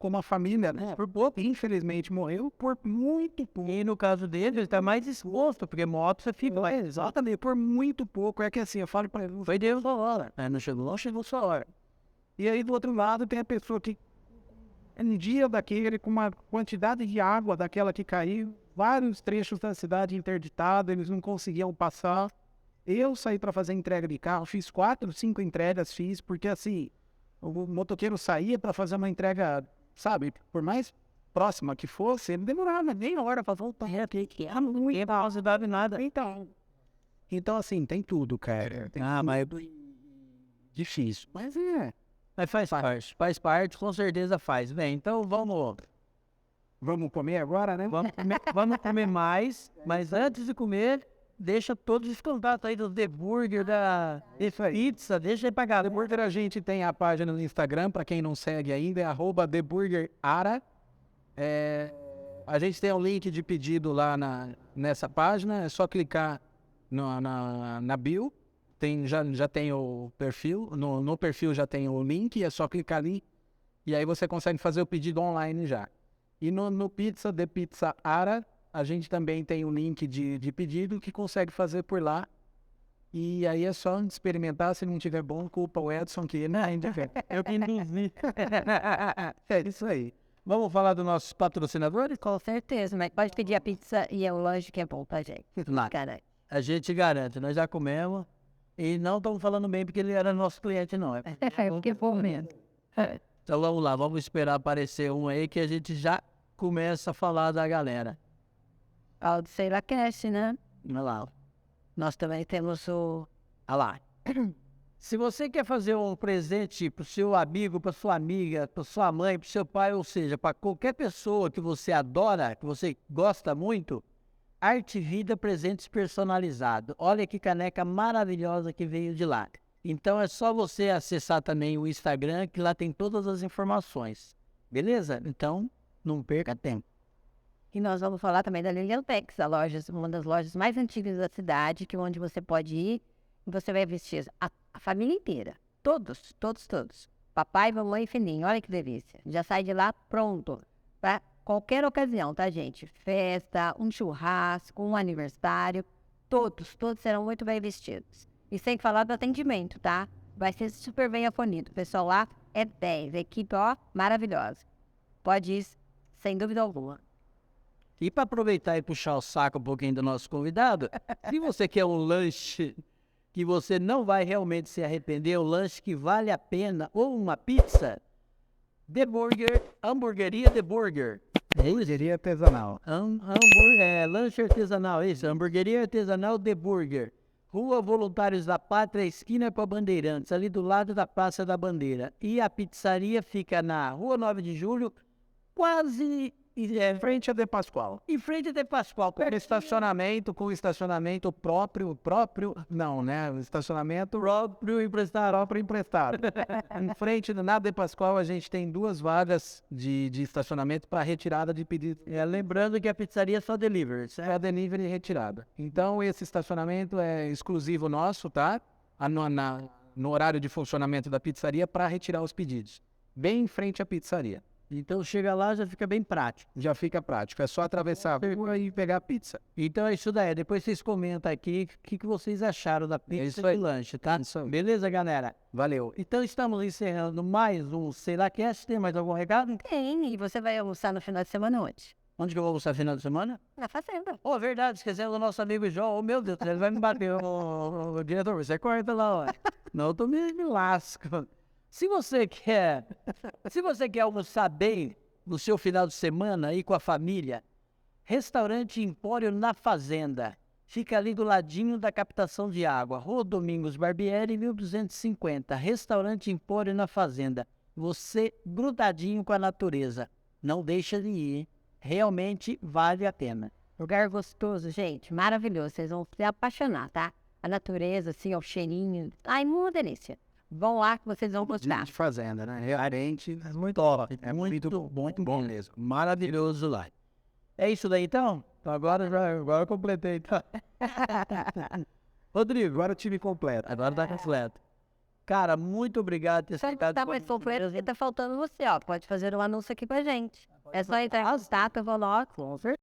como a família, né? Por pouco, infelizmente, morreu por muito pouco. E no caso dele, ele tá mais exposto, porque moto você fica lá. Exatamente, por muito pouco. É que assim, eu falo pra ele, Foi Deus a hora. Não chegou sua hora. e aí do outro lado tem a pessoa que, um dia daquele, com uma quantidade de água daquela que caiu, vários trechos da cidade interditados, eles não conseguiam passar. Eu saí para fazer entrega de carro, fiz 4, 5 entregas, porque assim, o motoqueiro saía para fazer uma entrega, sabe, por mais próxima que fosse, ele demorava meia hora para voltar. Não ia pra cidade nada. Então assim, tem tudo, cara. Tem Mas difícil. Mas faz parte, com certeza faz. Bem, então vamos comer agora, né? vamos comer mais, mas antes de comer, deixa todos os contatos aí do The Burger, da pizza, deixa aí pra The galera. Burger, a gente tem a página no Instagram, para quem não segue ainda, é @TheBurgerAra. A gente tem um link de pedido lá nessa página, é só clicar na bio, já tem o perfil, no perfil já tem o link, é só clicar ali, e aí você consegue fazer o pedido online já. E no Pizza, The Pizza Ara, a gente também tem um link de pedido que consegue fazer por lá. E aí é só experimentar, se não tiver bom, culpa o Edson, que ele ainda quer. Eu que induzi. É isso aí. Vamos falar dos nossos patrocinadores? Com certeza, mas pode pedir a pizza e é o lanche que é bom pra gente. Lá. Caralho. A gente garante, nós já comemos e não estamos falando bem porque ele era nosso cliente, não. Porque bom mesmo. Então vamos lá, vamos esperar aparecer um aí que a gente já começa a falar da galera. Ó, do Sei Lá Cast, né? Olha lá. Nós também temos o... Olha lá. Se você quer fazer um presente para o seu amigo, para sua amiga, para sua mãe, para o seu pai, ou seja, para qualquer pessoa que você adora, que você gosta muito, Arte Vida Presentes Personalizados. Olha que caneca maravilhosa que veio de lá. Então é só você acessar também o Instagram, que lá tem todas as informações. Beleza? Então, não perca tempo. E nós vamos falar também da Lilian Tex, uma das lojas mais antigas da cidade, que onde você pode ir e você vai vestir a família inteira. Todos. Papai, mamãe e filhinho. Olha que delícia. Já sai de lá pronto para qualquer ocasião, tá, gente? Festa, um churrasco, um aniversário. Todos serão muito bem vestidos. E sem falar do atendimento, tá? Vai ser super bem afonido. O pessoal lá é 10. A equipe, ó, maravilhosa. Pode ir, sem dúvida alguma. E para aproveitar e puxar o saco um pouquinho do nosso convidado, se você quer um lanche que você não vai realmente se arrepender, um lanche que vale a pena, ou uma pizza, The Burger, Hamburgueria The Burger. Hamburgueria artesanal. Lanche artesanal, isso. Hamburgueria artesanal The Burger. Rua Voluntários da Pátria, esquina com a Bandeirantes, ali do lado da Praça da Bandeira. E a pizzaria fica na Rua 9 de Julho, quase Em frente a De Pascoal. em frente a De Pascoal. Com estacionamento próprio, não, né? O estacionamento Próprio emprestado. emprestado. Em frente, na De Pascoal, a gente tem 2 vagas de estacionamento para retirada de pedido. Lembrando que a pizzaria é só delivery, certo? É delivery e retirada. Então, esse estacionamento é exclusivo nosso, tá? No horário de funcionamento da pizzaria para retirar os pedidos. Bem em frente à pizzaria. Então chega lá, já fica bem prático. Já fica prático. É só atravessar a rua e pegar a pizza. Então é isso daí. Depois vocês comentam aqui o que vocês acharam da pizza isso e aí. do lanche, tá? Isso aí. Beleza, galera? Valeu. Então estamos encerrando mais um Sei Lá Cast. Tem mais algum recado? Tem, e você vai almoçar no final de semana onde? Onde que eu vou almoçar no final de semana? Na fazenda. Oh, verdade, esquecendo do nosso amigo João. Oh, meu Deus, ele vai me bater. O diretor, você corta lá, ó. Não, eu tô me lasco. Se você quer almoçar bem no seu final de semana aí com a família, Restaurante Empório na Fazenda. Fica ali do ladinho da captação de água. Rua Domingos Barbieri, 1250. Restaurante Empório na Fazenda. Você grudadinho com a natureza. Não deixa de ir, hein? Realmente vale a pena. Lugar gostoso, gente, maravilhoso. Vocês vão se apaixonar, tá? A natureza, assim, ó, o cheirinho. Ai, uma delícia. Vão lá que vocês vão gostar. De fazenda, né? Realmente É muito top. é muito bom mesmo. Maravilhoso lá. É isso daí então? Então agora eu completei. Então. Rodrigo, Agora o time completo. agora tá completo. Cara, muito obrigado por ter Só aceitado. tá mais completo, e tá faltando você, ó. Pode fazer um anúncio aqui com a gente. É só entrar em contato, eu coloco. Com certeza.